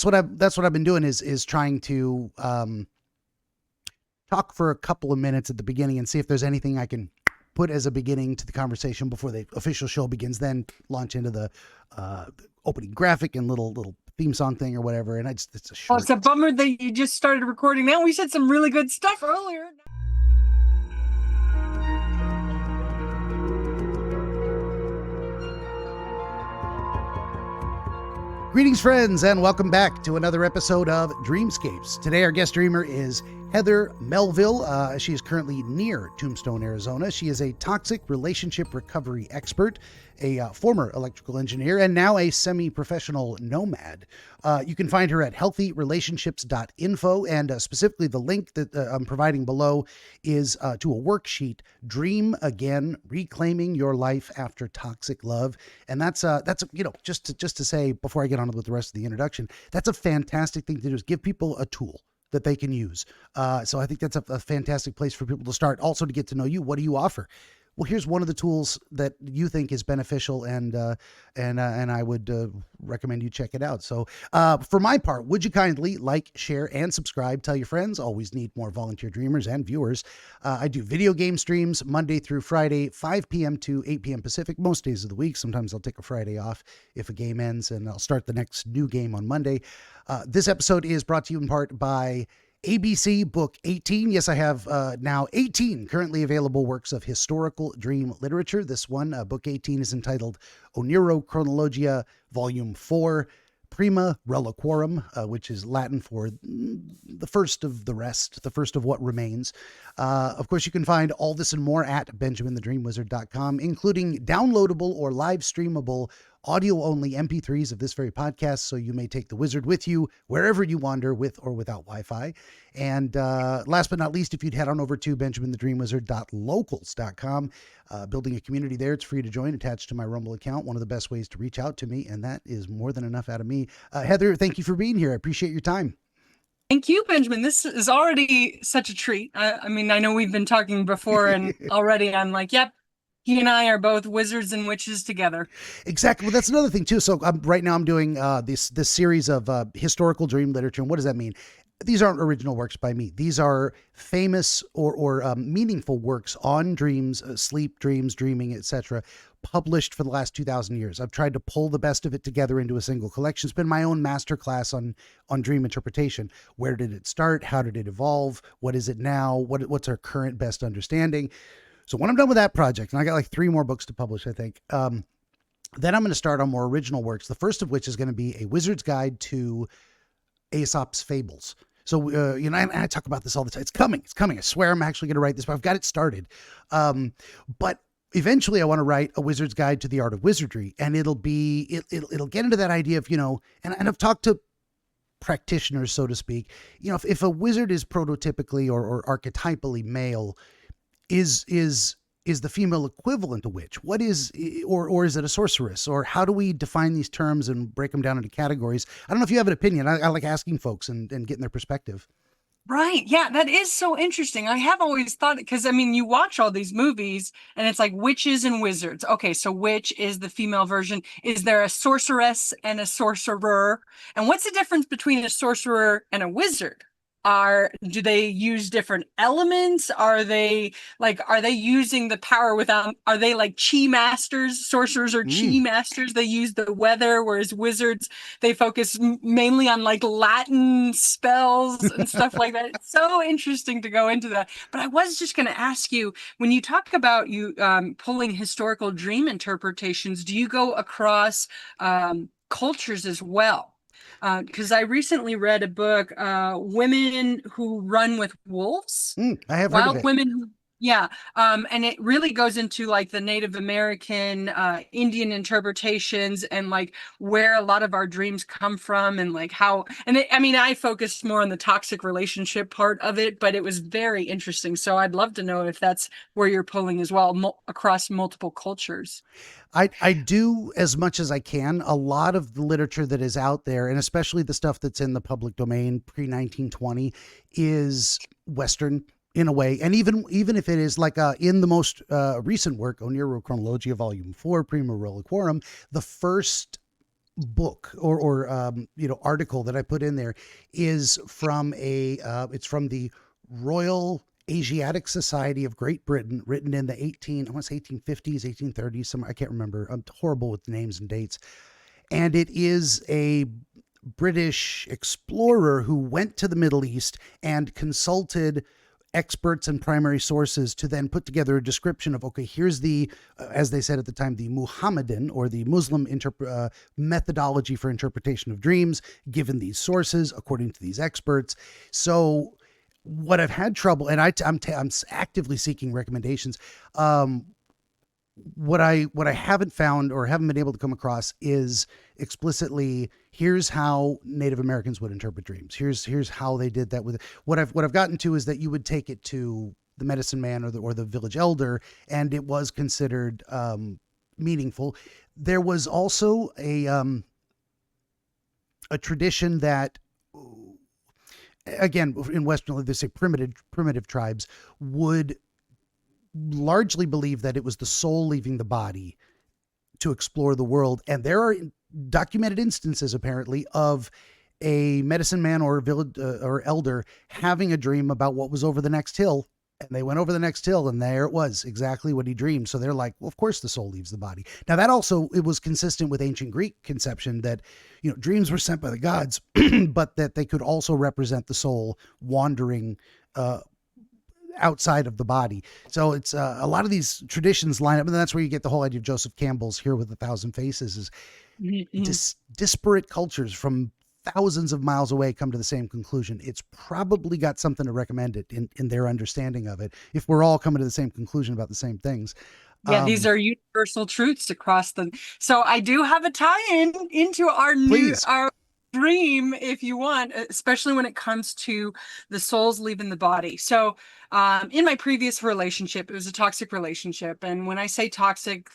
that's what I've been doing is trying to talk for a couple of minutes at the beginning and see if there's anything I can put as a beginning to the conversation before the official show begins, then launch into the opening graphic and little theme song thing or whatever. And it's a short. Well, it's a bummer that you just started recording now. We said some really good stuff earlier. Greetings, friends, and welcome back to another episode of Dreamscapes. Today, our guest dreamer is Heather Melville. She is currently near Tombstone, Arizona. She is a toxic relationship recovery expert, a former electrical engineer, and now a semi-professional nomad. You can find her at healthyrelationships.info, and specifically the link that I'm providing below is to a worksheet, Dream Again, Reclaiming Your Life After Toxic Love. And that's just to say, before I get on with the rest of the introduction, that's a fantastic thing to do, is give people a tool that they can use. So I think that's a fantastic place for people to start. Also, to get to know you. What do you offer? Well, here's one of the tools that you think is beneficial, and I would recommend you check it out. So for my part, would you kindly like, share, and subscribe? Tell your friends. Always need more volunteer dreamers and viewers. I do video game streams Monday through Friday, 5 p.m. to 8 p.m. Pacific, most days of the week. Sometimes I'll take a Friday off if a game ends, and I'll start the next new game on Monday. This episode is brought to you in part by ABC Book 18. Yes, I have now 18 currently available works of historical dream literature. This one, Book 18, is entitled Oneirochronologia, Volume 4, Prima Reliquarum, which is Latin for the first of the rest, the first of what remains. Of course, you can find all this and more at BenjaminTheDreamWizard.com, including downloadable or live streamable audio-only MP3s of this very podcast, so you may take the wizard with you wherever you wander, with or without Wi-Fi. And last but not least, if you'd head on over to BenjaminTheDreamWizard.locals.com, building a community there. It's free to join, attached to my Rumble account. One of the best ways to reach out to me, and that is more than enough out of me. Heather, thank you for being here. I appreciate your time. Thank you, Benjamin. This is already such a treat. I mean, I know we've been talking before, and already I'm like, yep, he and I are both wizards and witches together. Exactly. Well, that's another thing too. So right now I'm doing this series of historical dream literature. And what does that mean? These aren't original works by me. These are famous or meaningful works on dreams, sleep, dreams, dreaming, etc., published for the last 2,000 years. I've tried to pull the best of it together into a single collection. It's been my own masterclass on dream interpretation. Where did it start? How did it evolve? What is it now? What's our current best understanding? So when I'm done with that project, and I got like 3 more books to publish, I think, then I'm going to start on more original works. The first of which is going to be a wizard's guide to Aesop's fables. So, and I talk about this all the time. It's coming. I swear I'm actually going to write this, but I've got it started. But eventually I want to write a wizard's guide to the art of wizardry. And it'll get into that idea of, and I've talked to practitioners, so to speak. If a wizard is prototypically or archetypally male, is the female equivalent of witch? What is, or is it a sorceress? Or how do we define these terms and break them down into categories? I don't know if you have an opinion. I like asking folks and getting their perspective. Right. Yeah, that is so interesting. I have always thought, because I mean, you watch all these movies and it's like witches and wizards. Okay, so witch is the female version. Is there a sorceress and a sorcerer? And what's the difference between a sorcerer and a wizard? Do they use different elements? Are they using the power without, are they like chi masters? Sorcerers are chi masters. They use the weather, whereas wizards, they focus mainly on like Latin spells and stuff like that. It's so interesting to go into that. But I was just going to ask you, when you talk about pulling historical dream interpretations, do you go across cultures as well? Because I recently read a book, Women Who Run with Wolves. I have heard of it. Women Yeah. And it really goes into like the Native American, Indian interpretations and like where a lot of our dreams come from and like how, I mean, I focused more on the toxic relationship part of it, but it was very interesting. So I'd love to know if that's where you're pulling as well across multiple cultures. I do as much as I can. A lot of the literature that is out there, and especially the stuff that's in the public domain pre-1920, is Western in a way. And even if it is like in the most recent work, Oneirochronologia Volume 4, Prima Reliquarum, the first book or article that I put in there is from it's from the Royal Asiatic Society of Great Britain, written in the 1850s, 1830s. I can't remember. I'm horrible with names and dates. And it is a British explorer who went to the Middle East and consulted experts and primary sources to then put together a description of, okay, here's the, as they said at the time, the Muhammadan or the Muslim methodology for interpretation of dreams, given these sources, according to these experts. So what I've had trouble, and I'm actively seeking recommendations. What I haven't found or haven't been able to come across is explicitly, here's how Native Americans would interpret dreams. Here's how they did that with what I've gotten to is that you would take it to the medicine man or the village elder, and it was considered meaningful. There was also a tradition that, again, in Western, they say primitive tribes would largely believe that it was the soul leaving the body to explore the world. And there are documented instances, apparently, of a medicine man or village or elder having a dream about what was over the next hill. And they went over the next hill, and there it was, exactly what he dreamed. So they're like, well, of course the soul leaves the body. Now, that also, it was consistent with ancient Greek conception that, dreams were sent by the gods, but that they could also represent the soul wandering outside of the body. So it's a lot of these traditions line up, and that's where you get the whole idea of Joseph Campbell's Here with a Thousand Faces is disparate cultures from thousands of miles away come to the same conclusion. It's probably got something to recommend it in their understanding of it, if we're all coming to the same conclusion about the same things. Yeah, these are universal truths across the. So I do have a tie-in into our dream, if you want, especially when it comes to the souls leaving the body. So in my previous relationship, it was a toxic relationship. And when I say toxic,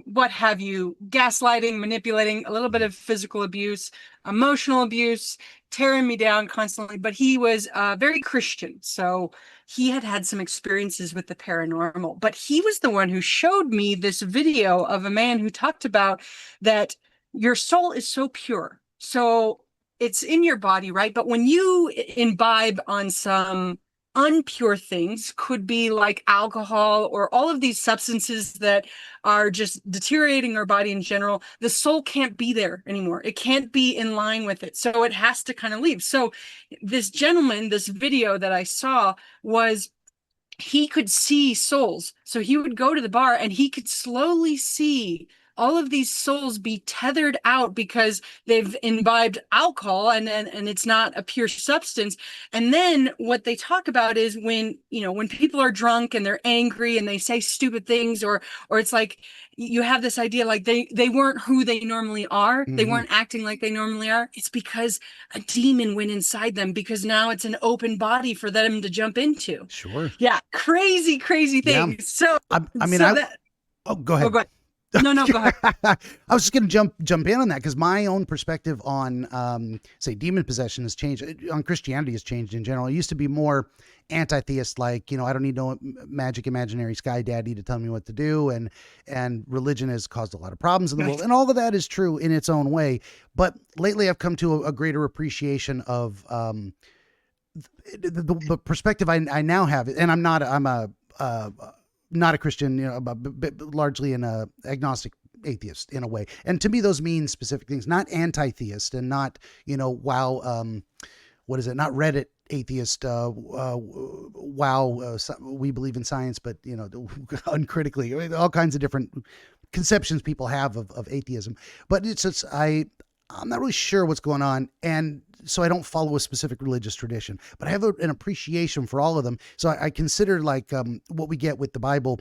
what have you, gaslighting, manipulating, a little bit of physical abuse, emotional abuse, tearing me down constantly. But he was very Christian. So he had some experiences with the paranormal. But he was the one who showed me this video of a man who talked about that your soul is so pure. So it's in your body, right? But when you imbibe on some unpure things, could be like alcohol or all of these substances that are just deteriorating our body in general, the soul can't be there anymore. It can't be in line with it. So it has to kind of leave. So this gentleman, this video that I saw was, he could see souls. So he would go to the bar and he could slowly see all of these souls be tethered out because they've imbibed alcohol and it's not a pure substance. And then what they talk about is when people are drunk and they're angry and they say stupid things, or it's like you have this idea like they weren't who they normally are. Mm-hmm. They weren't acting like they normally are. It's because a demon went inside them, because now it's an open body for them to jump into. Sure. Yeah. Crazy things. Yeah. So, go ahead. Oh, go ahead. No, go ahead. I was just going to jump in on that because my own perspective on, say, demon possession has changed. On Christianity has changed in general. It used to be more anti-theist, like, I don't need no magic imaginary sky daddy to tell me what to do. And religion has caused a lot of problems in the world. And all of that is true in its own way. But lately I've come to a greater appreciation of the perspective I now have. And I'm not a Christian, but largely an agnostic atheist in a way. And to me, those mean specific things, not anti-theist and not, what is it? Not Reddit atheist. We believe in science, but, uncritically, all kinds of different conceptions people have of atheism. But I'm not really sure what's going on. And so I don't follow a specific religious tradition, but I have an appreciation for all of them. So I consider what we get with the Bible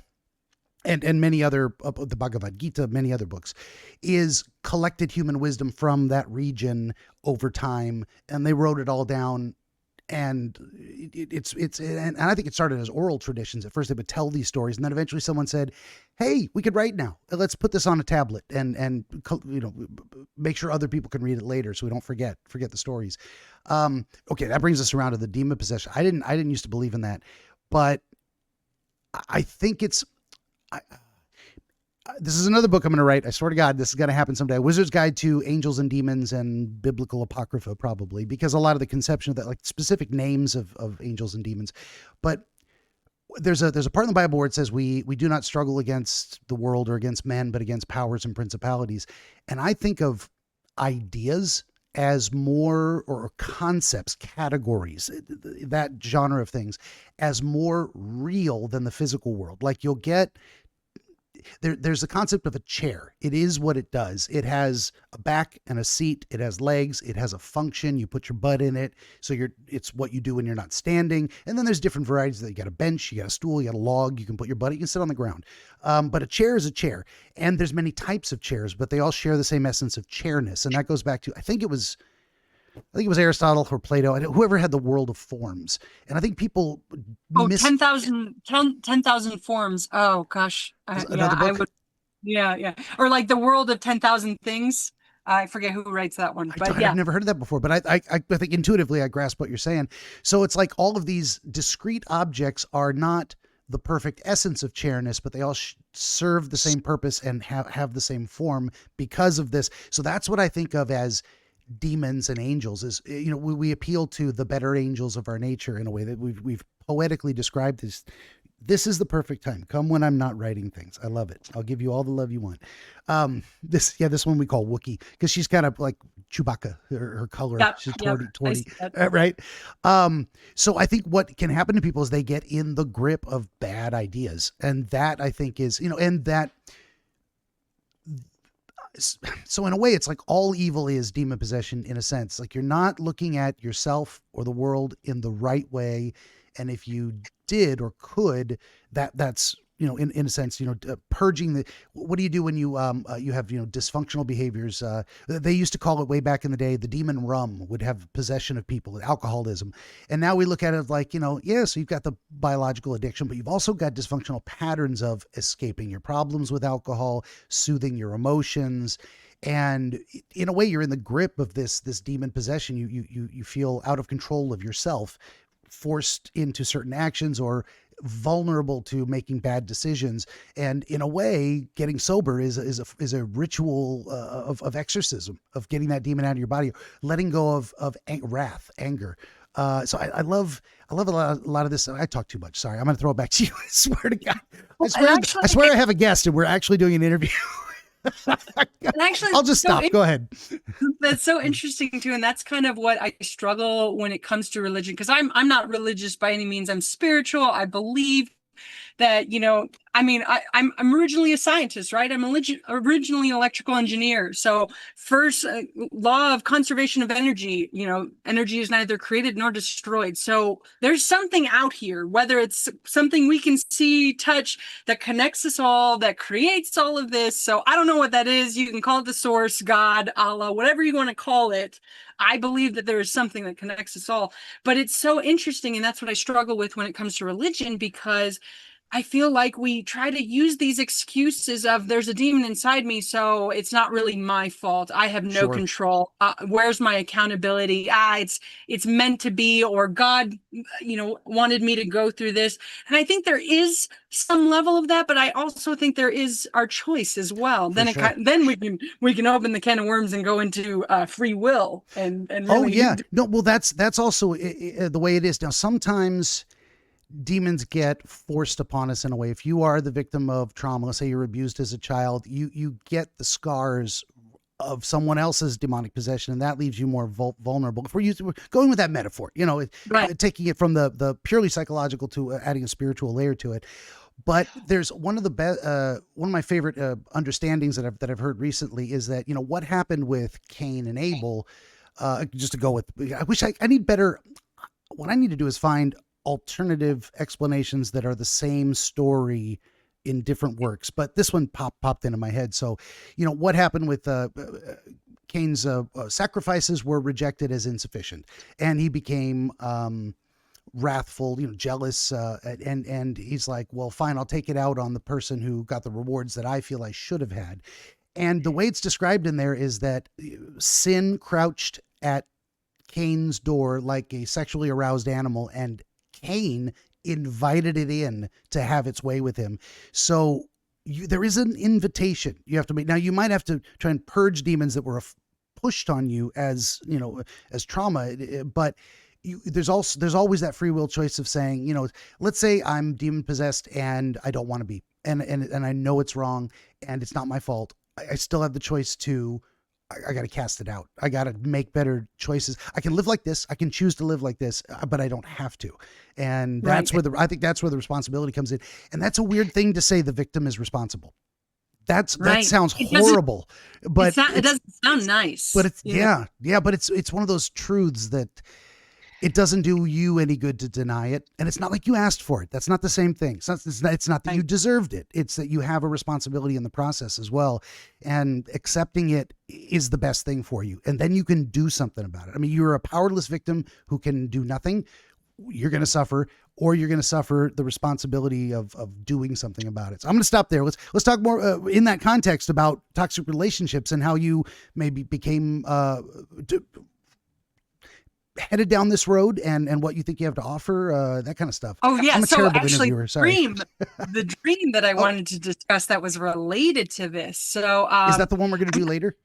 and many other, the Bhagavad Gita, many other books, is collected human wisdom from that region over time. And they wrote it all down. And and I think it started as oral traditions. At first they would tell these stories, and then eventually someone said, hey, we could write now. Let's put this on a tablet and make sure other people can read it later so we don't forget the stories. Okay, that brings us around to the demon possession. I didn't used to believe in that, but I think this is another book I'm going to write. I swear to God, this is going to happen someday. Wizard's Guide to Angels and Demons and Biblical Apocrypha, probably, because a lot of the conception of that, like specific names of angels and demons. But there's a part in the Bible where it says we do not struggle against the world or against men, but against powers and principalities. And I think of ideas as more, or concepts, categories, that genre of things, as more real than the physical world. Like you'll get there's the concept of a chair. It is what it does. It has a back and a seat. It has legs. It has a function. You put your butt in it. So it's what you do when you're not standing. And then there's different varieties. You got a bench, you got a stool, you got a log, you can put your butt, you can sit on the ground. But a chair is a chair. And there's many types of chairs, but they all share the same essence of chairness. And that goes back to, I think it was Aristotle or Plato, whoever had the world of forms. And I think people 10,000 forms. Oh gosh. Another book? I would. Yeah. Or like the world of 10,000 things. I forget who writes that one, but I've never heard of that before, but I think intuitively I grasp what you're saying. So it's like all of these discrete objects are not the perfect essence of chairness, but they all serve the same purpose and have the same form because of this. So that's what I think of as demons and angels. Is, we appeal to the better angels of our nature in a way that we've poetically described this. This is the perfect time. Come when I'm not writing things. I love it. I'll give you all the love you want. This one we call Wookiee, because she's kind of like Chewbacca, her color. Yep, She's yep, torty, right? So I think what can happen to people is they get in the grip of bad ideas. And that I think is, so in a way, it's like all evil is demon possession in a sense. Like you're not looking at yourself or the world in the right way. And if you did or could, that's, in a sense, purging what do you do when you have, dysfunctional behaviors? They used to call it way back in the day, the demon rum would have possession of people, alcoholism. And now we look at it like, so you've got the biological addiction, but you've also got dysfunctional patterns of escaping your problems with alcohol, soothing your emotions. And in a way, you're in the grip of this demon possession. You feel out of control of yourself, forced into certain actions or vulnerable to making bad decisions. And in a way, getting sober is a ritual of exorcism, of getting that demon out of your body, letting go of wrath, anger. So I love a lot of this. I talk too much. Sorry. I'm going to throw it back to you. I swear to God. I swear I have a guest and we're actually doing an interview. Actually, I'll just stop. Go ahead. That's so interesting too, and that's kind of what I struggle when it comes to religion, because I'm not religious by any means. I'm spiritual. I believe that, I'm originally a scientist, right? I'm originally an electrical engineer. So first, law of conservation of energy, energy is neither created nor destroyed. So there's something out here, whether it's something we can see, touch, that connects us all, that creates all of this. So I don't know what that is. You can call it the source, God, Allah, whatever you want to call it. I believe that there is something that connects us all. But it's so interesting, and that's what I struggle with when it comes to religion, because I feel like we try to use these excuses of there's a demon inside me, so it's not really my fault. I have no control. Where's my accountability? It's meant to be, or God, wanted me to go through this. And I think there is some level of that, but I also think there is our choice as well. Then we can open the can of worms and go into free will and really that's also the way it is now. Sometimes demons get forced upon us in a way. If you are the victim of trauma, let's say you're abused as a child, you get the scars of someone else's demonic possession, and that leaves you more vulnerable. If we're going with that metaphor, taking it from the purely psychological to adding a spiritual layer to it. But there's one of my favorite understandings that I've heard recently is that, what happened with Cain and Abel, just to go with, I need better. What I need to do is find alternative explanations that are the same story in different works, but this one popped into my head. So, what happened with Cain's sacrifices were rejected as insufficient, and he became wrathful, jealous, and he's like, well, fine, I'll take it out on the person who got the rewards that I feel I should have had. And the way it's described in there is that sin crouched at Cain's door like a sexually aroused animal, and Cain invited it in to have its way with him. So there is an invitation you have to make. Now you might have to try and purge demons that were pushed on you as, as trauma, but there's always that free will choice of saying, let's say I'm demon possessed and I don't want to be, and I know it's wrong and it's not my fault. I still have the choice to, I got to cast it out. I got to make better choices. I can live like this. I can choose to live like this, but I don't have to. And that's where I think that's where the responsibility comes in. And that's a weird thing to say. The victim is responsible. That sounds horrible, but it doesn't sound nice. But it's but it's one of those truths that it doesn't do you any good to deny it, and it's not like you asked for it. That's not the same thing. It's not that you deserved it. It's that you have a responsibility in the process as well, and accepting it is the best thing for you. And then you can do something about it. I mean, you're a powerless victim who can do nothing. You're going to suffer, or you're going to suffer the responsibility of doing something about it. So I'm going to stop there. Let's talk more in that context about toxic relationships and how you maybe became headed down this road and what you think you have to offer, that kind of stuff. Oh yeah. I'm a so terrible actually interviewer. Sorry. the dream that I wanted to discuss that was related to this. So is that the one we're going to do later?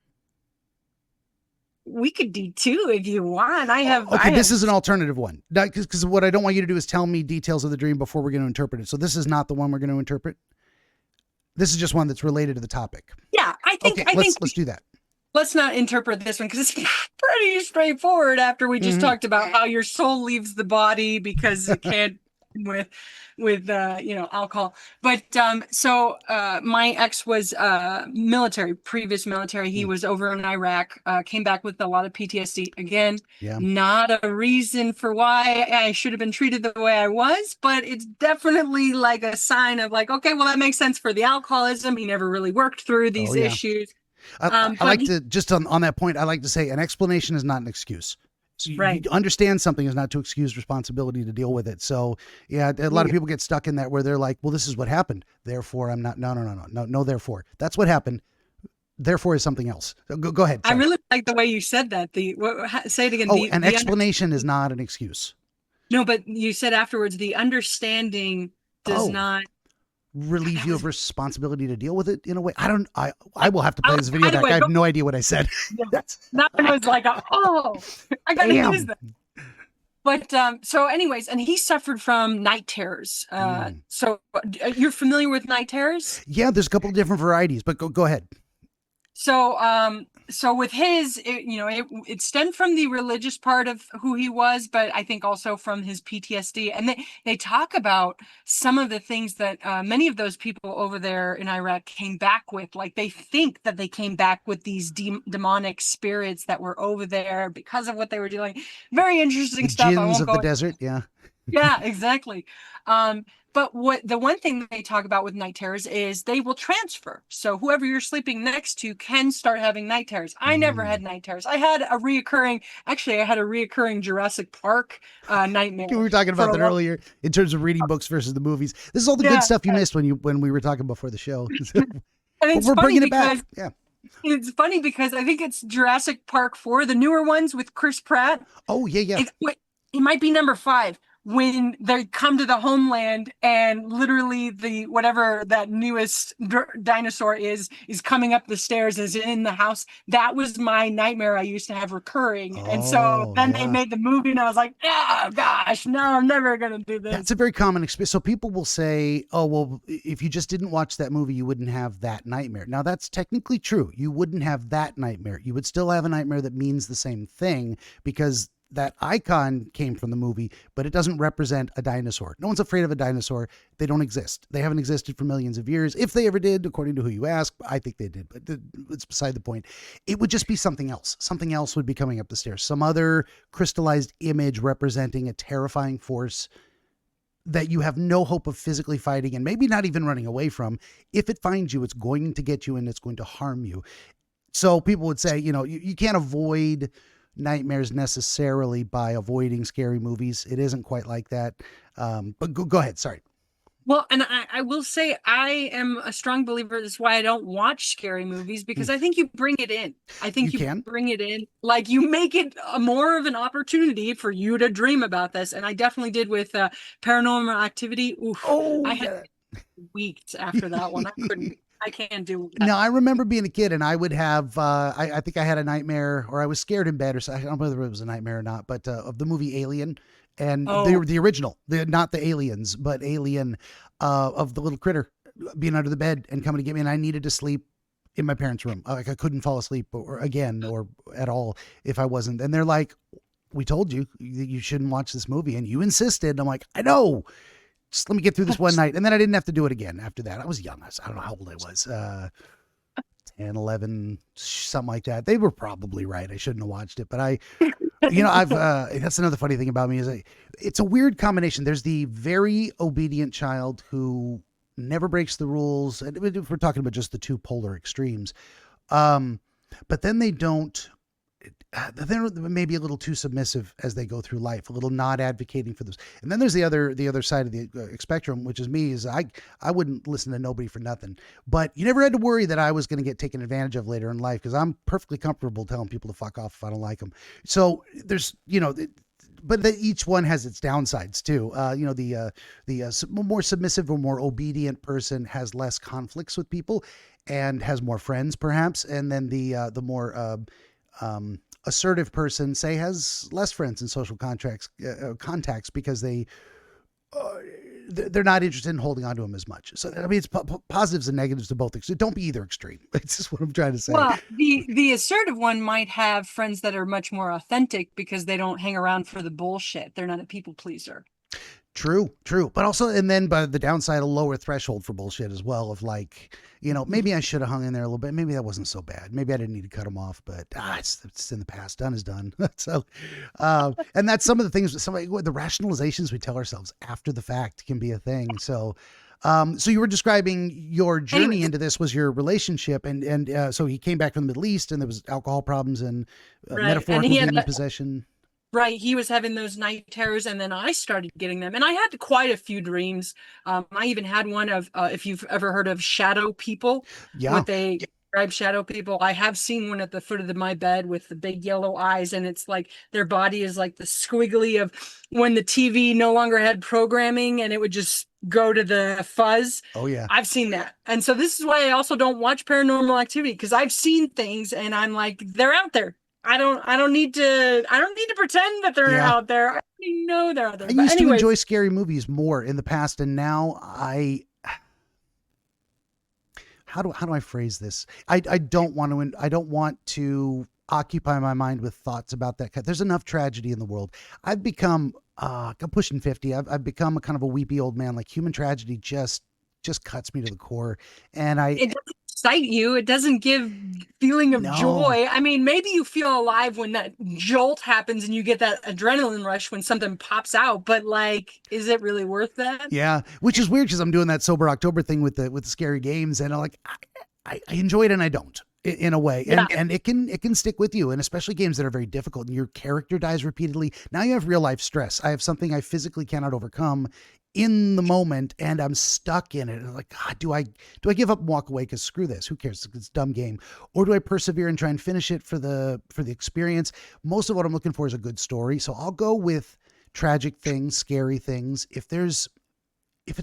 We could do two if you want. This is an alternative one. Because what I don't want you to do is tell me details of the dream before we're going to interpret it. So this is not the one we're going to interpret. This is just one that's related to the topic. Yeah, I think let's do that. Let's not interpret this one because it's pretty straightforward after we just talked about how your soul leaves the body because it can't with alcohol. But so my ex was previous military. He was over in Iraq, came back with a lot of PTSD. Again, not a reason for why I should have been treated the way I was, but it's definitely like a sign of like, okay, well, that makes sense for the alcoholism. He never really worked through these issues. I like to just on that point, I like to say an explanation is not an excuse. You understand something is not to excuse responsibility to deal with it. So a lot of people get stuck in that where they're like, well, this is what happened. Therefore I'm not, no, therefore that's what happened. Therefore is something else. So go ahead. Sorry. I really like the way you said that. Say it again. An explanation is not an excuse. No, but you said afterwards, the understanding does not relieve you of responsibility to deal with it in a way. I will have to play this video back. I have no idea what I said. That one was like, I gotta use that. But so anyways, and he suffered from night terrors. So you're familiar with night terrors? Yeah, there's a couple of different varieties, but go ahead. So with his, it stemmed from the religious part of who he was, but I think also from his PTSD. And they talk about some of the things that many of those people over there in Iraq came back with. Like they think that they came back with these demonic spirits that were over there because of what they were doing. Very interesting stuff. Jinns of the desert, yeah. Yeah, exactly. But the one thing that they talk about with night terrors is they will transfer. So whoever you're sleeping next to can start having night terrors. I never had night terrors. I had a reoccurring Jurassic Park nightmare. We were talking about that earlier in terms of reading books versus the movies. This is all the good stuff you missed when we were talking before the show. And we're bringing it back. Yeah. It's funny because I think it's Jurassic Park 4, the newer ones with Chris Pratt. Oh, yeah. It might be number 5. When they come to the homeland and literally whatever that newest dinosaur is coming up the stairs, is in the house. That was my nightmare I used to have recurring. And so then they made the movie and I was like, oh gosh, no, I'm never going to do this. That's a very common experience. So people will say, oh, well, if you just didn't watch that movie, you wouldn't have that nightmare. Now that's technically true. You wouldn't have that nightmare. You would still have a nightmare that means the same thing because that icon came from the movie, but it doesn't represent a dinosaur. No one's afraid of a dinosaur. They don't exist. They haven't existed for millions of years. If they ever did, according to who you ask, I think they did, but it's beside the point. It would just be something else. Something else would be coming up the stairs. Some other crystallized image representing a terrifying force that you have no hope of physically fighting and maybe not even running away from. If it finds you, it's going to get you and it's going to harm you. So people would say, you can't avoid nightmares necessarily by avoiding scary movies. It isn't quite like that. But go ahead. Sorry. Well, and I will say I am a strong believer. That's why I don't watch scary movies, because I think you bring it in. I think you can bring it in. Like you make it more of an opportunity for you to dream about this. And I definitely did with Paranormal Activity. Oof, weeks after that one. I can't do that. No, I remember being a kid and I would have, I think I had a nightmare or I was scared in bed or so. I don't know whether it was a nightmare or not, but of the movie Alien and Oh, the original, not the aliens, but Alien, of the little critter being under the bed and coming to get me. And I needed to sleep in my parents' room. Like I couldn't fall asleep or again or at all if I wasn't. And they're like, we told you that you shouldn't watch this movie and you insisted. I'm like, I know. Just let me get through this one night. And then I didn't have to do it again after that. I was young. I don't know how old I was. 10, 11, something like that. They were probably right. I shouldn't have watched it, but I've, that's another funny thing about me is it's a weird combination. There's the very obedient child who never breaks the rules. And if we're talking about just the two polar extremes, but then they don't, they're maybe a little too submissive as they go through life, a little not advocating for this. And then there's the other side of the spectrum, which is me. Is I wouldn't listen to nobody for nothing. But you never had to worry that I was going to get taken advantage of later in life because I'm perfectly comfortable telling people to fuck off if I don't like them. So there's but each one has its downsides too. The more submissive or more obedient person has less conflicts with people and has more friends, perhaps. And then the more assertive person, say, has less friends and social contacts because they're not interested in holding on to them as much. So I mean, it's positives and negatives to both. Don't be either extreme. It's just what I'm trying to say. well, the assertive one might have friends that are much more authentic because they don't hang around for the bullshit. They're not a people pleaser. True. But also, and then by the downside, a lower threshold for bullshit as well of like, maybe I should have hung in there a little bit. Maybe that wasn't so bad. Maybe I didn't need to cut them off, but it's in the past. Done is done. So, and that's some of the things, the rationalizations we tell ourselves after the fact can be a thing. So, so you were describing your journey into this was your relationship. And so he came back from the Middle East and there was alcohol problems and Right. metaphorical And he had demon possession. Right. He was having those night terrors, and then I started getting them. And I had quite a few dreams. I even had one of, if you've ever heard of shadow people, Yeah. what they describe shadow people. I have seen one at the foot of my bed with the big yellow eyes, and it's like their body is like the squiggly of when the TV no longer had programming and it would just go to the fuzz. Oh, yeah. I've seen that. And so this is why I also don't watch Paranormal Activity, because I've seen things and I'm like, they're out there. I don't need to pretend that they're out there. I already know they're out there. I used to enjoy scary movies more in the past, and now how do I phrase this? I don't want to occupy my mind with thoughts about that. There's enough tragedy in the world. I've become I'm pushing 50. I've become a kind of a weepy old man. Like human tragedy just cuts me to the core. And it doesn't excite you. It doesn't give feeling of joy. I mean, maybe you feel alive when that jolt happens and you get that adrenaline rush when something pops out, but like, is it really worth that? Yeah. Which is weird because I'm doing that sober October thing with the scary games, and I'm like, I enjoy it and I don't. In a way, and it can stick with you, and especially games that are very difficult and your character dies repeatedly. Now you have real life stress. I have something I physically cannot overcome in the moment, and I'm stuck in it. And I'm like, God, do I give up and walk away? Because screw this, who cares? It's a dumb game. Or do I persevere and try and finish it for the experience? Most of what I'm looking for is a good story, so I'll go with tragic things, scary things. If it's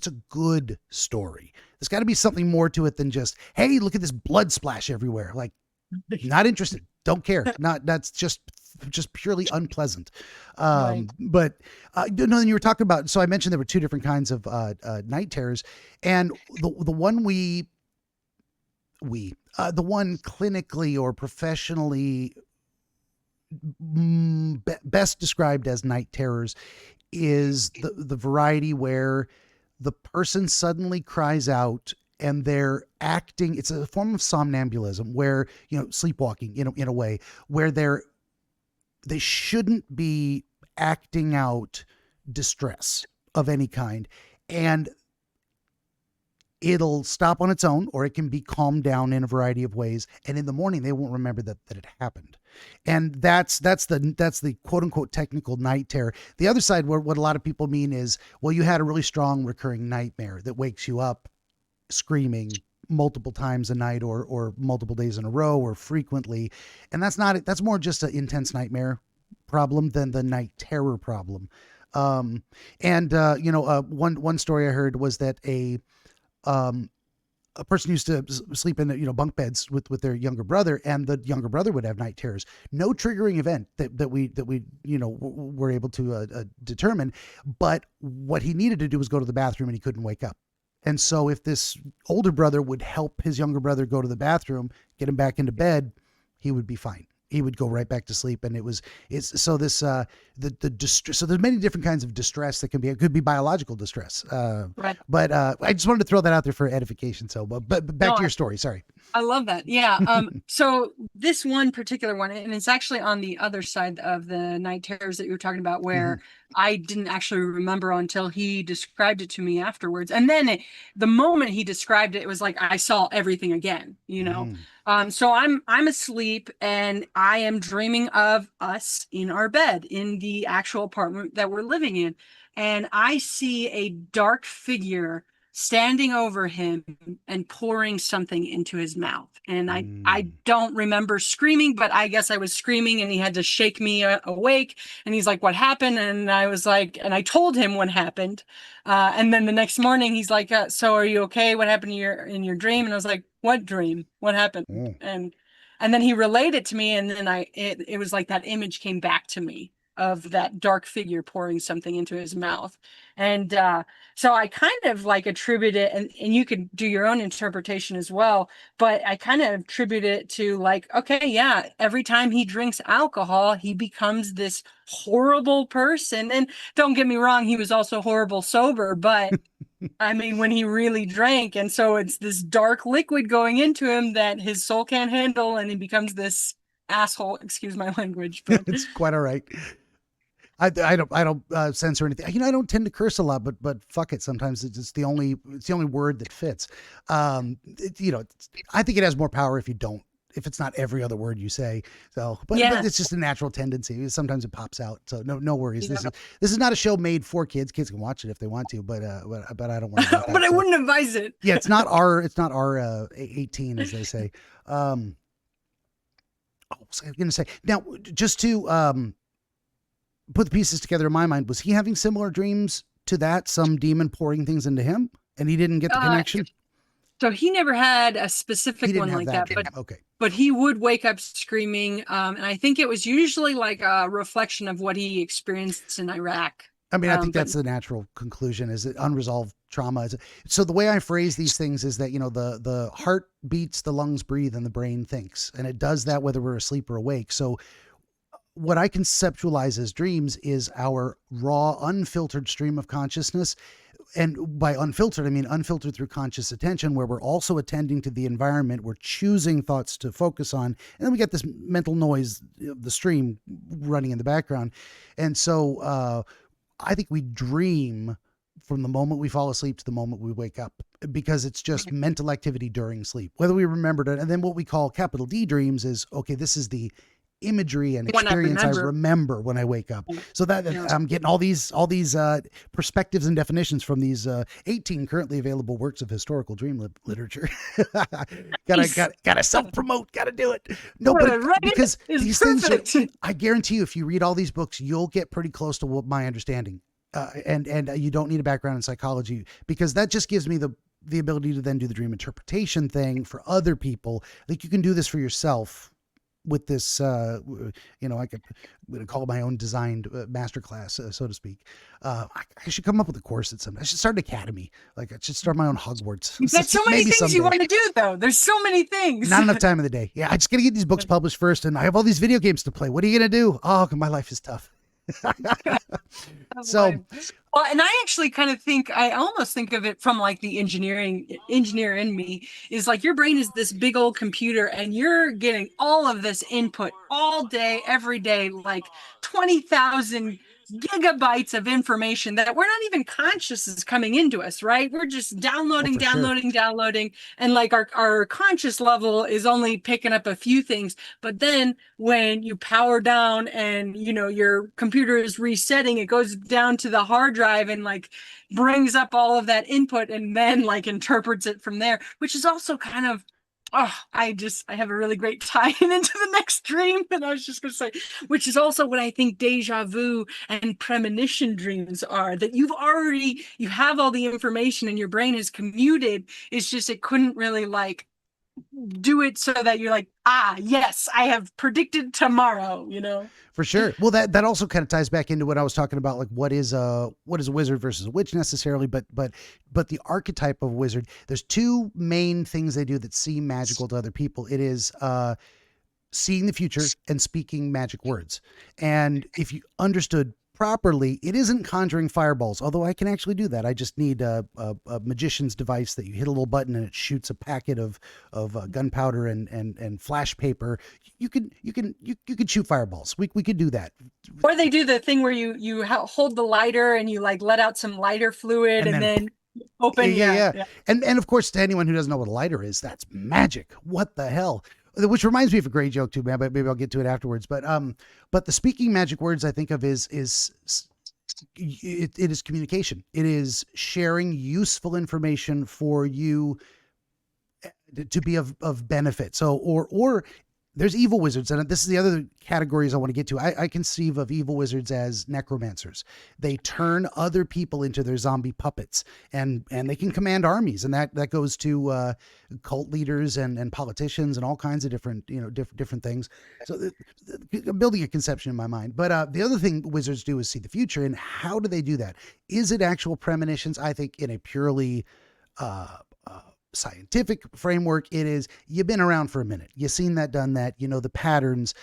a good story, there's got to be something more to it than just, hey, look at this blood splash everywhere. Like, not interested. Don't care. That's just purely unpleasant. Right. But no, you were talking about, so I mentioned there were two different kinds of night terrors, and the one the one clinically or professionally best described as night terrors is the variety where the person suddenly cries out and they're acting. It's a form of somnambulism where, sleepwalking, in a way where they shouldn't be acting out distress of any kind. And it'll stop on its own, or it can be calmed down in a variety of ways. And in the morning, they won't remember that it happened. And that's the quote unquote technical night terror. The other side, where what a lot of people mean is, well, you had a really strong recurring nightmare that wakes you up screaming multiple times a night or multiple days in a row or frequently. And that's more just an intense nightmare problem than the night terror problem. One story I heard was that a person used to sleep in bunk beds with their younger brother, and the younger brother would have night terrors. No triggering event that we were able to determine, but what he needed to do was go to the bathroom, and he couldn't wake up. And so if this older brother would help his younger brother go to the bathroom, get him back into bed, he would be fine. He would go right back to sleep. And it's so this the distress. So there's many different kinds of distress that can be. It could be biological distress. Right. But I just wanted to throw that out there for edification. So, but back to your story. Sorry. I love that. Yeah. So this one particular one, and it's actually on the other side of the night terrors that you were talking about, where I didn't actually remember until he described it to me afterwards. And then the moment he described it, it was like I saw everything again, you know. So I'm asleep and I am dreaming of us in our bed in the actual apartment that we're living in. And I see a dark figure standing over him and pouring something into his mouth. And I don't remember screaming, but I guess I was screaming and he had to shake me awake. And he's like, what happened? And I was like, and I told him what happened. And then the next morning he's like, so are you okay? What happened in your dream? And I was like, what dream? What happened? And then he relayed it to me. And then it was like that image came back to me of that dark figure pouring something into his mouth. And so I kind of like attribute it, and you could do your own interpretation as well, but I kind of attribute it to like, okay, yeah, every time he drinks alcohol, he becomes this horrible person. And don't get me wrong, he was also horrible sober, but I mean, when he really drank, and so it's this dark liquid going into him that his soul can't handle, and he becomes this asshole, excuse my language, but it's quite all right. I don't censor anything. I don't tend to curse a lot, but fuck it. Sometimes it's the only word that fits. I think it has more power if it's not every other word you say. So, but it's just a natural tendency. Sometimes it pops out. So no worries. Yeah. This is not a show made for kids. Kids can watch it if they want to, but I don't want to. But I wouldn't advise it. Yeah, it's not R 18, as they say. What was I going to say? Now, just to put the pieces together in my mind, was he having similar dreams to that? Some demon pouring things into him, and he didn't get the connection? So he never had a specific one like that, but he would wake up screaming. And I think it was usually like a reflection of what he experienced in Iraq. I mean, I think that's the natural conclusion, is that unresolved trauma. So the way I phrase these things is that, the heart beats, the lungs breathe, and the brain thinks. And it does that whether we're asleep or awake. So what I conceptualize as dreams is our raw, unfiltered stream of consciousness. And by unfiltered, I mean unfiltered through conscious attention, where we're also attending to the environment. We're choosing thoughts to focus on. And then we get this mental noise, the stream running in the background. And so I think we dream from the moment we fall asleep to the moment we wake up, because it's just mental activity during sleep, whether we remembered it. And then what we call capital D dreams is, okay, this is the imagery and experience I remember when I wake up. So that I'm getting all these perspectives and definitions from these 18 currently available works of historical dream literature. Gotta self-promote, gotta do it. No, but because these things I guarantee you, if you read all these books, you'll get pretty close to what my understanding. And you don't need a background in psychology, because that just gives me the ability to then do the dream interpretation thing for other people. Like, you can do this for yourself with this, I could call it my own designed masterclass, so to speak. I should come up with a course at some. I should start an academy. Like, I should start my own Hogwarts. There's so many things someday. You want to do, though. There's so many things. Not enough time in the day. Yeah, I just gotta get these books published first, and I have all these video games to play. What are you gonna do? Oh, my life is tough. So, well, and I actually kind of I almost think of it from like the engineer in me is like, your brain is this big old computer and you're getting all of this input all day, every day, like 20,000 gigabytes of information that we're not even conscious is coming into us, right? We're just downloading. And like our conscious level is only picking up a few things. But then when you power down and, your computer is resetting, it goes down to the hard drive and like brings up all of that input and then like interprets it from there, which is also kind of Oh, I have a really great tie in into the next dream. And I was just going to say, which is also what I think deja vu and premonition dreams are, that you have all the information and your brain has commuted. It's just, it couldn't really like do it so that you're like, ah, yes, I have predicted tomorrow, you know? For sure. Well, that also kind of ties back into what I was talking about, like what is a wizard versus a witch necessarily, but the archetype of wizard. There's two main things they do that seem magical to other people. It is seeing the future and speaking magic words. And if you understood properly, it isn't conjuring fireballs, although I can actually do that. I just need a magician's device that you hit a little button and it shoots a packet of gunpowder and flash paper. You could shoot fireballs. We could do that. Or they do the thing where you hold the lighter and you like let out some lighter fluid and then open. Yeah. And of course, to anyone who doesn't know what a lighter is, that's magic. What the hell? Which reminds me of a great joke too, man, but maybe I'll get to it afterwards. But the speaking magic words I think of is it is communication. It is sharing useful information for you to be of benefit. So, or there's evil wizards, and this is the other categories I want to get to. I conceive of evil wizards as necromancers. They turn other people into their zombie puppets, and they can command armies, and that goes to cult leaders and politicians and all kinds of different different things. So building a conception in my mind. But the other thing wizards do is see the future, and how do they do that? Is it actual premonitions? I think in a purely scientific framework, it is, you've been around for a minute, you've seen that, done that, you know the patterns.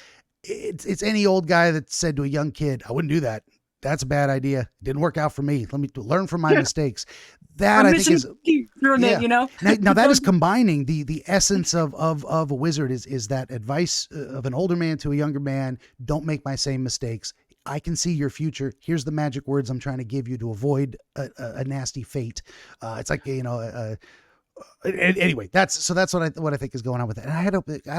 It's any old guy that said to a young kid, I wouldn't do that, that's a bad idea, it didn't work out for me, let me learn from my mistakes. That I think is now that is combining the essence of a wizard is that advice of an older man to a younger man. Don't make my same mistakes. I can see your future. Here's the magic words I'm trying to give you to avoid a nasty fate. It's like, anyway, that's what I think is going on with it. And I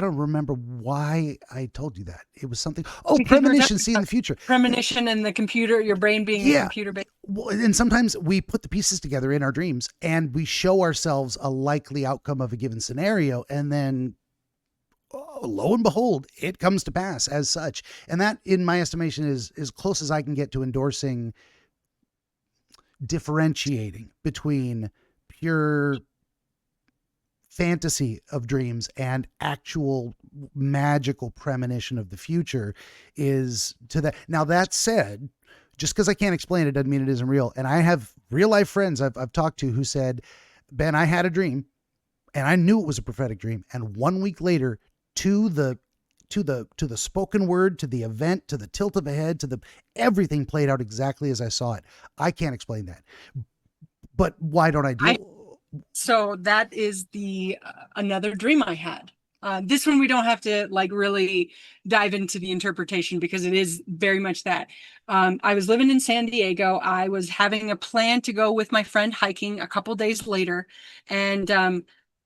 don't remember why I told you that. It was something. Oh, because premonition, seeing the future. Premonition and the computer, your brain being a computer based. And sometimes we put the pieces together in our dreams and we show ourselves a likely outcome of a given scenario, and then lo and behold, it comes to pass as such. And that, in my estimation, is as close as I can get to endorsing differentiating between pure fantasy of dreams and actual magical premonition of the future is to that. Now, that said, just because I can't explain it doesn't mean it isn't real. And I have real life friends I've talked to who said, Ben, I had a dream and I knew it was a prophetic dream. And 1 week later, to the spoken word, to the event, to the tilt of a head, to the everything played out exactly as I saw it. I can't explain that. But why don't I do it? So that is the another dream I had. This one we don't have to like really dive into the interpretation because it is very much that. I was living in San Diego. I was having a plan to go with my friend hiking a couple days later. And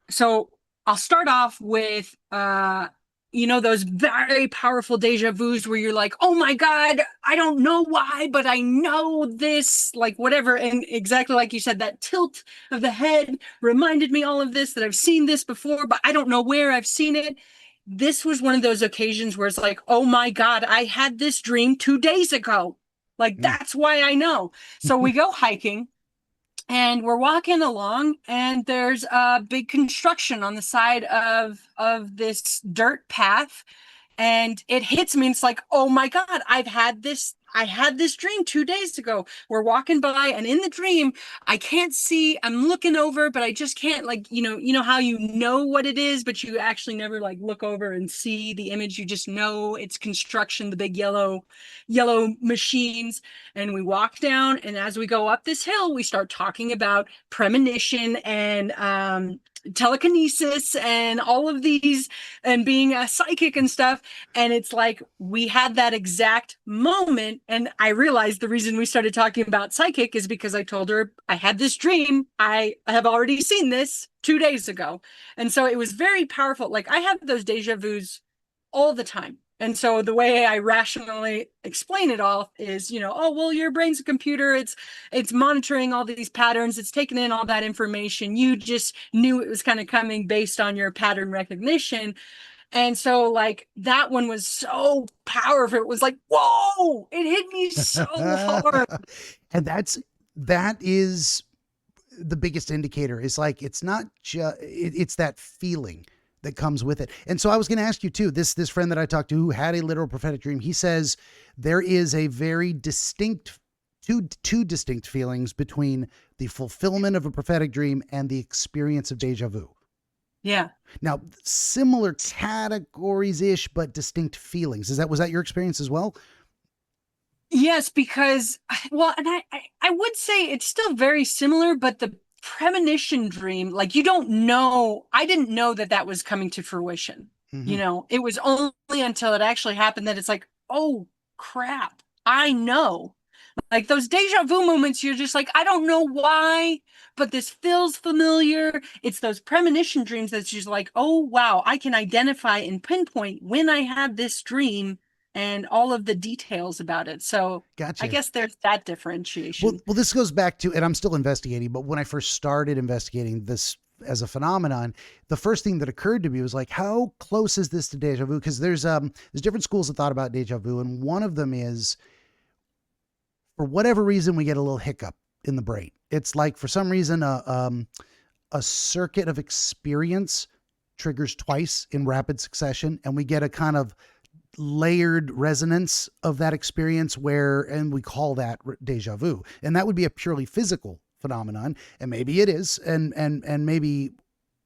so I'll start off with those very powerful deja vus where you're like, oh my God, I don't know why, but I know this, like whatever. And exactly like you said, that tilt of the head reminded me all of this, that I've seen this before, but I don't know where I've seen it. This was one of those occasions where it's like, oh my God, I had this dream 2 days ago. Like, that's why I know. So we go hiking. And we're walking along and there's a big construction on the side of this dirt path. And it hits me. And it's like, oh my God, I had this dream 2 days ago. We're walking by and in the dream, I can't see, I'm looking over, but I just can't how you know what it is, but you actually never like look over and see the image. You just know it's construction, the big yellow machines. And we walk down, and as we go up this hill, we start talking about premonition and telekinesis and all of these and being a psychic and stuff. And it's like we had that exact moment. And I realized the reason we started talking about psychic is because I told her I had this dream. I have already seen this 2 days ago. And so it was very powerful. Like I have those deja vus all the time. And so the way I rationally explain it all is, oh, well, your brain's a computer. It's monitoring all these patterns. It's taking in all that information. You just knew it was kind of coming based on your pattern recognition. And so like that one was so powerful. It was like, whoa, it hit me so hard. And that is the biggest indicator. Is like, it's not just, it's that feeling that comes with it. And so I was going to ask you too, this friend that I talked to who had a literal prophetic dream, he says there is a very distinct, two distinct feelings between the fulfillment of a prophetic dream and the experience of deja vu. Yeah. Now, similar categories ish, but distinct feelings. Was that your experience as well? Yes, because, well, and I would say it's still very similar, but the premonition dream, like you don't know, I didn't know that was coming to fruition. Mm-hmm. It was only until it actually happened that it's like, oh crap, I know. Like those deja vu moments, you're just like, I don't know why, but this feels familiar. It's those premonition dreams that's just like, oh, wow, I can identify and pinpoint when I had this dream and all of the details about it. So I Gotcha. guess there's that differentiation. Well, this goes back to, and I'm still investigating, but when I first started investigating this as a phenomenon, the first thing that occurred to me was like, how close is this to deja vu? Because there's different schools of thought about deja vu, and one of them is, for whatever reason, we get a little hiccup in the brain. It's like, for some reason, a circuit of experience triggers twice in rapid succession, and we get a kind of layered resonance of that experience and we call that deja vu. And that would be a purely physical phenomenon. And maybe it is. And maybe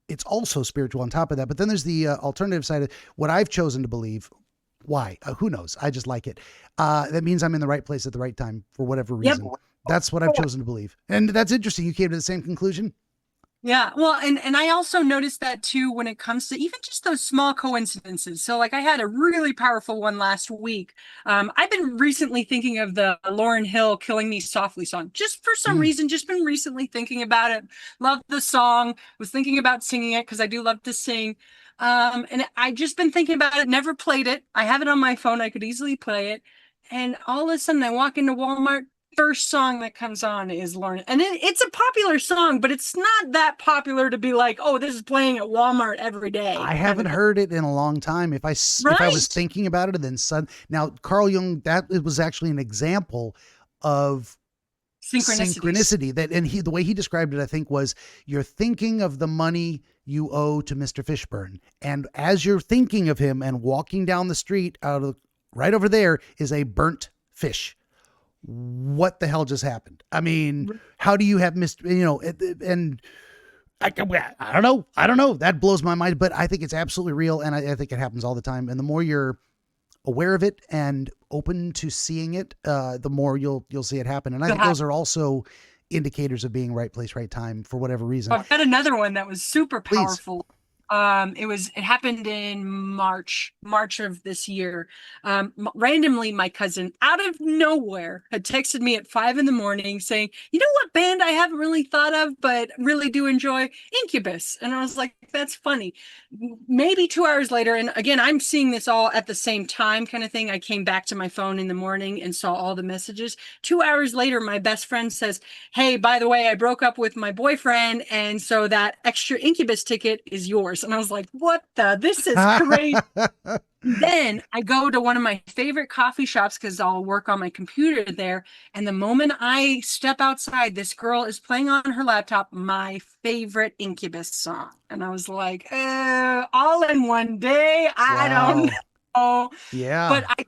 it's also spiritual on top of that. But then there's the alternative side of what I've chosen to believe. Why? Who knows? I just like it. That means I'm in the right place at the right time for whatever reason. Yep. That's what I've chosen to believe. And that's interesting. You came to the same conclusion? Yeah, well, and I also noticed that too when it comes to even just those small coincidences. So like I had a really powerful one last week. I've been recently thinking of the Lauryn Hill Killing Me Softly song. Just for some reason, just been recently thinking about it. Love the song, was thinking about singing it because I do love to sing. And I just been thinking about it, never played it. I have it on my phone, I could easily play it. And all of a sudden I walk into Walmart, first song that comes on is Lauryn. And it's a popular song, but it's not that popular to be like, oh, this is playing at Walmart every day. I haven't heard it in a long time. If I was thinking about it and then now Carl Jung, it was actually an example of synchronicity that, and the way he described it, I think, was you're thinking of the money you owe to Mr. Fishburne. And as you're thinking of him and walking down the street right over there is a burnt fish. What the hell just happened? I mean, how do you have missed, and I don't know. That blows my mind, but I think it's absolutely real. And I think it happens all the time. And the more you're aware of it and open to seeing it, the more you'll see it happen. And I think those are also indicators of being right place, right time for whatever reason. I've got another one that was super powerful. Please. It happened in March of this year. Randomly, my cousin out of nowhere had texted me at 5 a.m. saying, you know what band I haven't really thought of, but really do enjoy? Incubus. And I was like, that's funny. Maybe 2 hours later. And again, I'm seeing this all at the same time kind of thing. I came back to my phone in the morning and saw all the messages. 2 hours later, my best friend says, hey, by the way, I broke up with my boyfriend. And so that extra Incubus ticket is yours. And I was like, what this is crazy. Then I go to one of my favorite coffee shops because I'll work on my computer there. And the moment I step outside, this girl is playing on her laptop my favorite Incubus song. And I was like, all in one day. I don't know. Yeah. But I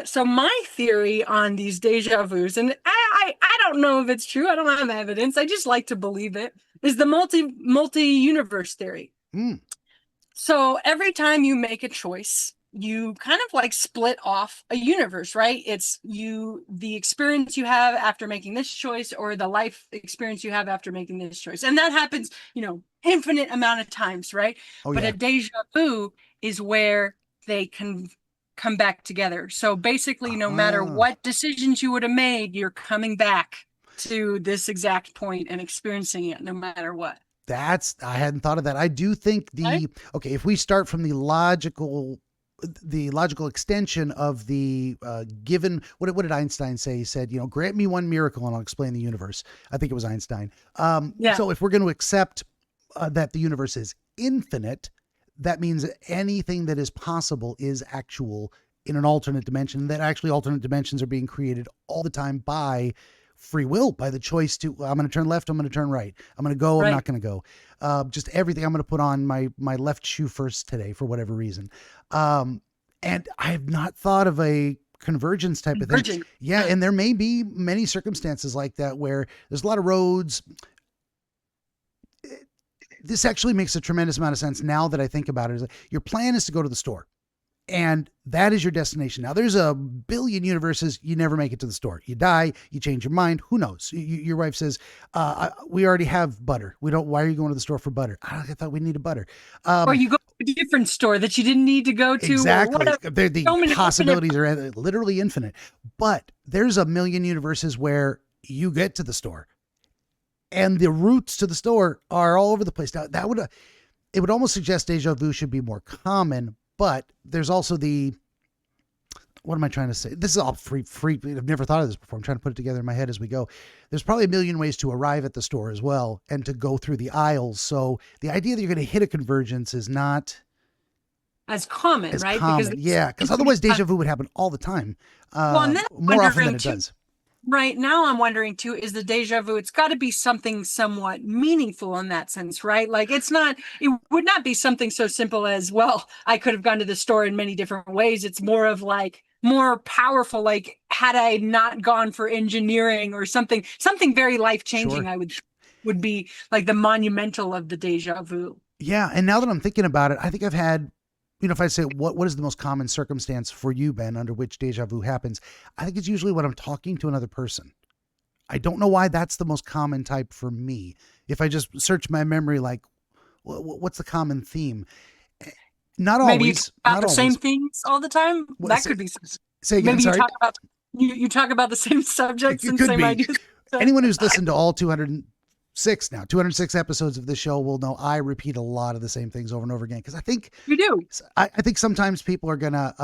so my theory on these deja vus, and I don't know if it's true. I don't have evidence. I just like to believe it, is the multi-universe theory. So every time you make a choice, you kind of like split off a universe, right? It's the experience you have after making this choice, or the life experience you have after making this choice. And that happens, infinite amount of times, right? But a deja vu is where they can come back together. So basically, no matter what decisions you would have made, you're coming back to this exact point and experiencing it no matter what. I hadn't thought of that. I do think if we start from the logical the logical extension of the given. What did Einstein say? He said, grant me one miracle and I'll explain the universe. I think it was Einstein. Yeah. So if we're going to accept that the universe is infinite, that means anything that is possible is actual in an alternate dimension. That actually alternate dimensions are being created all the time by free will, by the choice to, I'm going to turn left, I'm going to turn right, I'm going to go, I'm not going to go. Just everything. I'm going to put on my left shoe first today for whatever reason. And I have not thought of a convergence type of thing. Yeah. And there may be many circumstances like that where there's a lot of roads. This actually makes a tremendous amount of sense now that I think about it. Is like, your plan is to go to the store. And that is your destination. Now, there's a billion universes. You never make it to the store. You die. You change your mind. Who knows? Your wife says, we already have butter. We don't. Why are you going to the store for butter? I thought we needed butter. Or you go to a different store that you didn't need to go to. Exactly. The possibilities are literally infinite. But there's a million universes where you get to the store. And the routes to the store are all over the place. Now, it would almost suggest deja vu should be more common. But there's also what am I trying to say? This is all free. I've never thought of this before. I'm trying to put it together in my head as we go. There's probably a million ways to arrive at the store as well and to go through the aisles. So the idea that you're going to hit a convergence is not as common, right? Because otherwise deja vu would happen all the time. More often than it does. Right now, I'm wondering too, is the deja vu, it's got to be something somewhat meaningful in that sense, right? Like it would not be something so simple as, well, I could have gone to the store in many different ways. It's more of like more powerful, like had I not gone for engineering or something very life-changing, Sure. would be like the monumental of the deja vu. Yeah. And now that I'm thinking about it, I think I've had, if I say, what is the most common circumstance for you, Ben, under which deja vu happens? I think it's usually when I'm talking to another person. I don't know why that's the most common type for me. If I just search my memory, like, what's the common theme? Not always. Maybe you talk about the same things all the time? That could be. Say again, maybe sorry. You talk about the same subjects and same ideas. Anyone who's listened to all 206 episodes of this show will know I repeat a lot of the same things over and over again. Because I think you do. I think sometimes people are gonna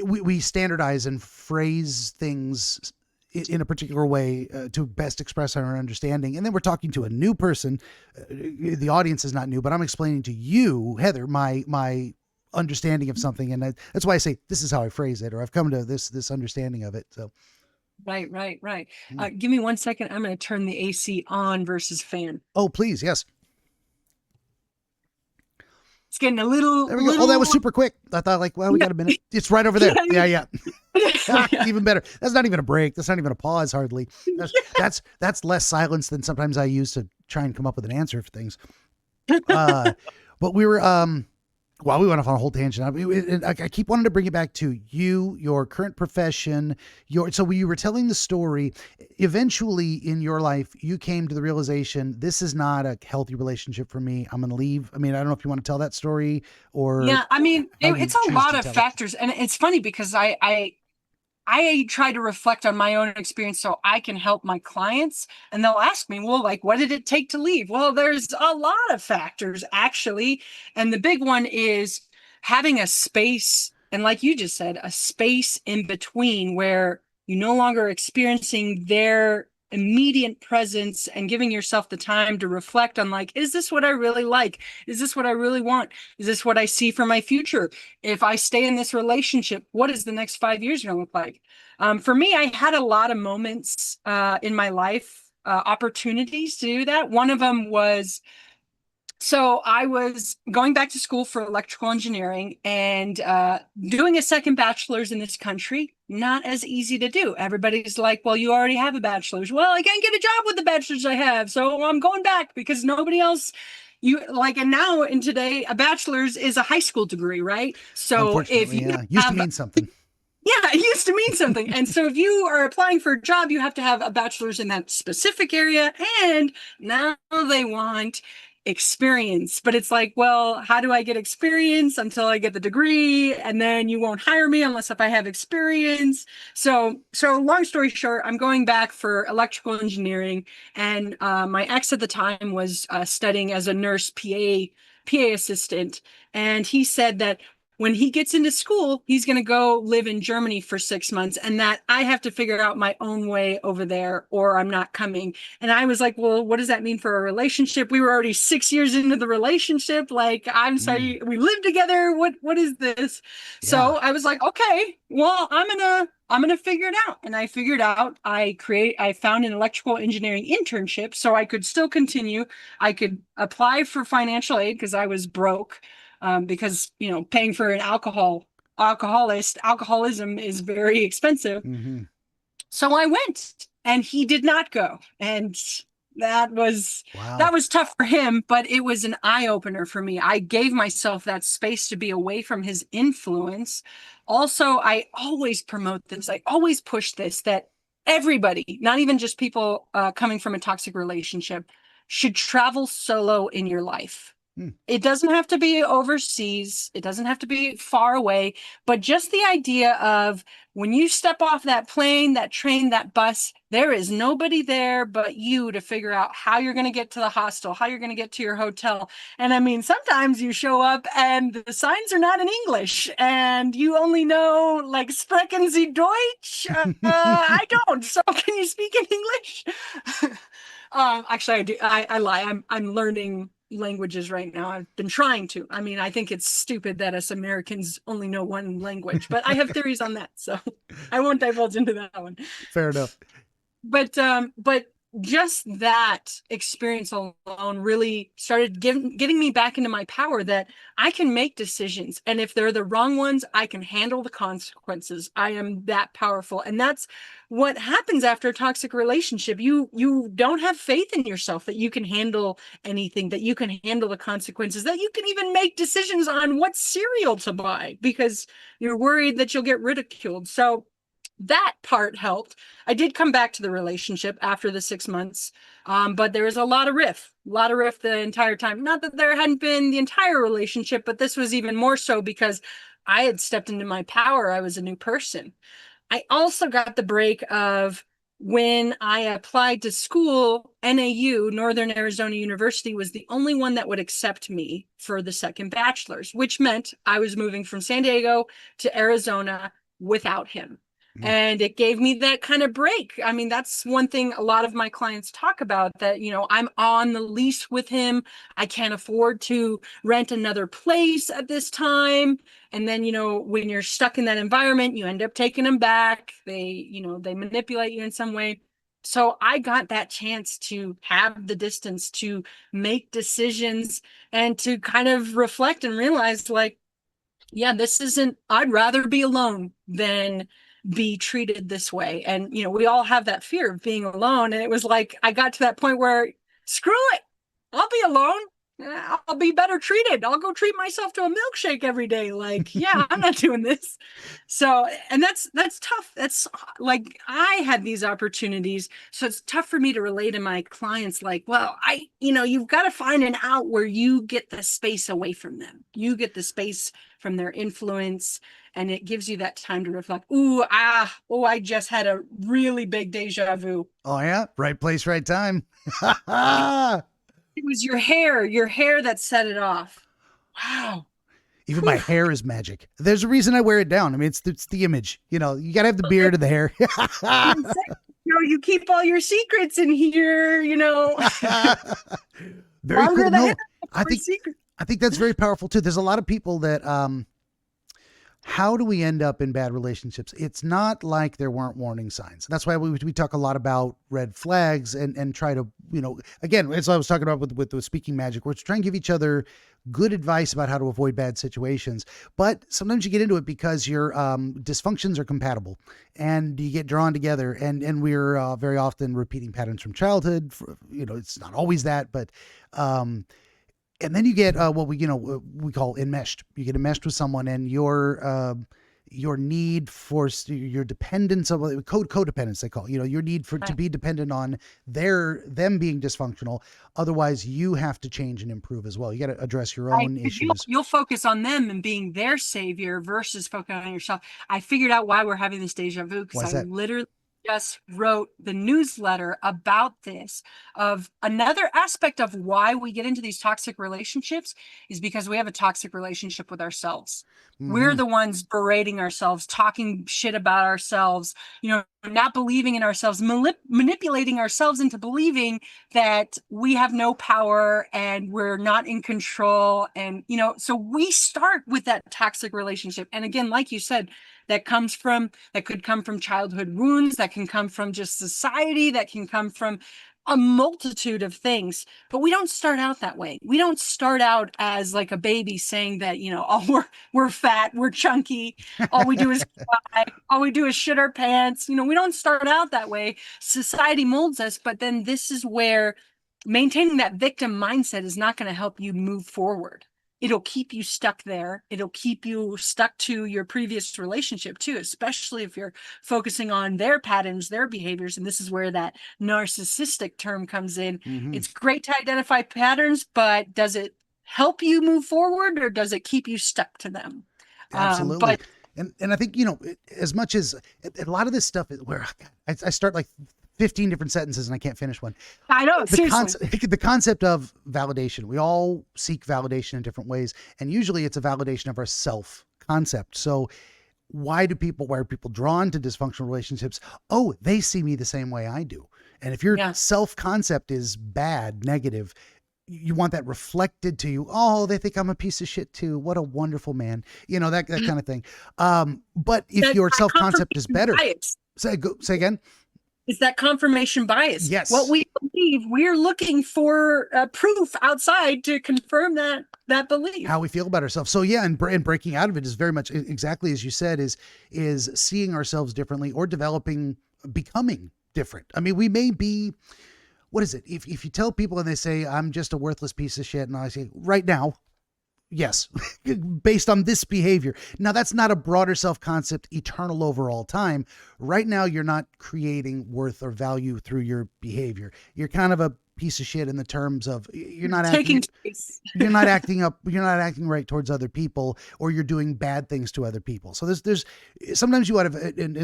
we standardize and phrase things in a particular way to best express our understanding. And then we're talking to a new person. The audience is not new, but I'm explaining to you, Heather, my understanding of something. And that's why I say, this is how I phrase it, or I've come to this understanding of it. So. Right. Give me 1 second. I'm going to turn the AC on versus fan. Oh, please. Yes. It's getting a little. There we go. Oh, that was super quick. I thought we got a minute. It's right over there. Yeah. Even better. That's not even a break. That's not even a pause, hardly. That's less silence than sometimes I use to try and come up with an answer for things. But we were, we went off on a whole tangent. I keep wanting to bring it back to you, your current profession. So when you were telling the story, eventually in your life, you came to the realization, this is not a healthy relationship for me. I'm going to leave. I mean, I don't know if you want to tell that story or. Yeah, I mean, it's a lot of factors. And it's funny because I try to reflect on my own experience so I can help my clients, and they'll ask me, well, like, what did it take to leave? Well, there's a lot of factors actually. And the big one is having a space. And like you just said, a space in between where you're no longer experiencing their immediate presence and giving yourself the time to reflect on, like, is this what I really like? Is this what I really want? Is this what I see for my future? If I stay in this relationship, what is the next 5 years going to look like? For me, I had a lot of moments in my life, opportunities to do that. One of them was, so I was going back to school for electrical engineering and doing a second bachelor's in this country. Not as easy to do. Everybody's like, well, you already have a bachelor's. Well, I can't get a job with the bachelor's I have. So I'm going back because nobody else, and now in today, a bachelor's is a high school degree, right? So if you used to mean something. Yeah, it used to mean something. And so if you are applying for a job, you have to have a bachelor's in that specific area. And now they want experience. But it's like, well, how do I get experience until I get the degree? And then you won't hire me unless if I have experience. So long story short, I'm going back for electrical engineering. And my ex at the time was studying as a nurse PA assistant. And he said that when he gets into school, he's going to go live in Germany for 6 months, and that I have to figure out my own way over there or I'm not coming. And I was like, well, what does that mean for a relationship? We were already 6 years into the relationship. Like, I'm sorry, we live together. What is this? Yeah. So I was like, okay, well, I'm gonna figure it out. And I figured out I found an electrical engineering internship so I could still continue. I could apply for financial aid because I was broke, because paying for an alcoholism is very expensive. Hmm. So I went, and he did not go. And that was Wow. that was tough for him, but it was an eye opener for me. I gave myself that space to be away from his influence. Also, I always promote this. I always push this, that everybody, not even just people coming from a toxic relationship, should travel solo in your life. Hmm. It doesn't have to be overseas. It doesn't have to be far away, but just the idea of when you step off that plane, that train, that bus, there is nobody there but you to figure out how you're going to get to the hostel, how you're going to get to your hotel. And I mean, sometimes you show up and the signs are not in English and you only know like sprechen Sie Deutsch? I don't. So can you speak in English? Actually, I do. I lie. I'm learning languages right now. I've been trying to. I mean, I think it's stupid that us Americans only know one language, but I have theories on that, so I won't divulge into that one. Fair enough. But just that experience alone really started getting me back into my power, that I can make decisions, and if they're the wrong ones, I can handle the consequences. I am that powerful. And that's what happens after a toxic relationship. You don't have faith in yourself that you can handle anything, that you can handle the consequences, that you can even make decisions on what cereal to buy because you're worried that you'll get ridiculed. So that part helped. I did come back to the relationship after the 6 months, but there was a lot of riff the entire time. Not that there hadn't been the entire relationship, but this was even more so because I had stepped into my power. I was a new person. I also got the break of when I applied to school. NAU, Northern Arizona University, was the only one that would accept me for the second bachelor's, which meant I was moving from San Diego to Arizona without him. Mm. And it gave me that kind of break. I mean, that's one thing a lot of my clients talk about, that, I'm on the lease with him. I can't afford to rent another place at this time. And then, when you're stuck in that environment, you end up taking them back. They manipulate you in some way. So I got that chance to have the distance to make decisions and to kind of reflect and realize, like, yeah, I'd rather be alone than be treated this way. And, we all have that fear of being alone. And it was like, I got to that point where, screw it, I'll be alone. I'll be better treated. I'll go treat myself to a milkshake every day. Like, yeah, I'm not doing this. So, and that's tough. That's like, I had these opportunities. So it's tough for me to relate to my clients. Like, well, you've got to find an out where you get the space away from them. You get the space from their influence, and it gives you that time to reflect. I just had a really big deja vu. Oh yeah, right place, right time. It was your hair that set it off. Wow. Even my hair is magic. There's a reason I wear it down. I mean, it's the image. You gotta have the beard and the hair. You keep all your secrets in here. Very cool. No, I secret. think that's very powerful too. There's a lot of people that how do we end up in bad relationships? It's not like there weren't warning signs. That's why we talk a lot about red flags and try to, again, as I was talking about with the speaking magic, we're trying to give each other good advice about how to avoid bad situations. But sometimes you get into it because your dysfunctions are compatible and you get drawn together, and we're very often repeating patterns from childhood. It's not always that, but and then you get what we call enmeshed. You get enmeshed with someone, and your need for your dependence of codependence, they call it. Your need to be dependent on them being dysfunctional. Otherwise, you have to change and improve as well. You got to address your own issues. You'll focus on them and being their savior versus focusing on yourself. I figured out why we're having this deja vu, because I literally just wrote the newsletter about this, of another aspect of why we get into these toxic relationships is because we have a toxic relationship with ourselves. We're Hmm. the ones berating ourselves, talking shit about ourselves, not believing in ourselves, manipulating ourselves into believing that we have no power and we're not in control. And, so we start with that toxic relationship. And again, like you said, that could come from childhood wounds, that can come from just society, that can come from a multitude of things. But we don't start out that way. We don't start out as like a baby saying that, oh, we're fat, we're chunky, all we do is cry, all we do is shit our pants. We don't start out that way. Society molds us, but then this is where maintaining that victim mindset is not going to help you move forward. It'll keep you stuck there. It'll keep you stuck to your previous relationship too, especially if you're focusing on their patterns, their behaviors. And this is where that narcissistic term comes in. Hmm. It's great to identify patterns, but does it help you move forward, or does it keep you stuck to them? Absolutely. But And I think, as much as a lot of this stuff is where I start like 15 different sentences and I can't finish one. I know, The seriously. concept, the concept of validation. We all seek validation in different ways. And usually it's a validation of our self concept. So why are people drawn to dysfunctional relationships? Oh, they see me the same way I do. And if your Yeah. self concept is bad, negative, you want that reflected to you. Oh, they think I'm a piece of shit too. What a wonderful man. That kind of thing. But if your self concept is better, Bias. say again. It's that confirmation bias. Yes. What we believe, we're looking for proof outside to confirm that belief. How we feel about ourselves. So yeah, and breaking out of it is very much exactly as you said, is seeing ourselves differently or becoming different. I mean, we may be, what is it? If you tell people and they say, I'm just a worthless piece of shit, and I say, right now, yes, based on this behavior. Now, that's not a broader self-concept, eternal over all time. Right now, you're not creating worth or value through your behavior. You're kind of a piece of shit in the terms of you're not taking acting, you're not acting up, you're not acting right towards other people, or you're doing bad things to other people. So there's sometimes you want to, and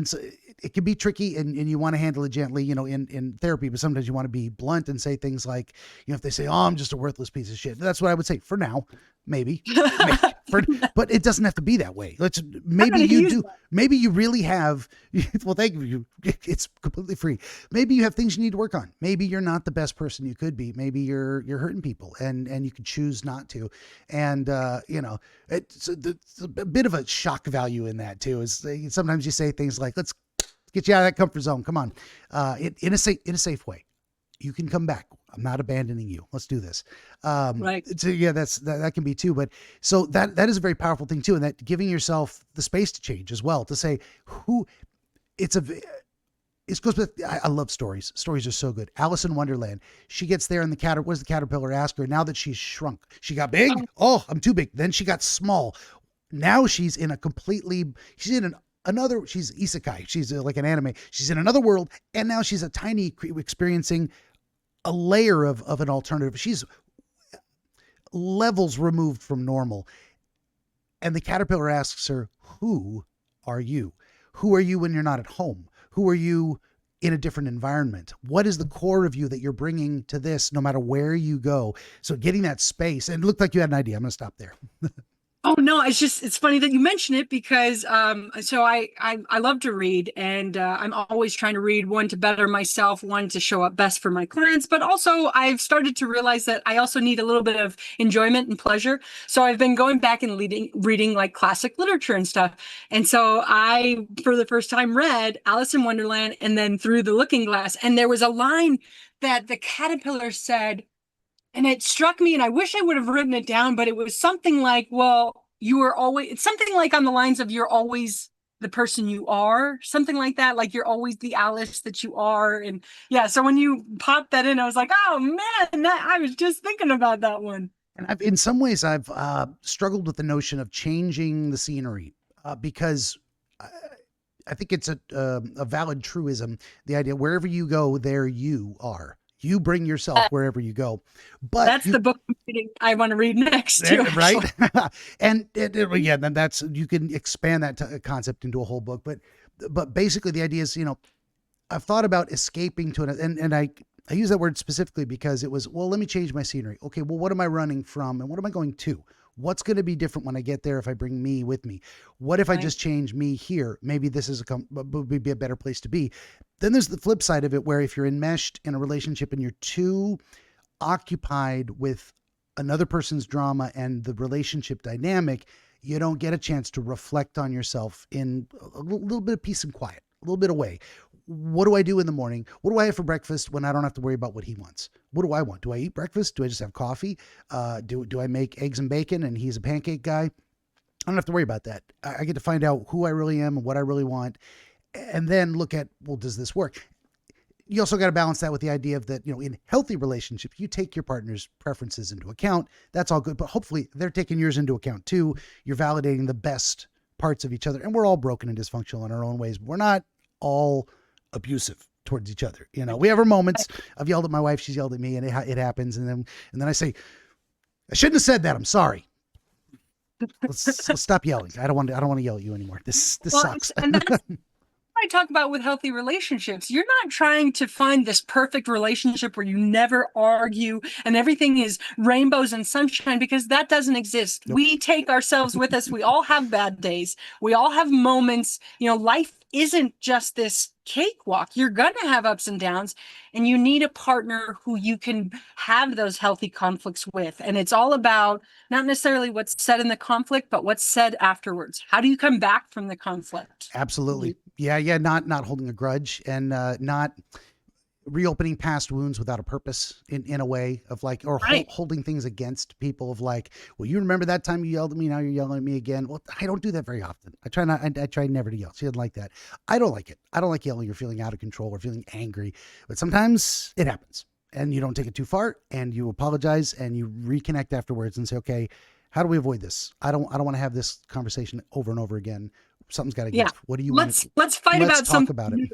it can be tricky, and you want to handle it gently, in therapy, but sometimes you want to be blunt and say things like, if they say, oh, I'm just a worthless piece of shit. That's what I would say for now. Maybe, but it doesn't have to be that way. Maybe you do. Maybe you really have. Well, thank you. It's completely free. Maybe you have things you need to work on. Maybe you're not the best person you could be. Maybe you're hurting people, and you could choose not to. And it's a bit of a shock value in that too. Is sometimes you say things like, "Let's get you out of that comfort zone. Come on," in a safe way. You can come back. I'm not abandoning you. Let's do this. Right. So yeah, that can be too. But so that is a very powerful thing too. And that giving yourself the space to change as well, to say it goes with, I love stories. Stories are so good. Alice in Wonderland. She gets there and what does the caterpillar ask her? Now that she's shrunk, she got big. Oh, I'm too big. Then she got small. Now she's in she's isekai. She's like an anime. She's in another world. And now she's a tiny experiencing a layer of an alternative. She's levels removed from normal. And the caterpillar asks her, who are you? Who are you when you're not at home? Who are you in a different environment? What is the core of you that you're bringing to this, no matter where you go? So getting that space, and it looked like you had an idea. I'm going to stop there. Oh no, it's funny that you mention it, because so I love to read, and I'm always trying to read, one to better myself, one to show up best for my clients, but also I've started to realize that I also need a little bit of enjoyment and pleasure. So I've been going back and reading like classic literature and stuff. And so I, for the first time, read Alice in Wonderland and then Through the Looking Glass. And there was a line that the caterpillar said, and it struck me, and I wish I would have written it down, but it was something like, well, it's something like on the lines of, you're always the person you are, something like that. Like you're always the Alice that you are. And yeah, so when you popped that in, I was like, oh man, I was just thinking about that one. And in some ways, I've struggled with the notion of changing the scenery because I think it's a valid truism. The idea, wherever you go, there you are. You bring yourself wherever you go. But that's the book I want to read next too, right? And yeah, then you can expand that concept into a whole book. But basically the idea is, I've thought about escaping to it, and I use that word specifically because it was, well, let me change my scenery. Okay, well, what am I running from and what am I going to? What's going to be different when I get there if I bring me with me? What if I Right. just change me here? Maybe this is would be a better place to be. Then there's the flip side of it where if you're enmeshed in a relationship and you're too occupied with another person's drama and the relationship dynamic, you don't get a chance to reflect on yourself in a little bit of peace and quiet, a little bit away. What do I do in the morning? What do I have for breakfast when I don't have to worry about what he wants? What do I want? Do I eat breakfast? Do I just have coffee? Do I make eggs and bacon and he's a pancake guy? I don't have to worry about that. I get to find out who I really am and what I really want, and then look at, well, does this work? You also got to balance that with the idea of that, in healthy relationships, you take your partner's preferences into account. That's all good. But hopefully they're taking yours into account too. You're validating the best parts of each other. And we're all broken and dysfunctional in our own ways. But we're not all abusive towards each other. We have our moments. I've yelled at my wife. She's yelled at me, and it happens. And then I say, I shouldn't have said that. I'm sorry. Let's stop yelling. I don't want to yell at you anymore. This sucks. And that's I talk about with healthy relationships. You're not trying to find this perfect relationship where you never argue and everything is rainbows and sunshine, because that doesn't exist. Nope. We take ourselves with us. We all have bad days. We all have moments. Life isn't just this cakewalk. You're going to have ups and downs, and you need a partner who you can have those healthy conflicts with. And it's all about not necessarily what's said in the conflict, but what's said afterwards. How do you come back from the conflict? Absolutely. Yeah. Not holding a grudge and not reopening past wounds without a purpose in a way of like, or Right. holding things against people of like, well, you remember that time you yelled at me, now you're yelling at me again. Well, I don't do that very often. I try not, I try never to yell. She doesn't like that. I don't like it. I don't like yelling or feeling out of control or feeling angry, but sometimes it happens and you don't take it too far and you apologize and you reconnect afterwards and say, okay, how do we avoid this? I don't want to have this conversation over and over again. Something's got to give. Yeah. What do you want? Let's fight Let's about talk something about it. new.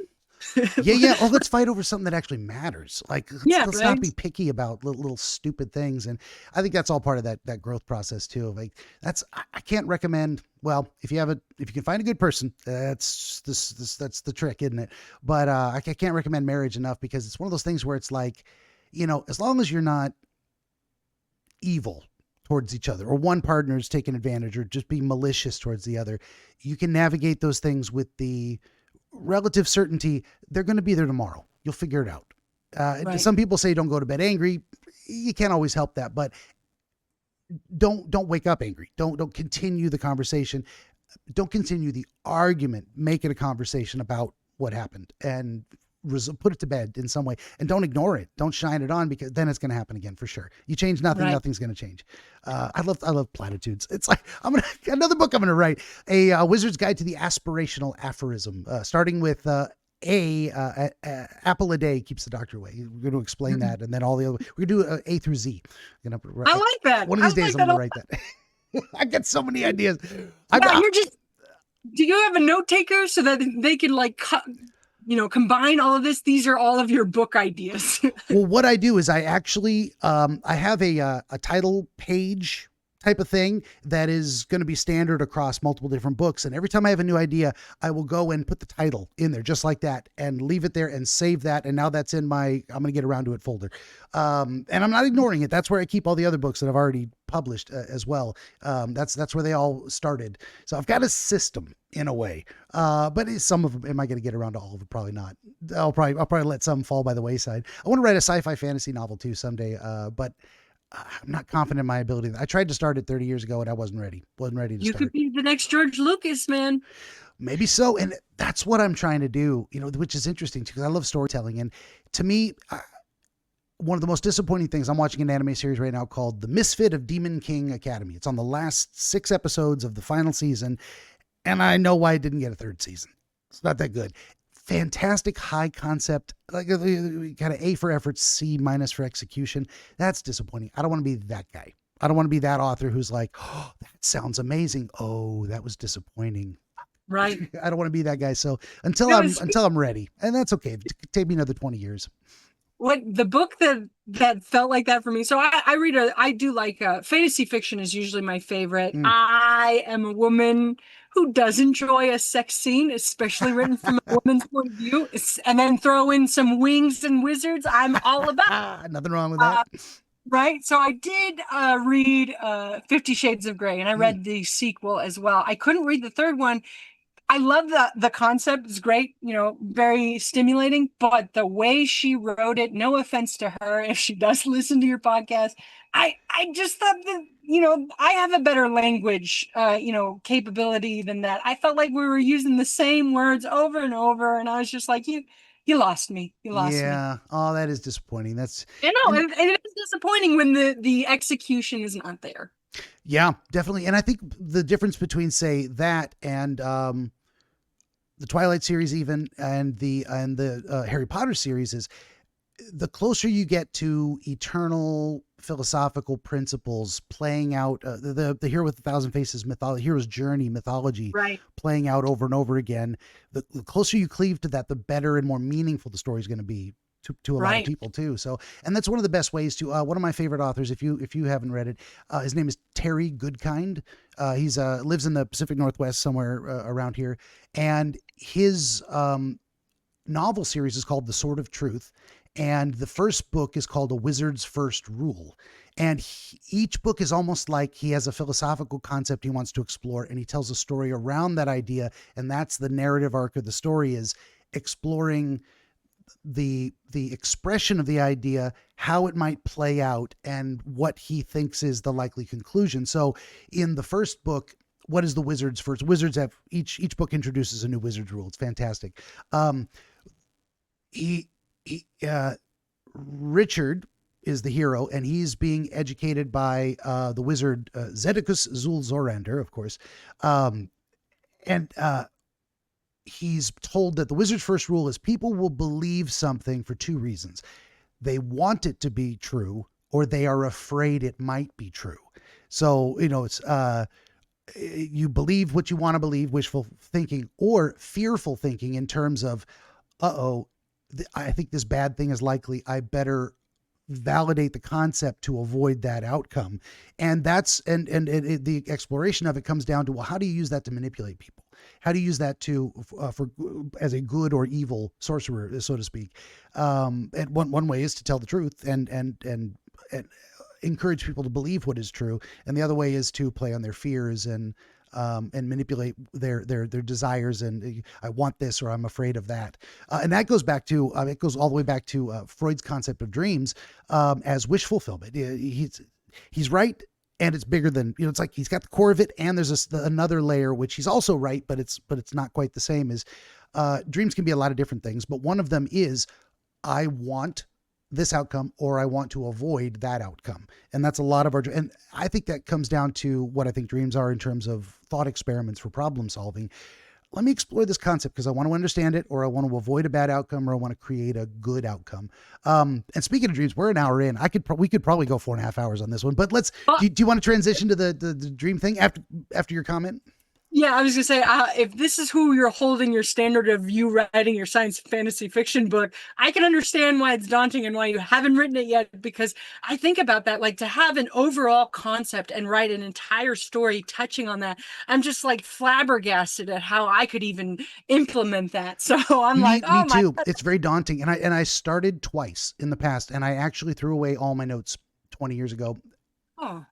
Yeah. Oh, let's fight over something that actually matters. Like, let's not Right. be picky about little stupid things. And I think that's all part of that growth process too. Like, I can't recommend. Well, if you can find a good person, that's the trick, isn't it? But I can't recommend marriage enough because it's one of those things where it's like, as long as you're not evil towards each other or one partner is taking advantage or just being malicious towards the other, you can navigate those things with the relative certainty they're going to be there tomorrow. You'll figure it out. Right. Some people say don't go to bed angry. You can't always help that, but don't wake up angry. Don't continue the conversation. Don't continue the argument. Make it a conversation about what happened and put it to bed in some way, and don't ignore it. Don't shine it on, because then it's going to happen again for sure. You change nothing, Right. nothing's going to change. I love platitudes. It's like another book I'm going to write, a Wizard's Guide to the Aspirational Aphorism, starting with apple a day keeps the doctor away. We're going to explain that, and then all the other. We're going to do A through Z. I like that. One of these I days, like I'm going to that. write that. I get so many ideas. Yeah, do you have a note taker so that they can combine all of this? These are all of your book ideas. Well, what I do is I actually, I have a title page type of thing that is going to be standard across multiple different books. And every time I have a new idea, I will go and put the title in there just like that and leave it there and save that. And now that's in my, I'm going to get around to it folder. And I'm not ignoring it. That's where I keep all the other books that I've already published as well. That's where they all started. So I've got a system in a way. But some of them, am I going to get around to all of them? Probably not. I'll probably let some fall by the wayside. I want to write a sci-fi fantasy novel too someday. But I'm not confident in my ability. I tried to start it 30 years ago and I wasn't ready. Wasn't ready to You start. could be the next George Lucas, man. Maybe so. And that's what I'm trying to do, which is interesting because I love storytelling. And to me, one of the most disappointing things, I'm watching an anime series right now called The Misfit of Demon King Academy. It's on the last 6 episodes of the final season. And I know why it didn't get a third season. It's not that good. Fantastic high concept, like kind of A for effort, C minus for execution. That's disappointing. I don't want to be that guy. I don't want to be that author who's like, oh, that sounds amazing. Oh, that was disappointing. Right. I don't want to be that guy. So until I'm ready, and that's okay. It could take me another 20 years. What the book that felt like that for me. So I do like fantasy fiction is usually my favorite. I am a woman who does enjoy a sex scene, especially written from a woman's point of view, and then throw in some wings and wizards. I'm all about. Nothing wrong with that. Right. So I did read 50 Shades of Grey, and I Mm. read the sequel as well. I couldn't read the third one. I love the concept. It's great, very stimulating, but the way she wrote it, no offense to her if she does listen to your podcast, I just thought that, I have a better language capability than that. I felt like we were using the same words over and over, and I was just like, you lost me. You lost me. Yeah. Oh, that is disappointing. I know, And and it is disappointing when the execution is not there. yeah, definitely. And I think the difference between, say, that and the Twilight series, even, and the Harry Potter series, is the closer you get to eternal philosophical principles playing out, the hero with a thousand faces mythology, hero's journey mythology, Right. playing out over and over again. The closer you cleave to that, the better and more meaningful the story is going to be to a lot of people too. So, and that's one of the best ways to, one of my favorite authors, if you haven't read it, his name is Terry Goodkind. He's lives in the Pacific Northwest somewhere around here. And his novel series is called The Sword of Truth. And the first book is called A Wizard's First Rule. And each book is almost like he has a philosophical concept he wants to explore, and he tells a story around that idea. And that's the narrative arc of the story, is exploring the expression of the idea, how it might play out, and what he thinks is the likely conclusion. So in the first book, what is the wizard's first? Wizards have each book introduces a new wizard's rule. It's fantastic. He Richard is the hero, and he's being educated by the wizard Zedicus Zulzorander, of course. And he's told that the wizard's first rule is people will believe something for two reasons. They want it to be true, or they are afraid it might be true. So, it's you believe what you want to believe, wishful thinking, or fearful thinking in terms of, I think this bad thing is likely. I better validate the concept to avoid that outcome. And that's, and the exploration of it comes down to, well, how do you use that to manipulate people? How do you use that for as a good or evil sorcerer, so to speak? And one way is to tell the truth and encourage people to believe what is true. And the other way is to play on their fears and manipulate their desires. And I want this, or I'm afraid of that. And that goes back to, it goes all the way back to Freud's concept of dreams as wish fulfillment. He's right. And it's bigger than, it's like he's got the core of it, and there's another layer, which he's also right, but it's not quite the same. Is dreams can be a lot of different things, but one of them is, I want this outcome, or I want to avoid that outcome. And that's a lot of and I think that comes down to what I think dreams are in terms of thought experiments for problem solving. Let me explore this concept because I want to understand it, or I want to avoid a bad outcome, or I want to create a good outcome. And speaking of dreams, we're an hour in. We could probably go 4.5 hours on this one, but let's, do you want to transition to the dream thing after your comment? Yeah, I was gonna say, if this is who you're holding your standard of you writing your science fantasy fiction book, I can understand why it's daunting and why you haven't written it yet, because I think about that, like to have an overall concept and write an entire story touching on that. I'm just like flabbergasted at how I could even implement that. So I'm like, oh, me too. God. It's very daunting. And I started twice in the past, and I actually threw away all my notes 20 years ago. Oh.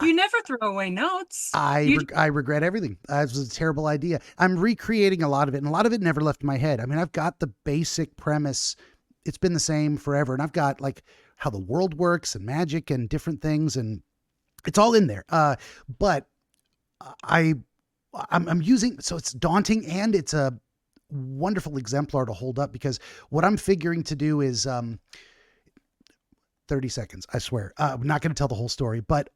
You never throw away notes. I regret everything. It was a terrible idea. I'm recreating a lot of it, and a lot of it never left my head. I mean, I've got the basic premise. It's been the same forever. And I've got like how the world works and magic and different things, and it's all in there. But I'm using, so it's daunting, and it's a wonderful exemplar to hold up, because what I'm figuring to do is 30 seconds, I swear. I'm not going to tell the whole story, but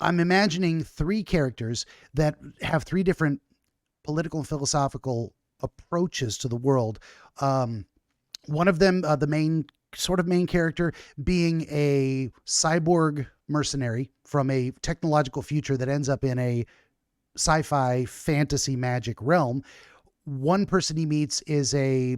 I'm imagining three characters that have three different political and philosophical approaches to the world. One of them, the main character, being a cyborg mercenary from a technological future that ends up in a sci-fi fantasy magic realm. One person he meets is a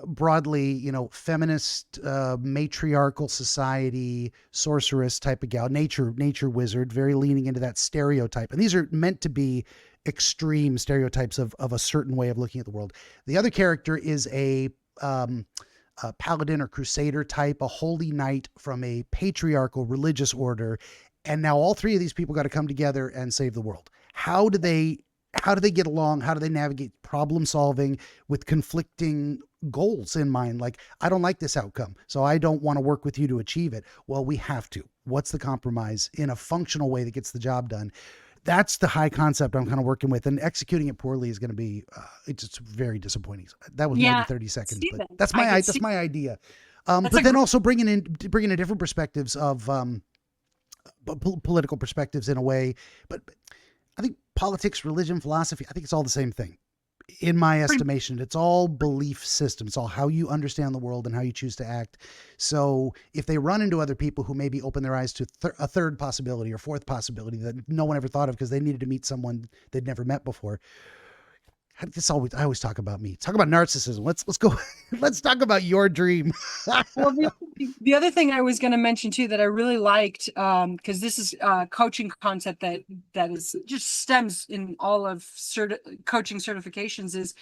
broadly, feminist, matriarchal society, sorceress type of gal, nature wizard, very leaning into that stereotype. And these are meant to be extreme stereotypes of a certain way of looking at the world. The other character is a paladin or crusader type, a holy knight from a patriarchal religious order. And now all three of these people got to come together and save the world. How do they get along? How do they navigate problem solving with conflicting goals in mind? Like, I don't like this outcome, so I don't want to work with you to achieve it. Well, we have to. What's the compromise in a functional way that gets the job done? That's the high concept I'm kind of working with, and executing it poorly is going to be it's just very disappointing. That was more than 30 seconds, but that's my idea. But then also bringing in different perspectives of political perspectives in a way. But I think politics, religion, philosophy, I think it's all the same thing. In my estimation, it's all belief system. It's all how you understand the world and how you choose to act. So if they run into other people who maybe open their eyes to a third possibility or fourth possibility that no one ever thought of because they needed to meet someone they'd never met before. I always talk about me. Talk about narcissism. Let's go. Let's talk about your dream. Well, the other thing I was going to mention too that I really liked, because this is a coaching concept that is just stems in all of coaching certifications, is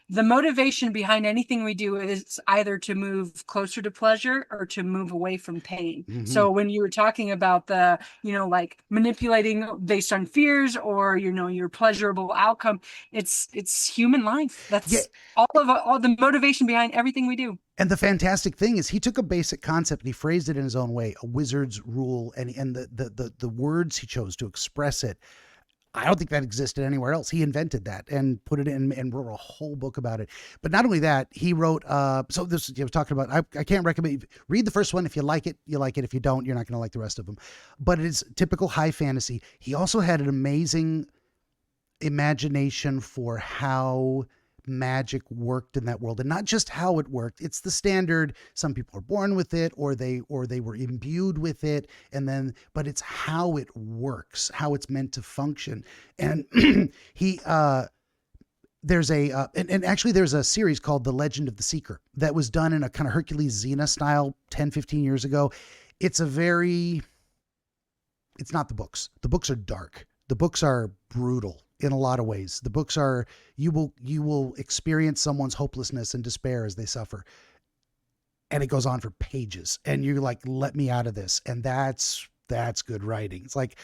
the motivation behind anything we do is either to move closer to pleasure or to move away from pain. Mm-hmm. So when you were talking about the, like manipulating based on fears or, your pleasurable outcome, it's human life. That's all the motivation behind everything we do. And the fantastic thing is he took a basic concept and he phrased it in his own way, a wizard's rule, and the words he chose to express it. I don't think that existed anywhere else. He invented that and put it in and wrote a whole book about it. But not only that, he wrote, so this, I was talking about, I can't recommend, read the first one. If you like it, you like it. If you don't, you're not going to like the rest of them. But it is typical high fantasy. He also had an amazing imagination for how magic worked in that world, and not just how it worked. It's the standard. Some people are born with it, or they were imbued with it, but it's how it works, how it's meant to function. And he there's a series called The Legend of the Seeker that was done in a kind of Hercules Xena style 10-15 years ago. It's not the books. The books are dark. The books are brutal in a lot of ways. The books are, you will experience someone's hopelessness and despair as they suffer. And it goes on for pages and you're like, let me out of this. And that's good writing. It's like,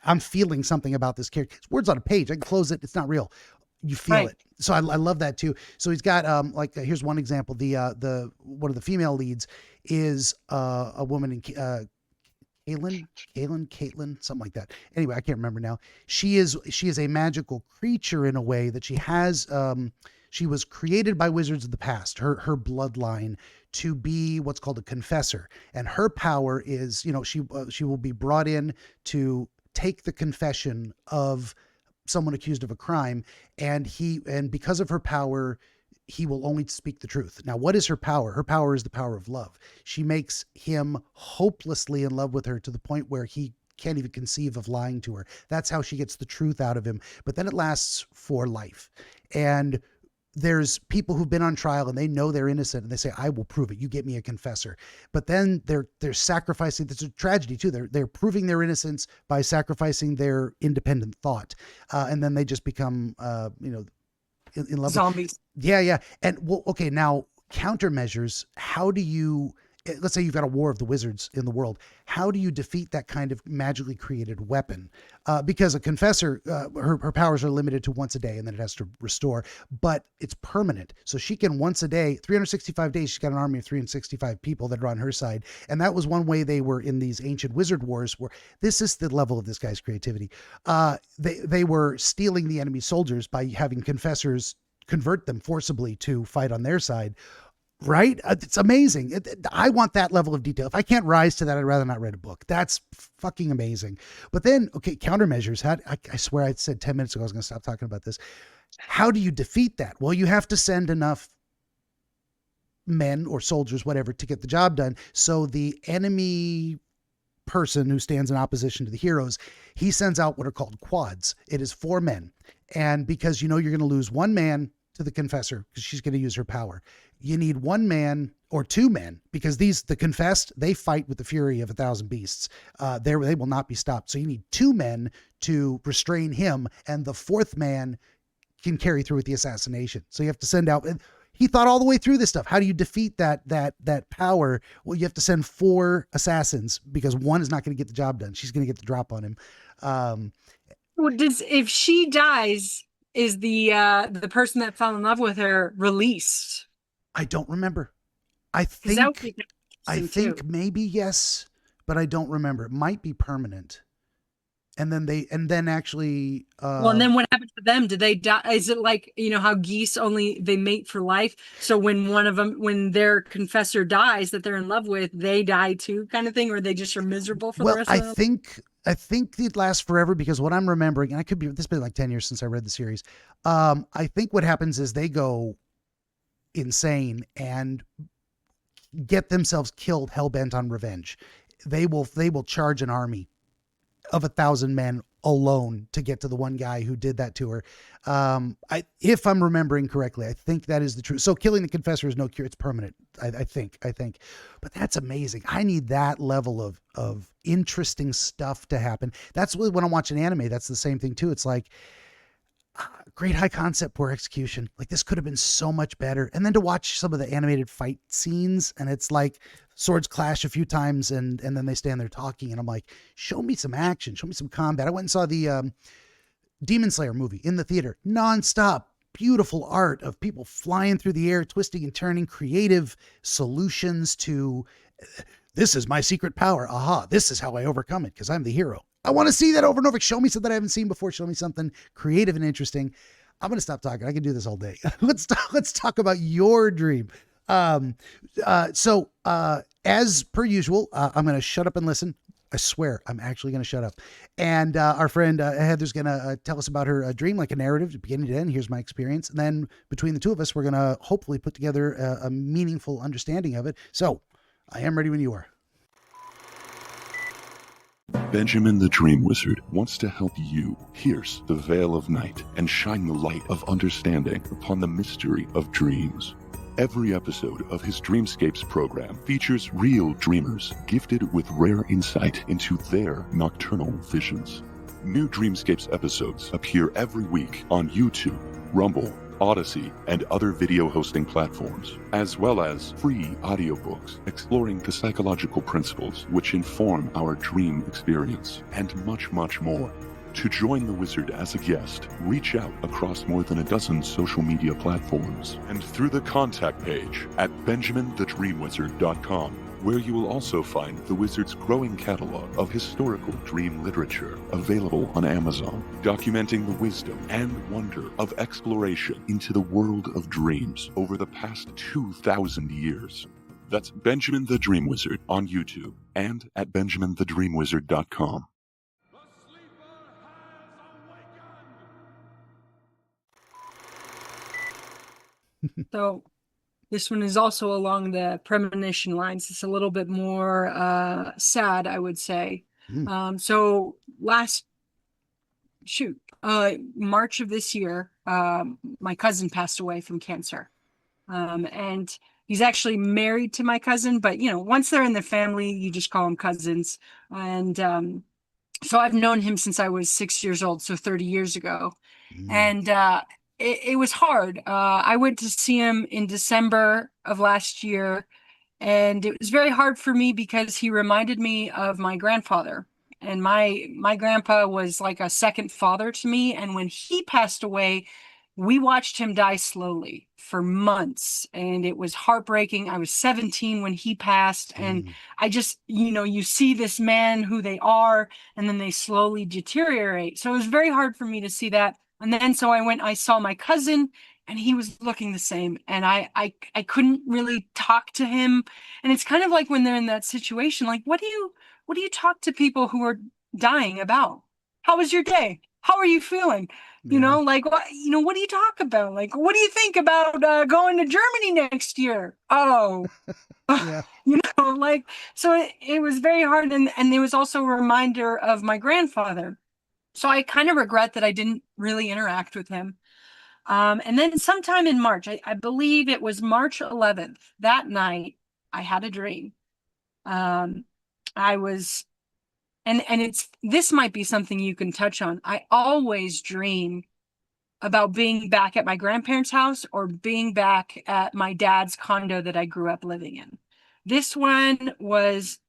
I'm feeling something about this character. It's words on a page. I can close it. It's not real. You feel it. So I love that too. So he's got, here's one example. The one of the female leads is a woman in, Caitlin, something like that. Anyway, I can't remember now. She is a magical creature in a way that she has. She was created by wizards of the past. Her bloodline to be what's called a confessor, and her power is, she will be brought in to take the confession of someone accused of a crime, and because of her power, he will only speak the truth. Now, what is her power? Her power is the power of love. She makes him hopelessly in love with her to the point where he can't even conceive of lying to her. That's how she gets the truth out of him. But then it lasts for life. And there's people who've been on trial and they know they're innocent and they say, I will prove it. You get me a confessor. But then they're sacrificing. There's a tragedy too. They're proving their innocence by sacrificing their independent thought. And then they just become, in love. Zombies. Yeah. And okay, now countermeasures. How do you, let's say you've got a war of the wizards in the world. How do you defeat that kind of magically created weapon? Because a confessor, her powers are limited to once a day and then it has to restore, but it's permanent. So she can once a day, 365 days, she's got an army of 365 people that are on her side. And that was one way they were in these ancient wizard wars where this is the level of this guy's creativity. They were stealing the enemy's soldiers by having confessors convert them forcibly to fight on their side. Right? It's amazing. I want that level of detail. If I can't rise to that, I'd rather not read a book. That's fucking amazing. But then, okay, countermeasures. I swear I said 10 minutes ago I was going to stop talking about this. How do you defeat that? Well, you have to send enough men or soldiers, whatever, to get the job done. So the enemy person who stands in opposition to the heroes, he sends out what are called quads. It is 4 men. And because you're going to lose 1 man to the confessor because she's going to use her power. You need 1 man or two men, because the confessed, they fight with the fury of 1,000 beasts. They will not be stopped. So you need two men to restrain him, and the fourth man can carry through with the assassination. So you have to send out. He thought all the way through this stuff. How do you defeat that power? Well, you have to send four assassins, because one is not going to get the job done. She's going to get the drop on him. Well, if she dies, is the person that fell in love with her released? I don't remember. I That think maybe yes, but I don't remember. It might be permanent. And then actually well, and then what happens to them? Do they die? Is it like, how geese they mate for life? So when their confessor dies that they're in love with, they die too, kind of thing, or they just are miserable for the rest of their life? I think it lasts forever, because what I'm remembering, and this has been like 10 years since I read the series. I think what happens is they go insane and get themselves killed, hell-bent on revenge. They will charge an army of 1,000 men alone to get to the one guy who did that to her. If I'm remembering correctly, I think that is the truth. So killing the confessor is no cure. It's permanent. I think, but that's amazing. I need that level of interesting stuff to happen. That's when I'm watching anime. That's the same thing too. It's like, great high concept, poor execution. Like, this could have been so much better. And then to watch some of the animated fight scenes, and it's like swords clash a few times, and then they stand there talking, and I'm like, show me some action, show me some combat. I went and saw the Demon Slayer movie in the theater, nonstop, beautiful art of people flying through the air, twisting and turning, creative solutions to, this is my secret power. Aha, this is how I overcome it, because I'm the hero. I want to see that over and over. Show me something I haven't seen before. Show me something creative and interesting. I'm going to stop talking. I can do this all day. Let's talk about your dream. So as per usual, I'm going to shut up and listen. I swear, I'm actually going to shut up. And our friend Heather's going to tell us about her dream, like a narrative, beginning to end. Here's my experience. And then between the two of us, we're going to hopefully put together a meaningful understanding of it. So I am ready when you are. Benjamin the Dream Wizard wants to help you pierce the veil of night and shine the light of understanding upon the mystery of dreams. Every episode of his Dreamscapes program features real dreamers gifted with rare insight into their nocturnal visions. New Dreamscapes episodes appear every week on YouTube, Rumble, Odyssey, and other video hosting platforms, as well as free audiobooks exploring the psychological principles which inform our dream experience, and much, much more. To join the wizard as a guest, reach out across more than a dozen social media platforms and through the contact page at benjaminthedreamwizard.com, where you will also find the wizard's growing catalog of historical dream literature available on Amazon, documenting the wisdom and wonder of exploration into the world of dreams over the past 2,000 years. That's Benjamin the Dream Wizard on YouTube and at benjaminthedreamwizard.com. So this one is also along the premonition lines. It's a little bit more sad, I would say. So March of this year, my cousin passed away from cancer. And he's actually married to my cousin, but once they're in the family, you just call them cousins. And so I've known him since I was 6 years old, so 30 years ago. And it was hard. I went to see him in December of last year, and it was very hard for me because he reminded me of my grandfather. And my grandpa was like a second father to me. And when he passed away, we watched him die slowly for months, and it was heartbreaking. I was 17 when he passed, and I just, you see this man who they are, and then they slowly deteriorate. So it was very hard for me to see that. And then so I saw my cousin, and he was looking the same, and I couldn't really talk to him. And it's kind of like when they're in that situation, like, what do you talk to people who are dying about? How was your day? How are you feeling? Like, what do you talk about? Like, what do you think about going to Germany next year? Oh, Yeah. like, so it was very hard. And there was also a reminder of my grandfather. So I kind of regret that I didn't really interact with him. And then sometime in March, I believe it was March 11th, that night, I had a dream. Um, I was, and this might be something you can touch on. I always dream about being back at my grandparents' house or being back at my dad's condo that I grew up living in. This one was,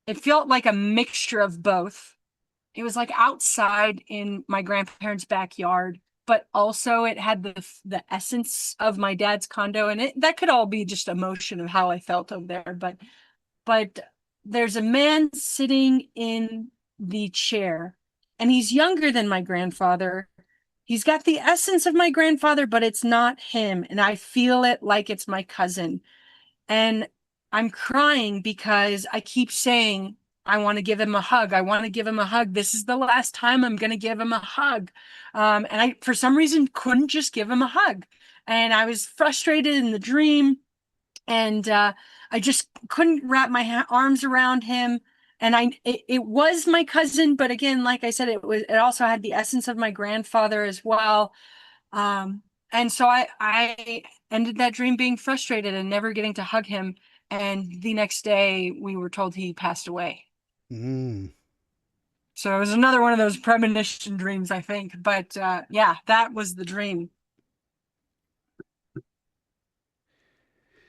it felt like a mixture of both. It was like outside in my grandparents' backyard, but also it had the essence of my dad's condo, and that could all be just emotion of how I felt over there. But there's a man sitting in the chair, and he's younger than my grandfather. He's got the essence of my grandfather, but it's not him, and I feel it like it's my cousin. And I'm crying because I keep saying, I want to give him a hug. I want to give him a hug. This is the last time I'm going to give him a hug. And I, for some reason, couldn't just give him a hug. And I was frustrated in the dream. And I just couldn't wrap my arms around him. And it was my cousin, but again, like I said, it also had the essence of my grandfather as well. And so I ended that dream being frustrated and never getting to hug him. And the next day we were told he passed away. Mm. So it was another one of those premonition dreams, I think. But yeah, that was the dream.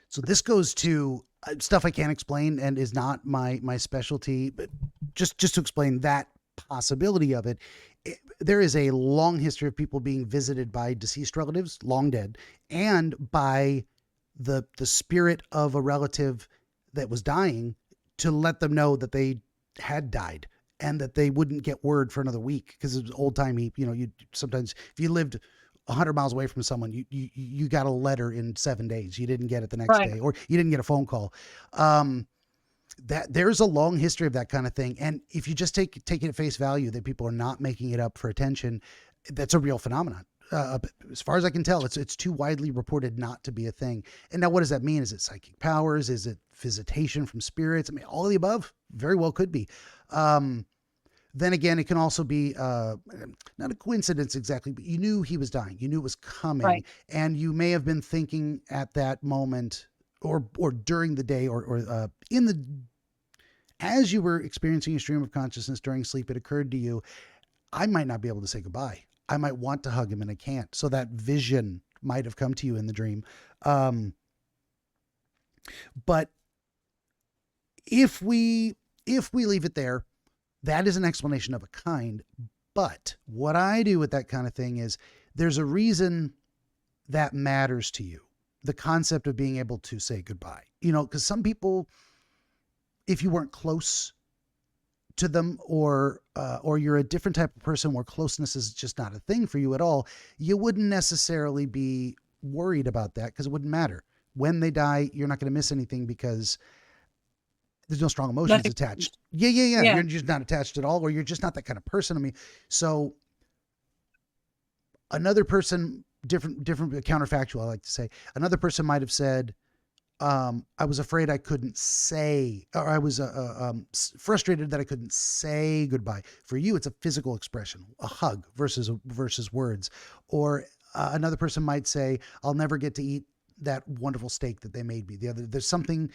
So this goes to stuff I can't explain and is not my specialty, but just to explain that possibility of it, there is a long history of people being visited by deceased relatives, long dead, and by the spirit of a relative that was dying to let them know that they had died and that they wouldn't get word for another week because it was old timey. You know, you sometimes if you lived 100 miles away from someone, you got a letter in 7 days. You didn't get it the next Right. day, or you didn't get a phone call. That there's a long history of that kind of thing. And if you just take it at face value that people are not making it up for attention, that's a real phenomenon. As far as I can tell, it's too widely reported not to be a thing. And now what does that mean? Is it psychic powers? Is it visitation from spirits? I mean, all of the above very well could be. Then again, it can also be not a coincidence exactly, but you knew he was dying. You knew it was coming. Right. And you may have been thinking at that moment or during the day or in the as you were experiencing a stream of consciousness during sleep, it occurred to you, I might not be able to say goodbye. I might want to hug him and I can't. So that vision might have come to you in the dream. But if we leave it there, that is an explanation of a kind. But what I do with that kind of thing is there's a reason that matters to you. The concept of being able to say goodbye, you know, because some people, if you weren't close to them or you're a different type of person where closeness is just not a thing for you at all, you wouldn't necessarily be worried about that because it wouldn't matter. When they die, you're not going to miss anything because there's no strong emotions attached. Yeah. You're just not attached at all, or you're just not that kind of person. I mean, so another person, different counterfactual, I like to say, another person might have said, I was afraid I couldn't say, or I was frustrated that I couldn't say goodbye. For you, it's a physical expression, a hug versus words. Or another person might say, I'll never get to eat that wonderful steak that they made me. There's something,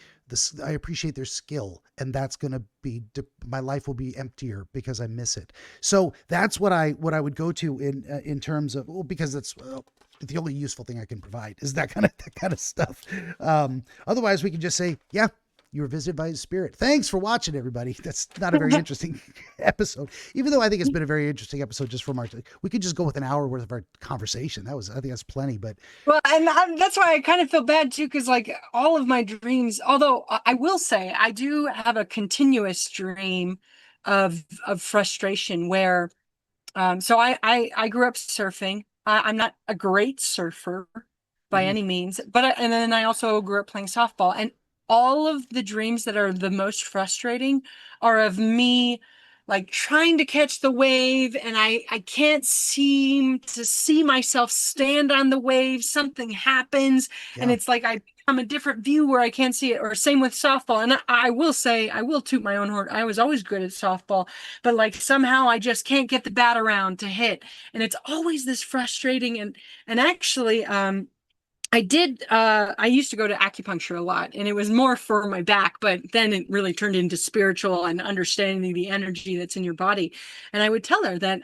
I appreciate their skill, and that's going to be, my life will be emptier because I miss it. So that's what I would go to in terms of, well, because that's the only useful thing I can provide is that kind of stuff. Otherwise we can just say, yeah, you were visited by his spirit. Thanks for watching, everybody. That's not a very interesting episode, even though I think it's been a very interesting episode just from we could just go with an hour worth of our conversation. I think that's plenty, but. Well, and that's why I kind of feel bad too. Cause like all of my dreams, although I will say I do have a continuous dream of frustration where, so I grew up surfing. I'm not a great surfer by any means, but and then I also grew up playing softball, and all of the dreams that are the most frustrating are of me like trying to catch the wave, and I can't seem to see myself stand on the wave. Something happens, and it's like I become a different view where I can't see it. Or same with softball. And I will say, I will toot my own horn, I was always good at softball, but like somehow I just can't get the bat around to hit, and it's always this frustrating. And actually, I used to go to acupuncture a lot, and it was more for my back, but then it really turned into spiritual and understanding the energy that's in your body. And I would tell her that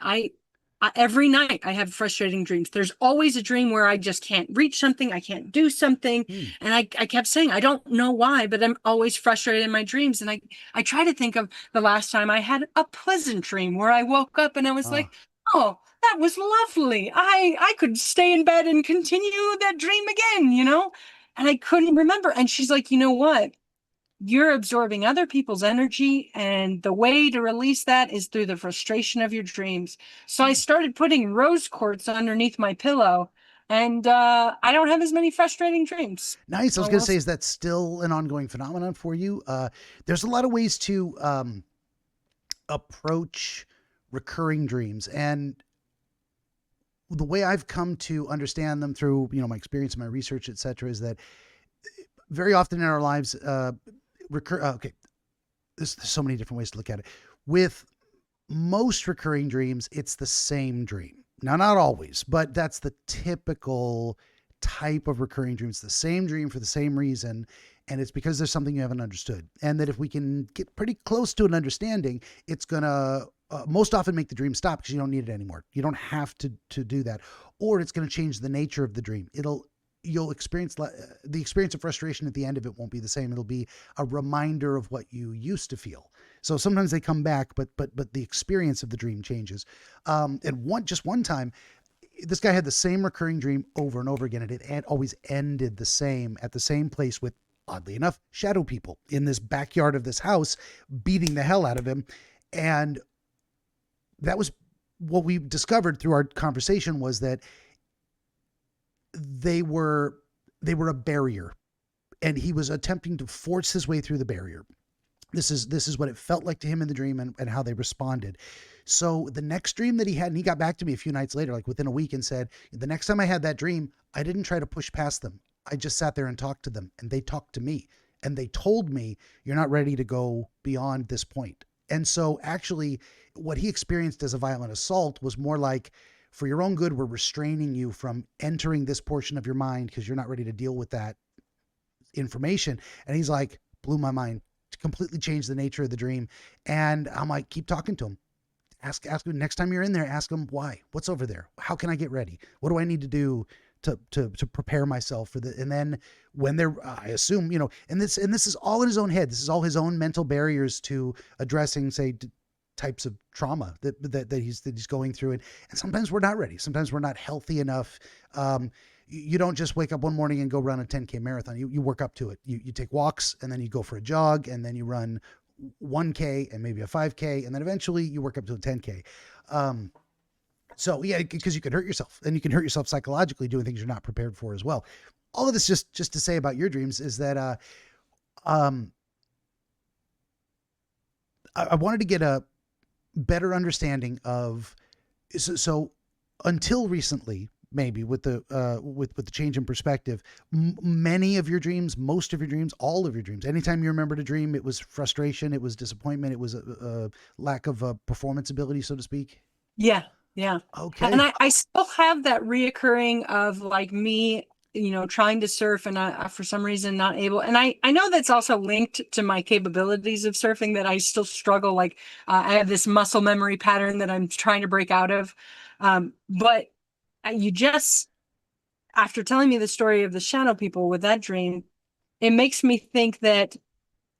every night I have frustrating dreams. There's always a dream where I just can't reach something, I can't do something. And I kept saying, I don't know why, but I'm always frustrated in my dreams. And I try to think of the last time I had a pleasant dream where I woke up and I was like, oh, that was lovely. I could stay in bed and continue that dream again, And I couldn't remember. And she's like, you know what? You're absorbing other people's energy, and the way to release that is through the frustration of your dreams. So I started putting rose quartz underneath my pillow, and I don't have as many frustrating dreams. Nice. I was going to say, is that still an ongoing phenomenon for you? There's a lot of ways to approach recurring dreams, and the way I've come to understand them through, my experience, my research, et cetera, is that very often in our lives, there's so many different ways to look at it. With most recurring dreams, it's the same dream. Now, not always, but that's the typical type of recurring dream. It's the same dream for the same reason. And it's because there's something you haven't understood. And that if we can get pretty close to an understanding, it's going to most often make the dream stop because you don't need it anymore. You don't have to do that. Or it's going to change the nature of the dream. You'll experience the experience of frustration at the end of it won't be the same. It'll be a reminder of what you used to feel. So sometimes they come back, but the experience of the dream changes. And just one time, this guy had the same recurring dream over and over again, and it always ended the same at the same place with, oddly enough, shadow people in this backyard of this house beating the hell out of him. And that was what we discovered through our conversation, was that they were a barrier, and he was attempting to force his way through the barrier. This is what it felt like to him in the dream, and how they responded. So the next dream that he had, and he got back to me a few nights later, like within a week, and said, the next time I had that dream, I didn't try to push past them. I just sat there and talked to them, and they talked to me, and they told me, you're not ready to go beyond this point. And so actually what he experienced as a violent assault was more like, for your own good, we're restraining you from entering this portion of your mind because you're not ready to deal with that information. And he's like, blew my mind, completely changed the nature of the dream. And I'm like, keep talking to him. Ask him next time you're in there, ask him why, what's over there? How can I get ready? What do I need to do to prepare myself for the, and then when they're, I assume, and this is all in his own head. This is all his own mental barriers to addressing, say, types of trauma that he's going through. And sometimes we're not ready. Sometimes we're not healthy enough. You don't just wake up one morning and go run a 10K marathon. You work up to it. You take walks, and then you go for a jog, and then you run 1K and maybe a 5K. And then eventually you work up to a 10K. So yeah, because you can hurt yourself, and you can hurt yourself psychologically doing things you're not prepared for as well. All of this just to say about your dreams is that, I wanted to get a better understanding of, so until recently, maybe with the change in perspective, many of your dreams, most of your dreams, all of your dreams, anytime you remembered a dream, it was frustration, it was disappointment, it was a lack of performance ability, so to speak. Yeah. Yeah. Okay. And I still have that reoccurring of like me, trying to surf and for some reason not able. And I know that's also linked to my capabilities of surfing, that I still struggle. Like I have this muscle memory pattern that I'm trying to break out of. But after telling me the story of the shadow people with that dream, it makes me think that,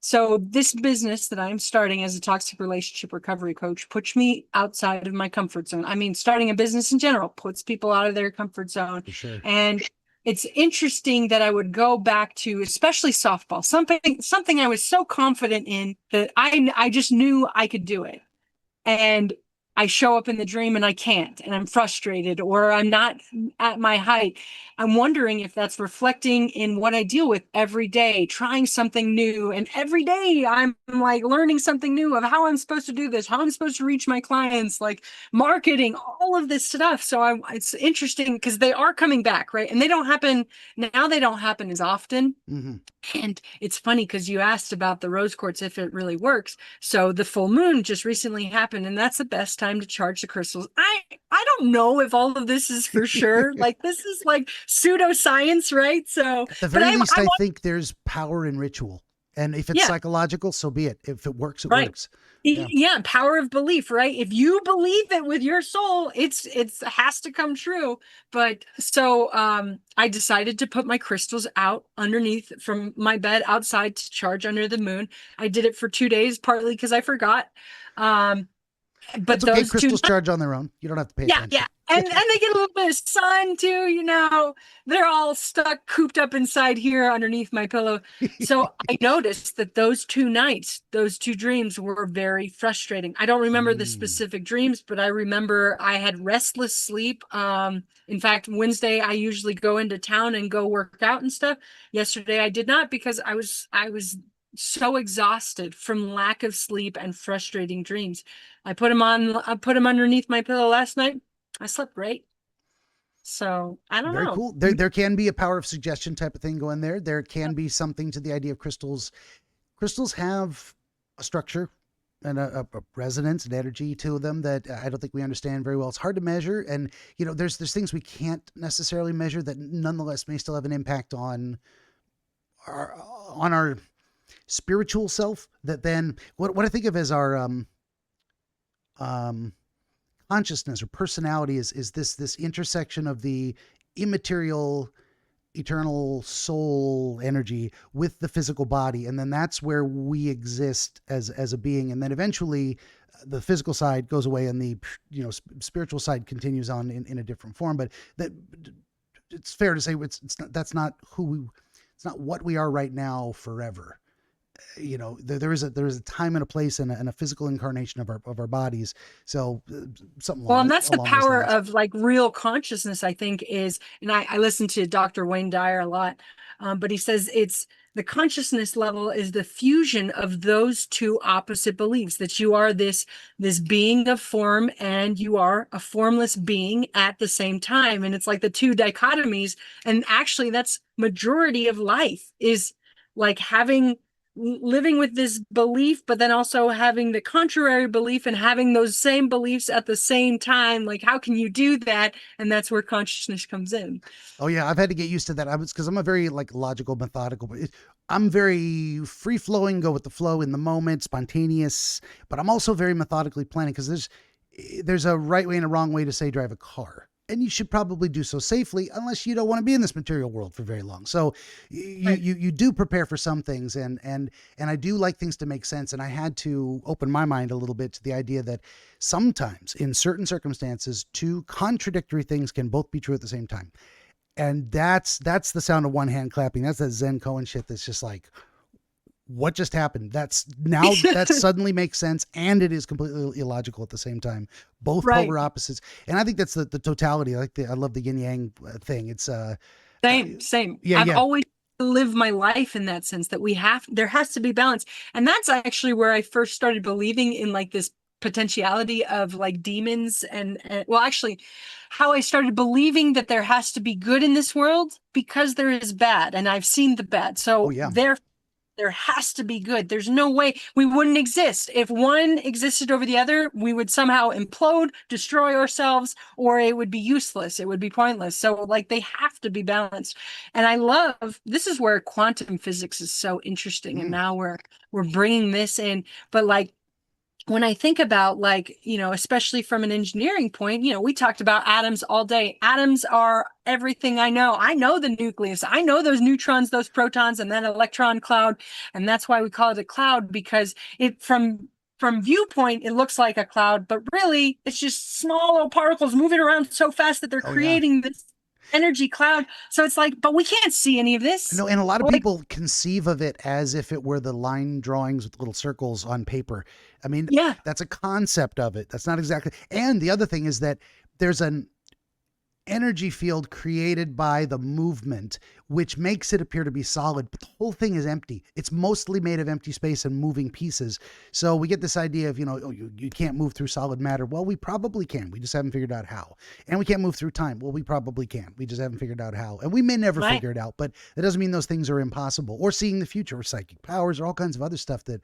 so this business that I'm starting as a toxic relationship recovery coach puts me outside of my comfort zone. I mean, starting a business in general puts people out of their comfort zone. For sure. And it's interesting that I would go back to, especially softball, something I was so confident in that I just knew I could do it. And I show up in the dream and I can't, and I'm frustrated, or I'm not at my height. I'm wondering if that's reflecting in what I deal with every day, trying something new. And every day I'm like learning something new of how I'm supposed to do this, how I'm supposed to reach my clients, like marketing, all of this stuff. So it's interesting because they are coming back, right? And they don't happen as often. Mm-hmm. And it's funny because you asked about the rose quartz, if it really works. So the full moon just recently happened, and that's the best time to charge the crystals. I don't know if all of this is for sure. Like, this is like pseudoscience, right? So, At the very least, I think there's power in ritual. And if it's psychological, so be it. If it works, it works. Yeah, power of belief, right? If you believe it with your soul, it has to come true. But so I decided to put my crystals out underneath from my bed outside to charge under the moon. I did it for 2 days, partly because I forgot. But that's okay. Crystals charge on their own. You don't have to pay attention. Yeah. And they get a little bit of sun too, you know. They're all stuck, cooped up inside here underneath my pillow. So I noticed that those 2 nights, those 2 dreams were very frustrating. I don't remember the specific dreams, but I remember I had restless sleep. In fact, Wednesday, I usually go into town and go work out and stuff. Yesterday, I did not because I was so exhausted from lack of sleep and frustrating dreams. I put them underneath my pillow last night. I slept great. So I don't know. Very cool. There can be a power of suggestion type of thing going there. There can be something to the idea of crystals. Crystals have a structure and a resonance and energy to them that I don't think we understand very well. It's hard to measure. And, you know, there's things we can't necessarily measure that nonetheless may still have an impact on our spiritual self, that then what I think of as our consciousness or personality is this intersection of the immaterial eternal soul energy with the physical body, and then that's where we exist as a being, and then eventually the physical side goes away and the spiritual side continues on in a different form. But that it's fair to say it's not what we are right now forever. You know, there is a time and a place and a physical incarnation of our bodies. So something. Well, and that's the power of like real consciousness, I think, is, and I listen to Dr. Wayne Dyer a lot, but he says it's the consciousness level is the fusion of those 2 opposite beliefs, that you are this being of form and you are a formless being at the same time. And it's like the 2 dichotomies. And actually that's majority of life, is like living with this belief, but then also having the contrary belief and having those same beliefs at the same time. Like, how can you do that? And that's where consciousness comes in. Oh yeah. I've had to get used to that. Because I'm a very like logical, methodical, but I'm very free flowing, go with the flow in the moment, spontaneous, but I'm also very methodically planning, because there's a right way and a wrong way to say drive a car. And you should probably do so safely, unless you don't want to be in this material world for very long. So you do prepare for some things, and I do like things to make sense. And I had to open my mind a little bit to the idea that sometimes in certain circumstances, 2 contradictory things can both be true at the same time. And that's the sound of one hand clapping. That's that Zen Cohen shit that's just like, what just happened? That suddenly makes sense, and it is completely illogical at the same time. Both polar opposites, and I think that's the totality. I love the yin yang thing. It's same. I've always lived my life in that sense, that there has to be balance, and that's actually where I first started believing in like this potentiality of like demons, and well, actually, how I started believing that there has to be good in this world because there is bad, and I've seen the bad. So there has to be good. There's no way we wouldn't exist. If one existed over the other, we would somehow implode, destroy ourselves, or it would be useless. It would be pointless. So like they have to be balanced. And I love, this is where quantum physics is so interesting. And now we're bringing this in, but like, when I think about like, you know, especially from an engineering point, you know, we talked about atoms all day. Atoms are everything I know. I know the nucleus. I know those neutrons, those protons, and that electron cloud. And that's why we call it a cloud, because it from viewpoint, it looks like a cloud, but really it's just small little particles moving around so fast that they're creating this energy cloud. So it's like, but we can't see any of this. No, and a lot of people conceive of it as if it were the line drawings with little circles on paper. I mean, that's a concept of it. That's not exactly. And the other thing is that there's an energy field created by the movement, which makes it appear to be solid, but the whole thing is empty. It's mostly made of empty space and moving pieces. So we get this idea of, you know, you can't move through solid matter. Well, we probably can. We just haven't figured out how. And we can't move through time. Well, we probably can. We just haven't figured out how. And we may never figure it out, but that doesn't mean those things are impossible, or seeing the future, or psychic powers, or all kinds of other stuff that,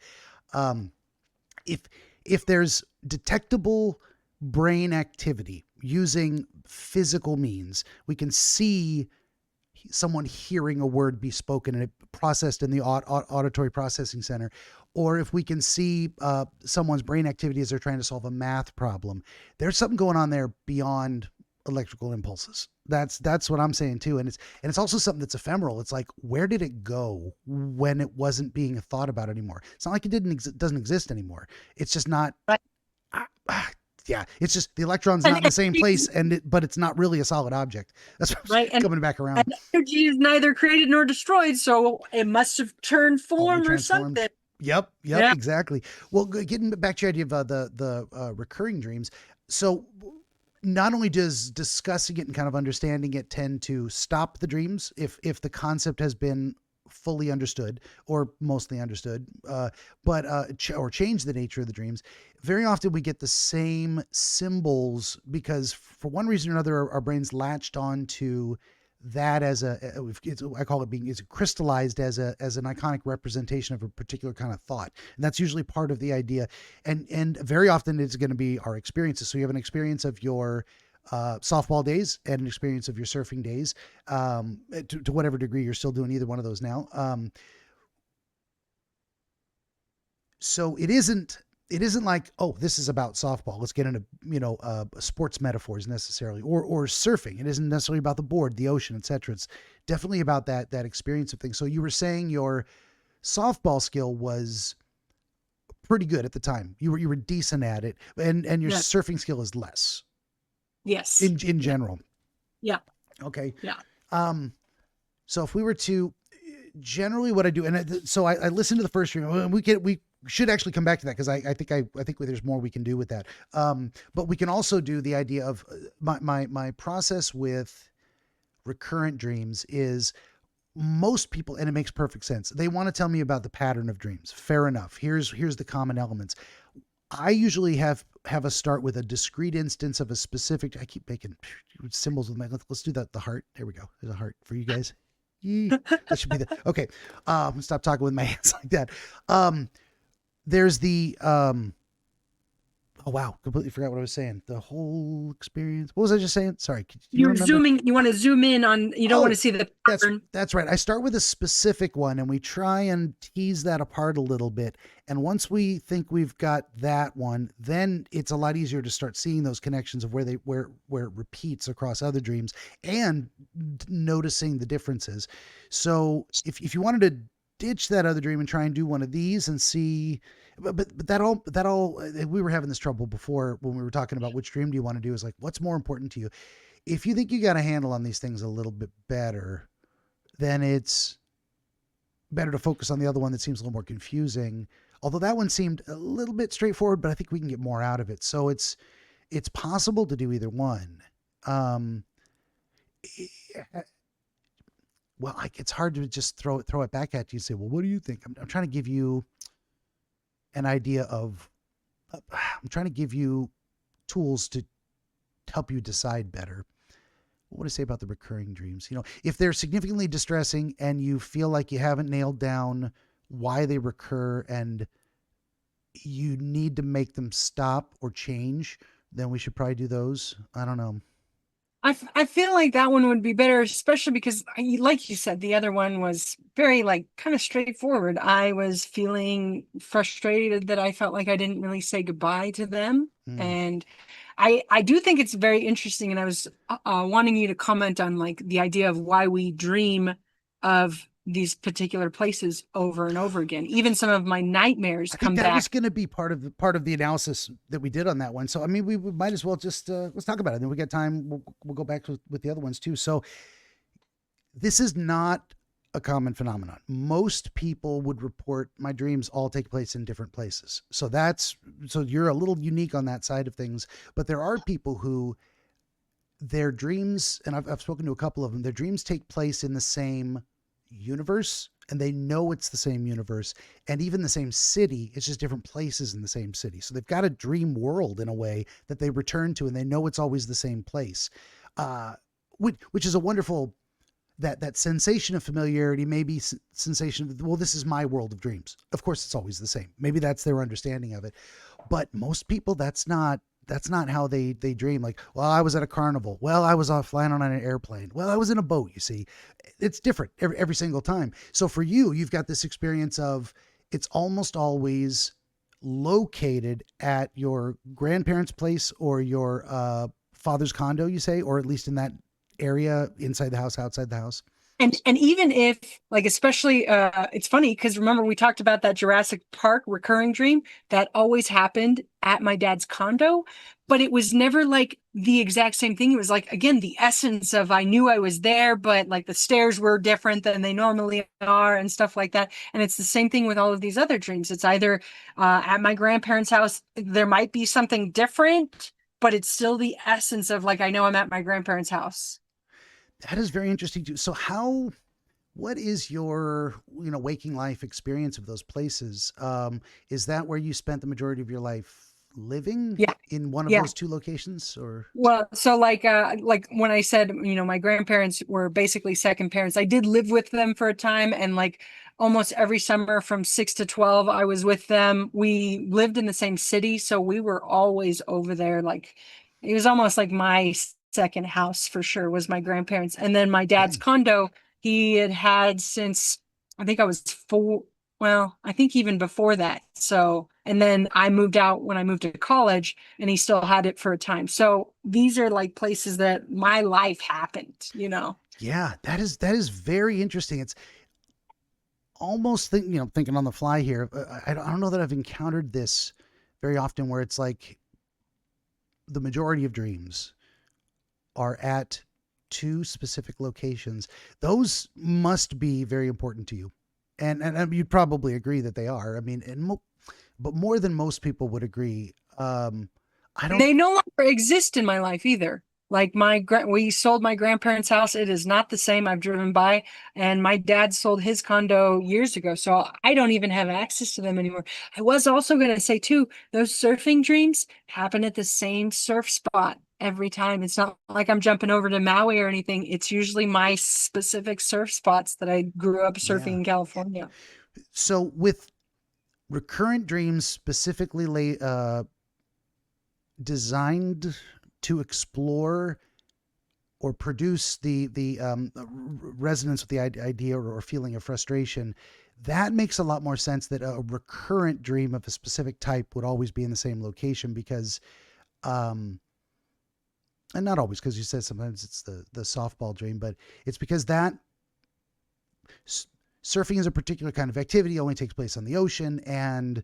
if there's detectable brain activity using physical means. We can see someone hearing a word be spoken and it processed in the auditory processing center, or if we can see someone's brain activity as they're trying to solve a math problem. There's something going on there beyond electrical impulses. That's what I'm saying too. And it's also something that's ephemeral. It's like, where did it go when it wasn't being thought about anymore? It's not like it doesn't exist anymore. It's just not. Right. Yeah, it's just the electron's not in the same place, but it's not really a solid object. That's right. Coming back around. And energy is neither created nor destroyed, so it must have turned form or something. Yep, yeah. Exactly. Well, getting back to your idea of the recurring dreams. So not only does discussing it and kind of understanding it tend to stop the dreams if the concept has been fully understood or mostly understood, or change the nature of the dreams. Very often we get the same symbols because for one reason or another, our brains latched on to that as I call it it's crystallized as an iconic representation of a particular kind of thought. And that's usually part of the idea. And very often it's going to be our experiences. So you have an experience of your softball days and an experience of your surfing days, to whatever degree you're still doing either one of those now. So it isn't like, oh, this is about softball. Let's get into, sports metaphors necessarily, or surfing. It isn't necessarily about the board, the ocean, etc. It's definitely about that experience of things. So you were saying your softball skill was pretty good at the time. You were decent at it, and your surfing skill is less. Yes. In general. Yeah. Okay. Yeah. So if we were to generally what I do, and so I listened to the first stream. We should actually come back to that because I think there's more we can do with that. But we can also do the idea of my process with recurrent dreams is most people, and it makes perfect sense. They want to tell me about the pattern of dreams. Fair enough. Here's the common elements. I usually have us start with a discrete instance of a specific. I keep making symbols with my. Let's do that. The heart. There we go. There's a heart for you guys. That should be the okay. Stop talking with my hands like that. There's the oh wow, completely forgot what I was saying. The whole experience. What was I just saying? Sorry. You're zooming. You want to zoom in on. You don't want to see the pattern. That's right. I start with a specific one, and we try and tease that apart a little bit. And once we think we've got that one, then it's a lot easier to start seeing those connections of where it repeats across other dreams and noticing the differences. So if you wanted to ditch that other dream and try and do one of these and see, but that all we were having this trouble before when we were talking about which dream do you want to do, is like, what's more important to you? If you think you got a handle on these things a little bit better, then it's better to focus on the other one that seems a little more confusing. Although that one seemed a little bit straightforward, but I think we can get more out of it. So it's possible to do either one. Well, it's hard to just throw it back at you and say, well, what do you think? I'm trying to give you an idea of, I'm trying to give you tools to help you decide better. What would I say about the recurring dreams? If they're significantly distressing and you feel like you haven't nailed down why they recur and you need to make them stop or change, then we should probably do those. I don't know. I feel like that one would be better, especially because, like you said, the other one was very kind of straightforward. I was feeling frustrated that I felt like I didn't really say goodbye to them. And I do think it's very interesting. And I was wanting you to comment on the idea of why we dream of these particular places over and over again. Even some of my nightmares come back. That was going to be part of the analysis that we did on that one. So, I mean, we might as well just, let's talk about it. Then we got time. We'll go back with the other ones too. So this is not a common phenomenon. Most people would report my dreams all take place in different places. So you're a little unique on that side of things, but there are people who their dreams, and I've spoken to a couple of them, their dreams take place in the same universe, and they know it's the same universe and even the same city. It's just different places in the same city. So they've got a dream world in a way that they return to, and they know it's always the same place, which is a wonderful, that sensation of familiarity, maybe sensation of, well, this is my world of dreams. Of course, it's always the same. Maybe that's their understanding of it. But most people, that's not that's not how they dream. Like, well, I was at a carnival. Well, I was off flying on an airplane. Well, I was in a boat. You see, it's different every single time. So for you, you've got this experience of it's almost always located at your grandparents' place or your father's condo, you say, or at least in that area, inside the house, outside the house. And even if, like, especially it's funny because remember we talked about that Jurassic Park recurring dream that always happened at my dad's condo, but it was never like the exact same thing. It was like, again, the essence of I knew I was there, but like the stairs were different than they normally are and stuff like that. And it's the same thing with all of these other dreams. It's either at my grandparents' house, there might be something different, but it's still the essence of like I know I'm at my grandparents' house. That is very interesting too. So what is your, waking life experience of those places? Is that where you spent the majority of your life living Yeah. in one of Yeah. those two locations or? Well, so like when I said, my grandparents were basically second parents, I did live with them for a time and like almost every summer from 6 to 12, I was with them. We lived in the same city, so we were always over there. Like it was almost like my second house for sure was my grandparents. And then my dad's Okay. condo, he had since I think I was four. Well, I think even before that. So, and then I moved out when I moved to college and he still had it for a time. So these are like places that my life happened. Yeah, that is very interesting. It's almost thinking on the fly here. I don't know that I've encountered this very often where it's like the majority of dreams are at two specific locations. Those must be very important to you. And you'd probably agree that they are. I mean, but more than most people would agree. I don't. They no longer exist in my life either. Like we sold my grandparents' house. It is not the same. I've driven by, and my dad sold his condo years ago, so I don't even have access to them anymore. I was also going to say too, those surfing dreams happen at the same surf spot every time. It's not like I'm jumping over to Maui or anything. It's usually my specific surf spots that I grew up surfing Yeah. in California. So with recurrent dreams specifically designed to explore or produce the resonance with the idea or feeling of frustration, that makes a lot more sense that a recurrent dream of a specific type would always be in the same location because, and not always because you said sometimes it's the softball dream, but it's because that surfing is a particular kind of activity, only takes place on the ocean, and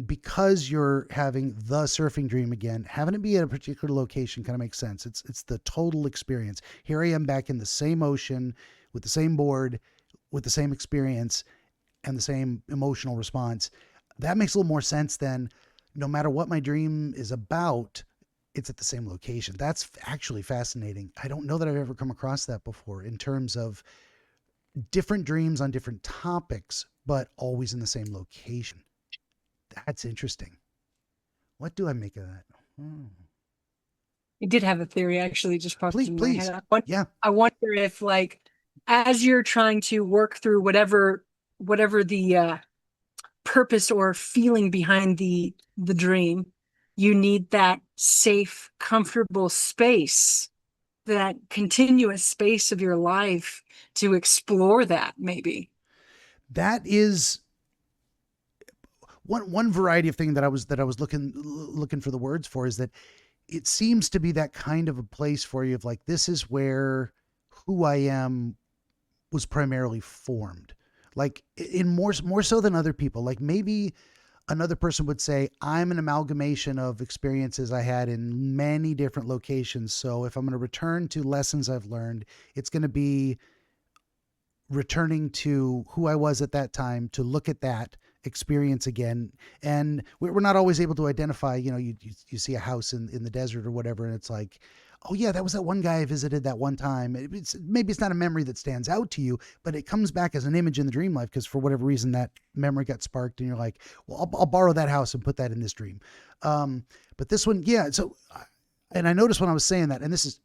because you're having the surfing dream again, having it be at a particular location kind of makes sense. It's the total experience. Here I am back in the same ocean with the same board, with the same experience and the same emotional response. That makes a little more sense than no matter what my dream is about, it's at the same location. That's actually fascinating. I don't know that I've ever come across that before in terms of different dreams on different topics, but always in the same location. That's interesting. What do I make of that? Hmm. I did have a theory actually just popped Please, in my please. head. Yeah. I wonder if like as you're trying to work through whatever the purpose or feeling behind the dream, you need that safe, comfortable space, that continuous space of your life to explore that maybe. That is one variety of thing that I was looking for the words for is that it seems to be that kind of a place for you of like, this is where who I am was primarily formed. Like in more so than other people. Like maybe another person would say, I'm an amalgamation of experiences I had in many different locations. So if I'm going to return to lessons I've learned, it's going to be returning to who I was at that time to look at that experience again. And we're not always able to identify, you see a house in the desert or whatever, and it's like, oh yeah, that was that one guy I visited that one time. Maybe it's not a memory that stands out to you, but it comes back as an image in the dream life because for whatever reason that memory got sparked, and you're like, well, I'll borrow that house and put that in this dream. But this one, yeah. So, and I noticed when I was saying that, and this is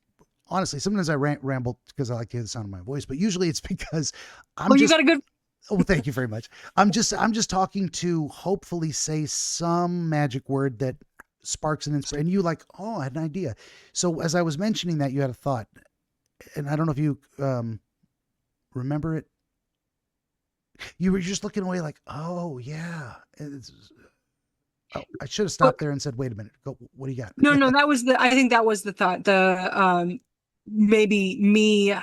honestly, sometimes I ramble because I like to hear the sound of my voice, but usually it's because you got a good. Oh, thank you very much. I'm just talking to hopefully say some magic word that sparks an inspiration, and you like, oh, I had an idea. So as I was mentioning that, you had a thought, and I don't know if you remember it. You were just looking away like, oh yeah. Oh, I should have stopped there and said, wait a minute, go, what do you got? No, that was I think that was the thought. Maybe me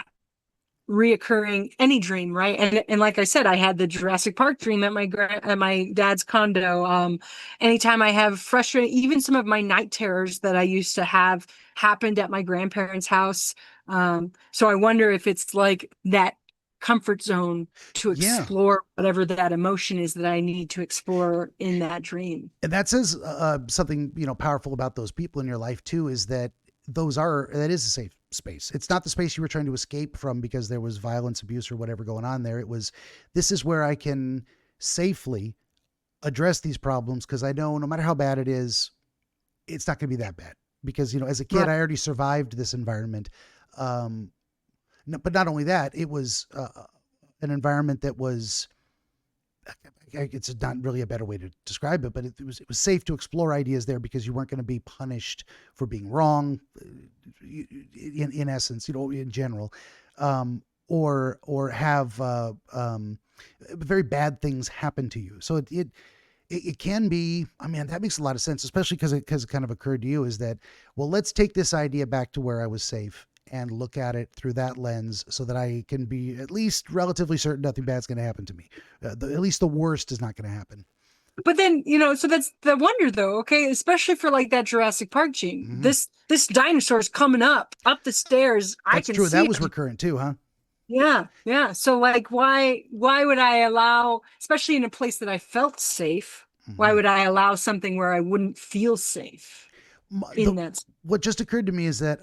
reoccurring any dream, right? And like I said, I had the Jurassic Park dream at my dad's condo. Anytime I have frustrating, even some of my night terrors that I used to have happened at my grandparents' house. So I wonder if it's like that comfort zone to explore whatever that emotion is that I need to explore in that dream. And that says something, powerful about those people in your life too, is that that is a safe space. It's not the space you were trying to escape from because there was violence, abuse, or whatever going on there. It was, this is where I can safely address these problems because I know no matter how bad it is, it's not going to be that bad. Because, as a kid, I already survived this environment. But not only that, it was an environment that was, it's not really a better way to describe it, but it was safe to explore ideas there because you weren't going to be punished for being wrong, in essence, in general, or have very bad things happen to you. So it can be, that makes a lot of sense, especially because it kind of occurred to you is that, well, let's take this idea back to where I was safe and look at it through that lens so that I can be at least relatively certain nothing bad's going to happen to me. At least the worst is not going to happen. But then, so that's the wonder though, okay? Especially for like that Jurassic Park gene. Mm-hmm. This dinosaur's coming up the stairs. That's true. That was recurrent too, huh? Yeah. So like, why would I allow, especially in a place that I felt safe, why would I allow something where I wouldn't feel safe What just occurred to me is that,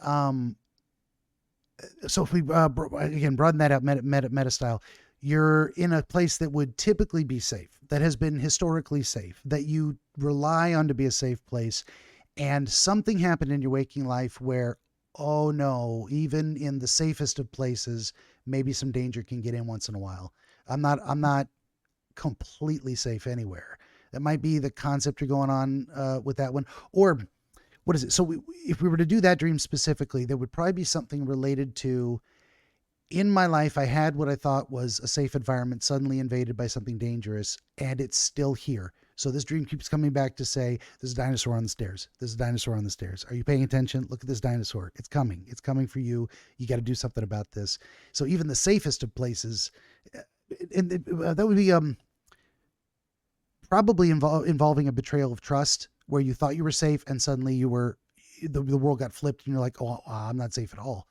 so if we, again, broaden that out meta style, you're in a place that would typically be safe, that has been historically safe, that you rely on to be a safe place. And something happened in your waking life where, oh no, even in the safest of places, maybe some danger can get in once in a while. I'm not completely safe anywhere. That might be the concept you're going on with that one. Or what is it? So if we were to do that dream specifically, there would probably be something related to, in my life, I had what I thought was a safe environment suddenly invaded by something dangerous, and it's still here. So this dream keeps coming back to say, there's a dinosaur on the stairs. There's a dinosaur on the stairs. Are you paying attention? Look at this dinosaur. It's coming. It's coming for you. You got to do something about this. So even the safest of places, and that would be probably involving a betrayal of trust, where you thought you were safe and suddenly the world got flipped and you're like, oh, I'm not safe at all.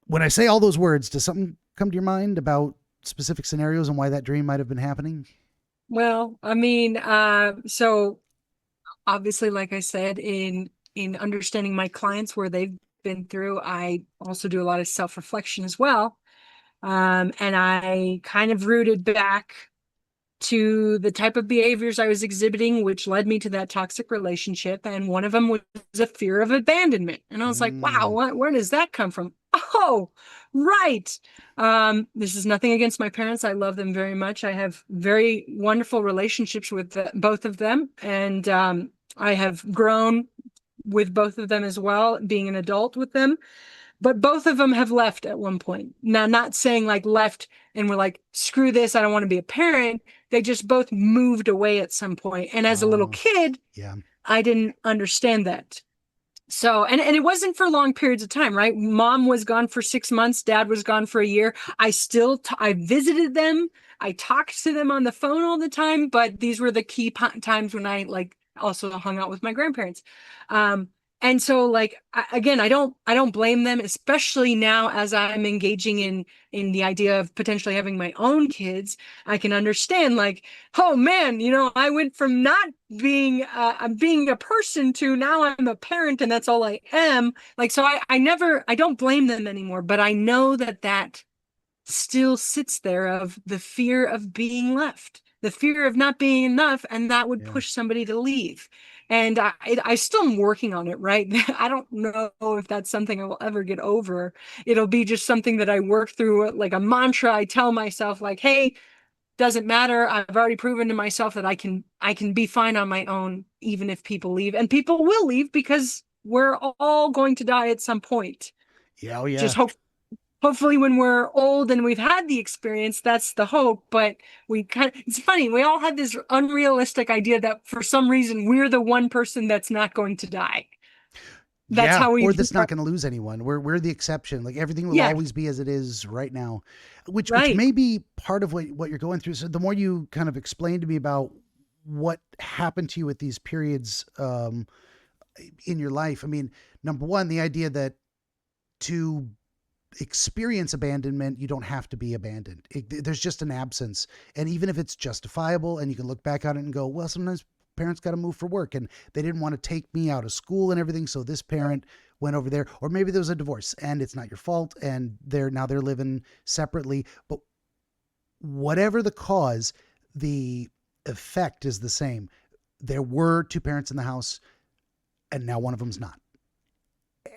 When I say all those words, does something come to your mind about specific scenarios and why that dream might have been happening? Well, so obviously, like I said, in understanding my clients where they've been through, I also do a lot of self-reflection as well. And I kind of rooted back to the type of behaviors I was exhibiting, which led me to that toxic relationship. And one of them was a fear of abandonment. And I was like, wow, where does that come from? Oh, right. This is nothing against my parents. I love them very much. I have very wonderful relationships with both of them. And I have grown with both of them as well, being an adult with them. But both of them have left at one point. Now, not saying like left and we're like, screw this, I don't want to be a parent. They just both moved away at some point. And as a little kid, I didn't understand that. So, and it wasn't for long periods of time, right? Mom was gone for 6 months. Dad was gone for a year. I visited them. I talked to them on the phone all the time, but these were the key times when I like also hung out with my grandparents. And so like, again, I don't blame them, especially now as I'm engaging in the idea of potentially having my own kids. I can understand like, oh man, I went from not being a person to now I'm a parent and that's all I am. Like, so I don't blame them anymore, but I know that still sits there of the fear of being left, the fear of not being enough. And that would push somebody to leave. And I still am working on it, right? I don't know if that's something I will ever get over. It'll be just something that I work through, like a mantra. I tell myself like, hey, doesn't matter. I've already proven to myself that I can be fine on my own, even if people leave. And people will leave because we're all going to die at some point. Yeah, oh yeah. Just hopefully when we're old and we've had the experience, that's the hope. But it's funny, we all have this unrealistic idea that for some reason we're the one person that's not going to die. That's Yeah, how we or that's not going to lose anyone. We're the exception. Like everything will yeah, always be as it is right now, which right. may be part of what you're going through. So the more you kind of explain to me about what happened to you at these periods in your life, I mean, number one, the idea that to experience abandonment, you don't have to be abandoned. There's just an absence. And even if it's justifiable and you can look back on it and go, well, sometimes parents got to move for work and they didn't want to take me out of school and everything. So this parent went over there, or maybe there was a divorce and it's not your fault. And they're living separately, but whatever the cause, the effect is the same. There were two parents in the house and now one of them's not.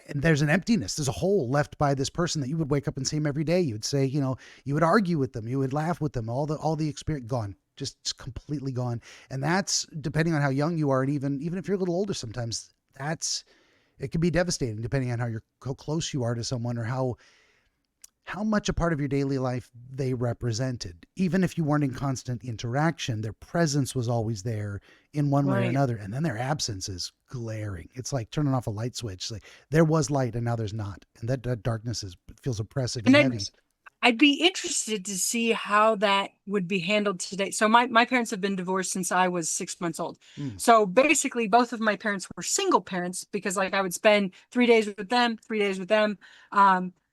And there's an emptiness. There's a hole left by this person that you would wake up and see him every day. You would say, you would argue with them. You would laugh with them. All the experience gone, just completely gone. And that's depending on how young you are. And even if you're a little older, sometimes it can be devastating depending on how close you are to someone or how much a part of your daily life they represented. Even if you weren't in constant interaction, their presence was always there in one way or another. And then their absence is glaring. It's like turning off a light switch. Like there was light and now there's not. And that darkness feels oppressive and heavy. I'd be interested to see how that would be handled today. So my parents have been divorced since I was 6 months old. So basically both of my parents were single parents because like I would spend 3 days with them, 3 days with them.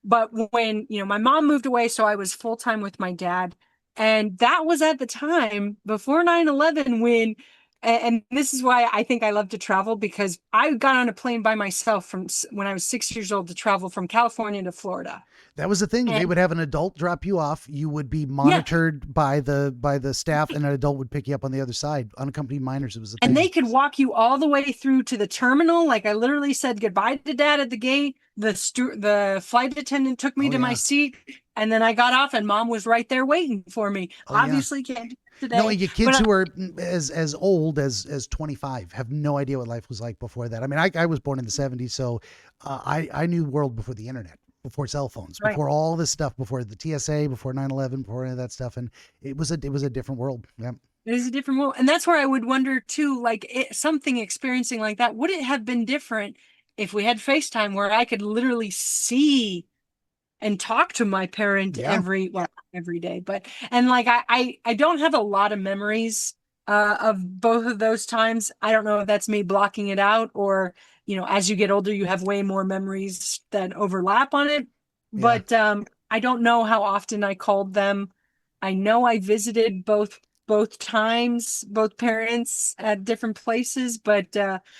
But when, my mom moved away, so I was full time with my dad. And that was at the time before 9/11 and this is why I think I love to travel, because I got on a plane by myself from when I was 6 years old to travel from California to Florida. That was the thing. They would have an adult drop you off. You would be monitored by the staff, and an adult would pick you up on the other side. Unaccompanied minors, it was a thing. And they could walk you all the way through to the terminal. Like I literally said goodbye to Dad at the gate. The flight attendant took me to my seat, and then I got off, and Mom was right there waiting for me. Obviously, can't do today. No, you kids who are as old as 25 have no idea what life was like before that. I mean, I was born in the 70s, so I knew the world before the internet, before cell phones, before all this stuff, before the TSA, before 9/11, before any of that stuff, and it was a different world. Yeah. It is a different world, and that's where I would wonder too. Like something experiencing like that, would it have been different if we had FaceTime, where I could literally see and talk to my parent every day? And like I don't have a lot of memories of both of those times. I don't know if that's me blocking it out, or as you get older, you have way more memories that overlap on it. Yeah. But I don't know how often I called them. I know I visited both times, both parents at different places. But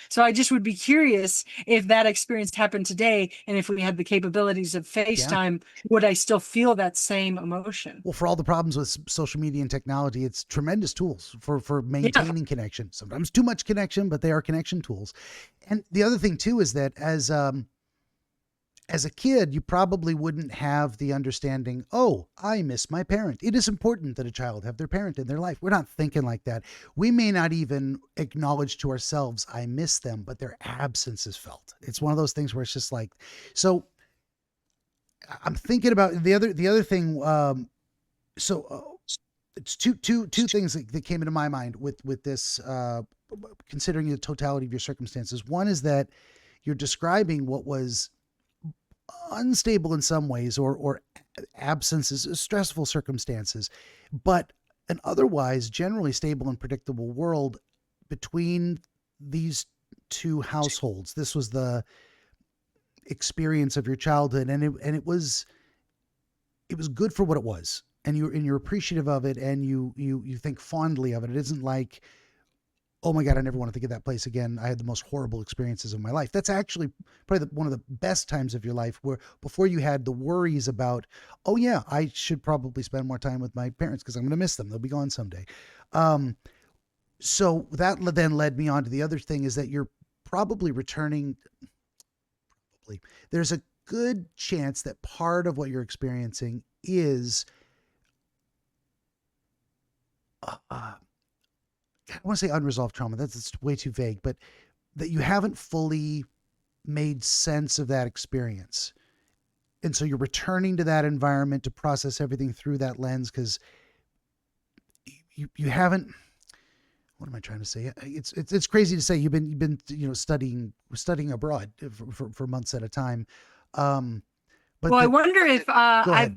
so I just would be curious if that experience happened today, and if we had the capabilities of FaceTime, would I still feel that same emotion? Well, for all the problems with social media and technology, it's tremendous tools for maintaining connection. Sometimes too much connection, but they are connection tools. And the other thing too is that as a kid, you probably wouldn't have the understanding, oh, I miss my parent. It is important that a child have their parent in their life. We're not thinking like that. We may not even acknowledge to ourselves, I miss them, but their absence is felt. It's one of those things where it's just like, so I'm thinking about the other thing. It's two things that came into my mind with this, considering the totality of your circumstances. One is that you're describing what was unstable in some ways, or absences, stressful circumstances, but an otherwise generally stable and predictable world between these two households. This was the experience of your childhood, and it was good for what it was, and you're appreciative of it, and you think fondly of it. It isn't like, oh my God, I never want to think of that place again. I had the most horrible experiences of my life. That's actually probably one of the best times of your life, where before you had the worries about, oh yeah, I should probably spend more time with my parents because I'm going to miss them. They'll be gone someday. So that then led me on to the other thing, is that you're probably returning. There's a good chance that part of what you're experiencing is I want to say unresolved trauma. That's way too vague, but that you haven't fully made sense of that experience. And so you're returning to that environment to process everything through that lens because you haven't. What am I trying to say? It's crazy to say you've been studying abroad for months at a time. But Well, I wonder if go ahead.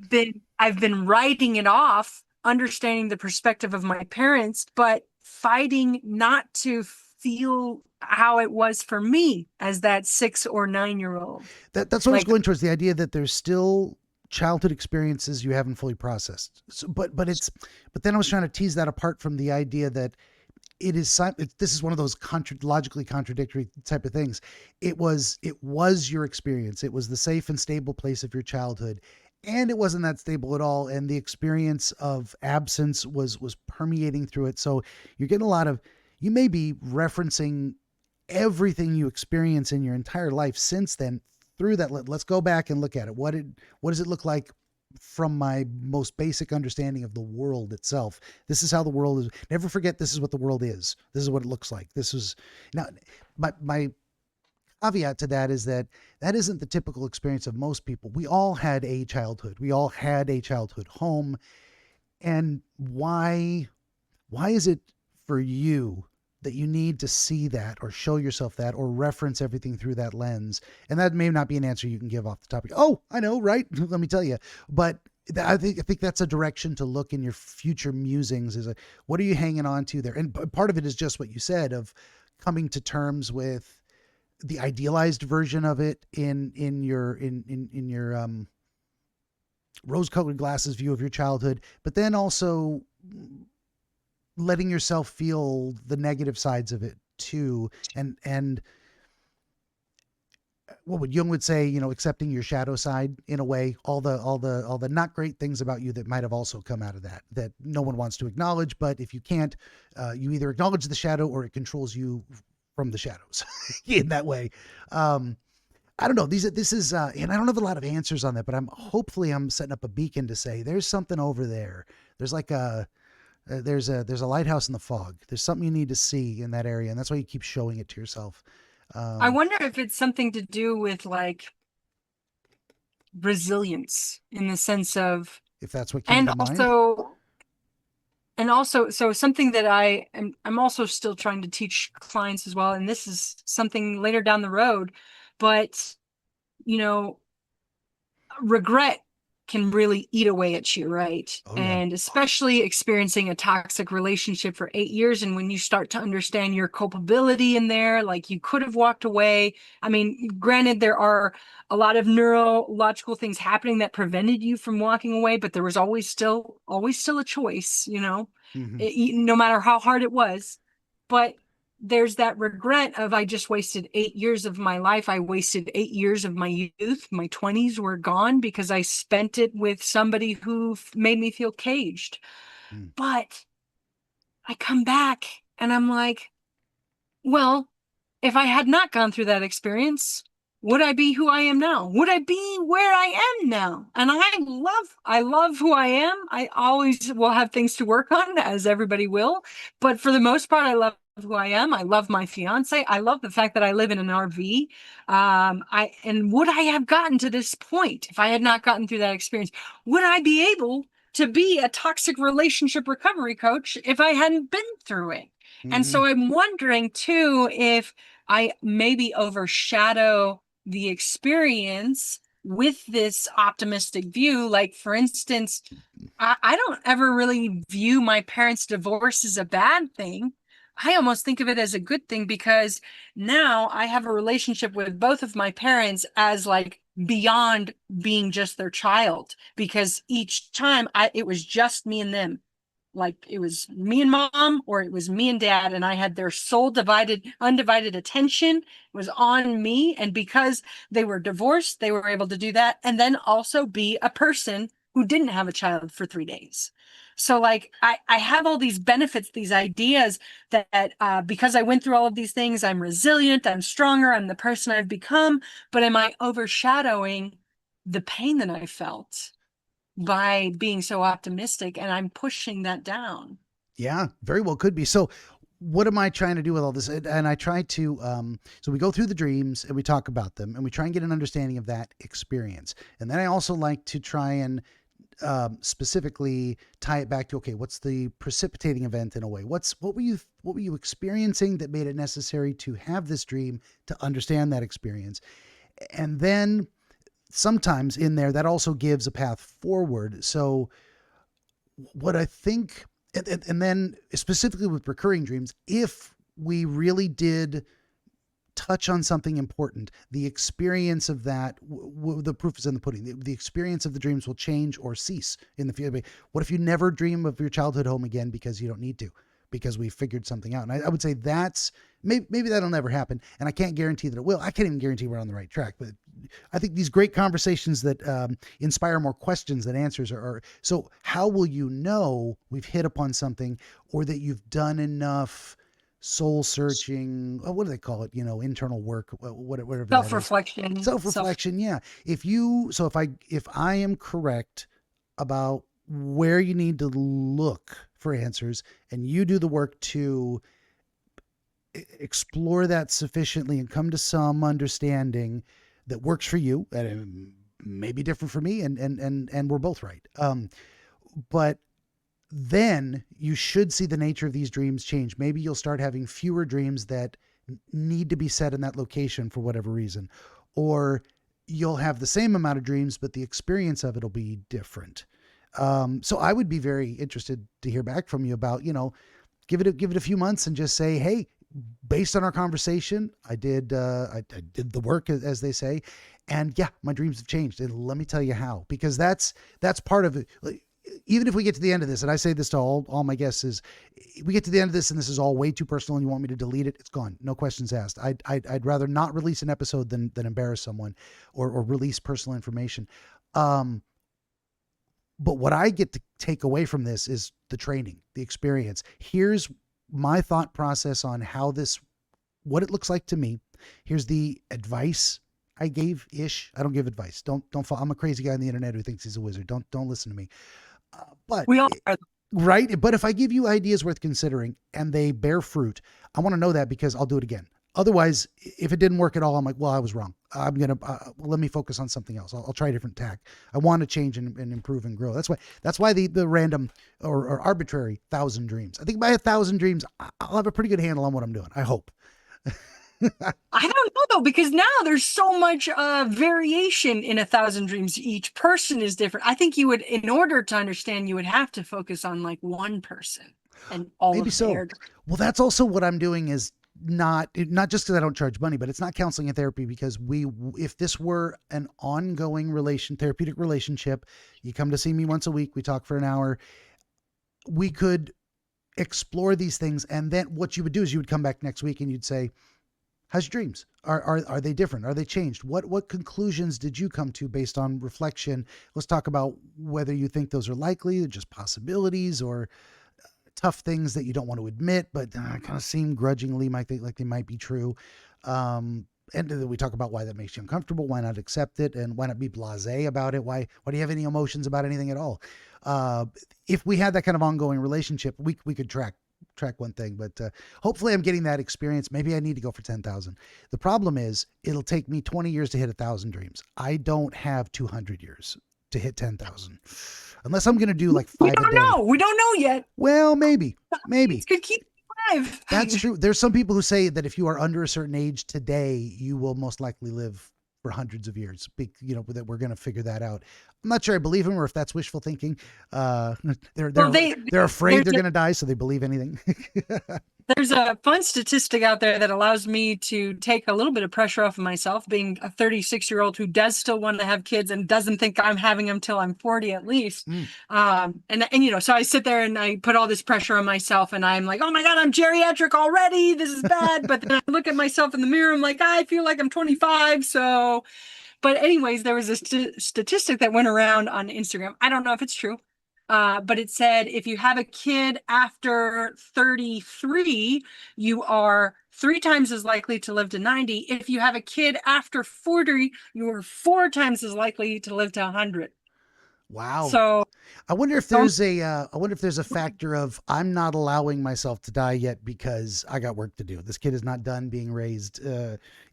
I've been writing it off, understanding the perspective of my parents, but fighting not to feel how it was for me as that 6 or 9 year old. That's what I was Like, going towards, the idea that there's still childhood experiences you haven't fully processed. So, but then I was trying to tease that apart from the idea that this is one of those logically contradictory type of things. It was your experience. It was the safe and stable place of your childhood, and it wasn't that stable at all. And the experience of absence was permeating through it. So you're getting a lot of, you may be referencing everything you experience in your entire life since then through that. Let's go back and look at it. What does it look like from my most basic understanding of the world itself? This is how the world is. Never forget, this is what the world is. This is what it looks like. This is now my caveat to that is that isn't the typical experience of most people. We all had a childhood. We all had a childhood home. And why is it for you that you need to see that or show yourself that or reference everything through that lens? And that may not be an answer you can give off the topic. Oh, I know, right? Let me tell you. But I think that's a direction to look in your future musings, is what are you hanging on to there? And part of it is just what you said, of coming to terms with the idealized version of it in your rose-colored glasses view of your childhood, but then also letting yourself feel the negative sides of it too. And what would Jung would say, accepting your shadow side in a way, all the not great things about you that might have also come out of that no one wants to acknowledge. But if you can't, you either acknowledge the shadow or it controls you from the shadows in that way. I don't know. This is, and I don't have a lot of answers on that, but I'm setting up a beacon to say there's something over there. There's like there's a lighthouse in the fog. There's something you need to see in that area, and that's why you keep showing it to yourself. I wonder if it's something to do with like resilience, in the sense of, If that's what came to mind. So something that I'm also still trying to teach clients as well, and this is something later down the road, but regret can really eat away at you, right? Oh yeah. And especially experiencing a toxic relationship for 8 years. And when you start to understand your culpability in there, like you could have walked away. I mean, granted, there are a lot of neurological things happening that prevented you from walking away, but there was always still a choice, Mm-hmm. no matter how hard it was. But there's that regret of, I just wasted 8 years of my life. I wasted 8 years of my youth. My 20s were gone because I spent it with somebody who made me feel caged. Mm. But I come back and I'm like, well, if I had not gone through that experience, would I be who I am now? Would I be where I am now? And I love who I am. I always will have things to work on, as everybody will. But for the most part, I love who I am. I love my fiance. I love the fact that I live in an RV. And would I have gotten to this point if I had not gotten through that experience? Would I be able to be a toxic relationship recovery coach if I hadn't been through it? And Mm-hmm. so I'm wondering too, if I maybe overshadow the experience with this optimistic view. Like, for instance, I don't ever really view my parents' divorce as a bad thing. I almost think of it as a good thing, because now I have a relationship with both of my parents as like beyond being just their child, because each time it was just me and them. Like, it was me and mom, or it was me and dad, and I had their sole undivided attention was on me. And because they were divorced, they were able to do that, and then also be a person who didn't have a child for 3 days. So like, I have all these benefits, these ideas that because I went through all of these things, I'm resilient, I'm stronger, I'm the person I've become. But am I overshadowing the pain that I felt by being so optimistic, and I'm pushing that down? Yeah, very well could be. So what am I trying to do with all this? And I try to, so we go through the dreams and we talk about them and we try and get an understanding of that experience. And then I also like to try and specifically tie it back to, okay, what's the precipitating event in a way? What were you experiencing that made it necessary to have this dream, to understand that experience? And then sometimes in there that also gives a path forward. So what I think, and then specifically with recurring dreams, if we really did touch on something important, the experience of that, the proof is in the pudding. The experience of the dreams will change or cease in the future. What if you never dream of your childhood home again because you don't need to, because we figured something out? And I would say that's maybe that'll never happen. And I can't guarantee that it will. I can't even guarantee we're on the right track, but I think these great conversations that inspire more questions than answers are. So how will you know we've hit upon something, or that you've done enough soul searching? What do they call it? Internal work, whatever. Self-reflection. Self-reflection. Yeah. If I am correct about where you need to look for answers, and you do the work to explore that sufficiently and come to some understanding that works for you, and it may be different for me, and we're both right. But then you should see the nature of these dreams change. Maybe you'll start having fewer dreams that need to be set in that location for whatever reason, or you'll have the same amount of dreams, but the experience of it will be different. So I would be very interested to hear back from you about, give it a few months and just say, hey, based on our conversation, I did the work, as they say, and yeah, my dreams have changed. And let me tell you how, because that's part of it. Even if we get to the end of this, and I say this to all my guests, is we get to the end of this and this is all way too personal and you want me to delete it, it's gone. No questions asked. I'd rather not release an episode than embarrass someone or release personal information. But what I get to take away from this is the training, the experience. Here's my thought process on what it looks like to me. Here's the advice I gave ish. I don't give advice. Don't follow. I'm a crazy guy on the internet who thinks he's a wizard. Don't listen to me. But we all are. Right. But if I give you ideas worth considering and they bear fruit, I want to know that, because I'll do it again. Otherwise, if it didn't work at all, I'm like, well, I was wrong. I'm going to, let me focus on something else. I'll try a different tack. I want to change and improve and grow. That's why the random or arbitrary 1,000 dreams. I think by 1,000 dreams, I'll have a pretty good handle on what I'm doing. I hope. I don't know though, because now there's so much variation in 1,000 dreams. Each person is different. I think you would, in order to understand, you would have to focus on like one person and all Maybe of so. their. Well, that's also what I'm doing, is not just because I don't charge money, but it's not counseling and therapy, because if this were an ongoing therapeutic relationship, you come to see me once a week, we talk for an hour, we could explore these things. And then what you would do is you would come back next week and you'd say, how's your dreams? Are they different? Are they changed? What conclusions did you come to based on reflection? Let's talk about whether you think those are likely, or just possibilities, or tough things that you don't want to admit, but kind of seem grudgingly like they might be true. And then we talk about why that makes you uncomfortable, why not accept it, and why not be blasé about it? Why do you have any emotions about anything at all? If we had that kind of ongoing relationship, we could track one thing, but hopefully I'm getting that experience. Maybe I need to go for 10,000. The problem is it'll take me 20 years to hit 1,000 dreams. I don't have 200 years to hit 10,000, unless I'm going to do like 5 a day. We don't know yet. Well, maybe. It could keep alive. That's true. There's some people who say that if you are under a certain age today, you will most likely live for hundreds of years, that we're going to figure that out. I'm not sure I believe him, or if that's wishful thinking. They're afraid they're going to die, so they believe anything. There's a fun statistic out there that allows me to take a little bit of pressure off of myself, being a 36-year-old who does still want to have kids and doesn't think I'm having them till I'm 40 at least. So I sit there and I put all this pressure on myself, and I'm like, oh my God, I'm geriatric already. This is bad. But then I look at myself in the mirror. I'm like, I feel like I'm 25. So, but anyways, there was a statistic that went around on Instagram. I don't know if it's true. But it said if you have a kid after 33, you are 3 times as likely to live to 90. If you have a kid after 40, you are 4 times as likely to live to 100. Wow. So I wonder if don't, there's a factor of I'm not allowing myself to die yet because I got work to do. This kid is not done being raised.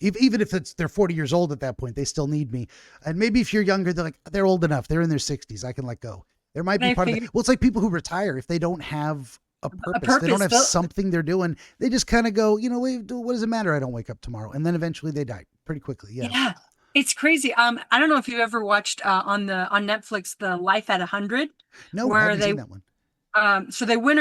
Even if they're 40 years old at that point, they still need me. And maybe if you're younger, they're old enough. They're in their 60s. I can let go. There might be I part of that. figured Well, it's like people who retire if they don't have a a purpose. They don't purpose. have something they're doing. They just kind of go, what does it matter? I don't wake up tomorrow, and then eventually they die pretty quickly. Yeah. Yeah, it's crazy. I don't know if you ever watched on Netflix the Life at 100, No, I where haven't seen that one. so they went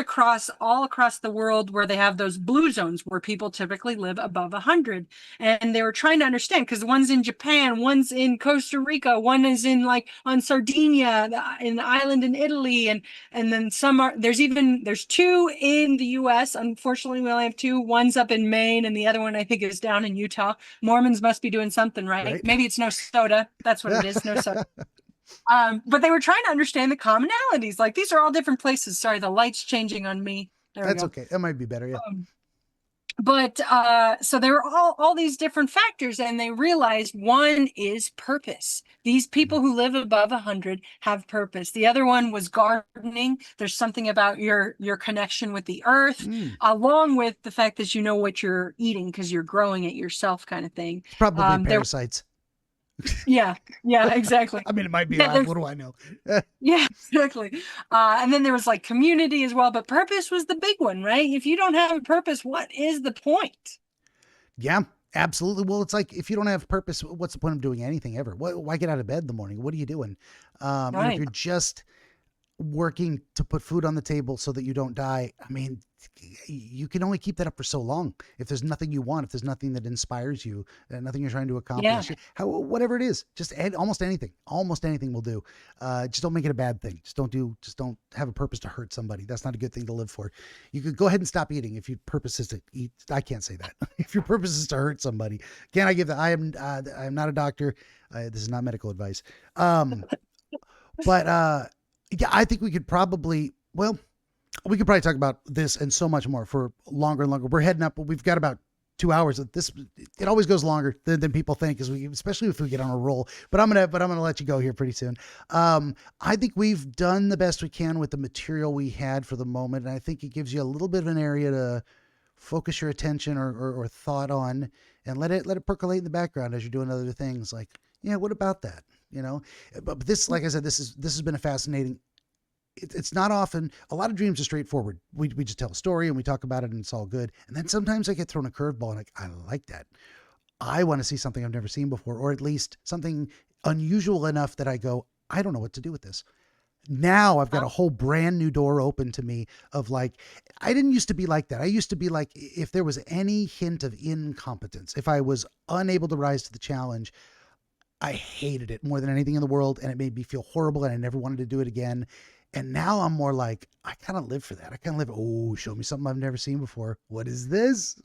all across the world where they have those blue zones where people typically live above 100. And they were trying to understand because one's in Japan, one's in Costa Rica, one is in like on Sardinia, in the island in Italy. And then there's two in the US. Unfortunately, we only have two. One's up in Maine and the other one I think is down in Utah. Mormons must be doing something right. Right. Maybe it's no soda. That's what it is. No soda. But they were trying to understand the commonalities. Like these are all different places. Sorry, the light's changing on me. There we That's go. okay. That might be better. Yeah. But so there were all these different factors, and they realized one is purpose. These people who live above 100 have purpose. The other one was gardening. There's something about your connection with the earth, along with the fact that you know what you're eating because you're growing it yourself, kind of thing. It's probably parasites. Yeah, exactly. I mean, it might be. Yeah, What do I know? Yeah, exactly. And then there was like community as well, but purpose was the big one, right? If you don't have a purpose, what is the point? Yeah, absolutely. Well, it's like if you don't have purpose, what's the point of doing anything ever? Why get out of bed in the morning? What are you doing? If you're just working to put food on the table so that you don't die, I mean, you can only keep that up for so long. If there's nothing you want, if there's nothing that inspires you, nothing you're trying to accomplish, whatever it is, just almost anything will do. Just don't make it a bad thing. Just don't have a purpose to hurt somebody. That's not a good thing to live for. You could go ahead and stop eating if your purpose is to eat. I can't say that. If your purpose is to hurt somebody, can I give that? I am not a doctor. This is not medical advice. But yeah, I think we could probably talk about this and so much more for longer and longer. We're heading up, but we've got about 2 hours of this. It always goes longer than people think, especially if we get on a roll. But I'm gonna let you go here pretty soon. I think we've done the best we can with the material we had for the moment, and I think it gives you a little bit of an area to focus your attention or thought on, and let it percolate in the background as you're doing other things. Like, what about that? But this, like I said, this has been a fascinating. It's not often. A lot of dreams are straightforward. We just tell a story and we talk about it and it's all good. And then sometimes I get thrown a curveball and I like that. I want to see something I've never seen before, or at least something unusual enough that I go, I don't know what to do with this. Now I've got a whole brand new door open to me of like, I didn't used to be like that. I used to be like, if there was any hint of incompetence, if I was unable to rise to the challenge, I hated it more than anything in the world. And it made me feel horrible and I never wanted to do it again. And now I'm more like, I kind of live for that. I kind of live, show me something I've never seen before. What is this?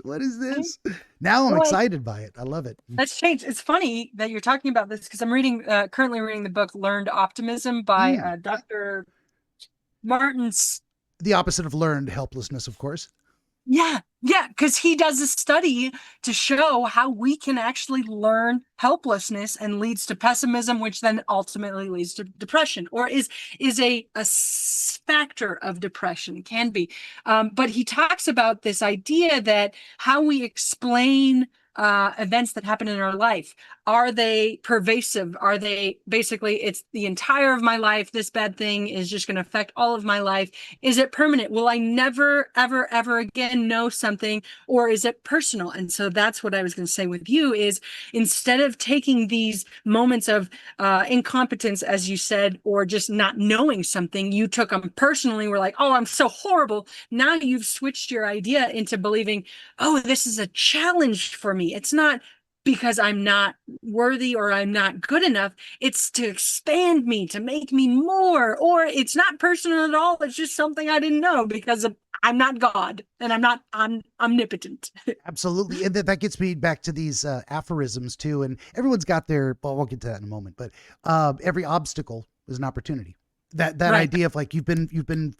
Now I'm excited by it. I love it. That's changed. It's funny that you're talking about this because I'm currently reading the book Learned Optimism by Dr. Martin's. The opposite of learned helplessness, of course. Yeah, because he does a study to show how we can actually learn helplessness and leads to pessimism, which then ultimately leads to depression, or is a factor of depression, can be. But he talks about this idea that how we explain events that happen in our life. Are they pervasive? Are they basically, it's the entire of my life, this bad thing is just going to affect all of my life? Is it permanent? Will I never, ever, ever again know something? Or is it personal? And so that's what I was going to say with you is instead of taking these moments of incompetence, as you said, or just not knowing something, you took them personally. We're like, oh, I'm so horrible. Now you've switched your idea into believing, oh, this is a challenge for me. It's not because I'm not worthy or I'm not good enough. It's to expand me, to make me more, or it's not personal at all. It's just something I didn't know because I'm not God and I'm omnipotent. Absolutely. And that gets me back to these aphorisms too. And everyone's got we'll get to that in a moment, but every obstacle is an opportunity. That right. Idea of like, you've been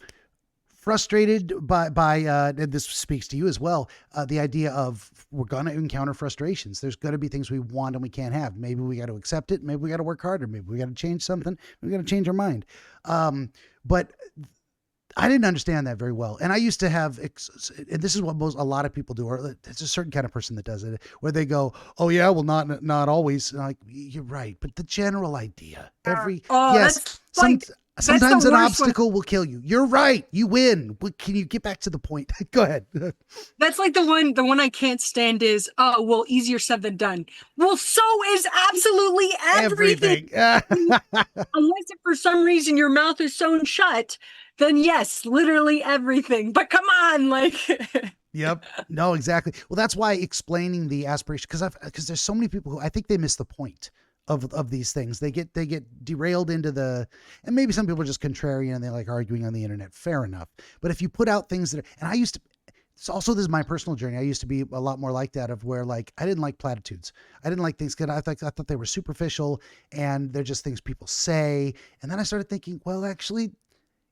frustrated by and this speaks to you as well, the idea of we're going to encounter frustrations. There's going to be things we want and we can't have. Maybe we got to accept it. Maybe we got to work harder. Maybe we got to change something. We got to change our mind. But I didn't understand that very well. And I used to have, and this is what a lot of people do, or it's a certain kind of person that does it, where they go, oh yeah, well, not always. And I'm like, you're right. But the general idea, yes, sometimes an obstacle will kill you. You're right. You win. But can you get back to the point? Go ahead. That's like the one I can't stand is, oh, well, easier said than done. Well, so is absolutely everything. Unless if for some reason your mouth is sewn shut, then yes, literally everything. But come on, like. Yep. No, exactly. Well, that's why explaining the aspiration, because there's so many people who I think they miss the point of these things. They get derailed into and maybe some people are just contrarian and they like arguing on the internet. Fair enough. But if you put out things that and I used to, it's also, this is my personal journey. I used to be a lot more like that, of where like, I didn't like platitudes. I didn't like things, because I thought they were superficial and they're just things people say. And then I started thinking, well, actually,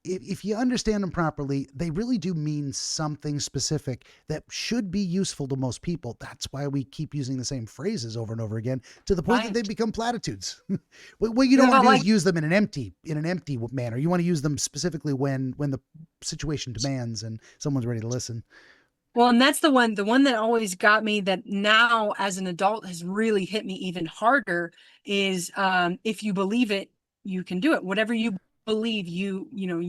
if you understand them properly, they really do mean something specific that should be useful to most people. That's why we keep using the same phrases over and over again, to the point that they become platitudes. What you don't want to do is use them in an empty manner. You want to use them specifically when the situation demands and someone's ready to listen. Well, and that's the one that always got me, that now as an adult has really hit me even harder, is if you believe it, you can do it. Whatever you believe, you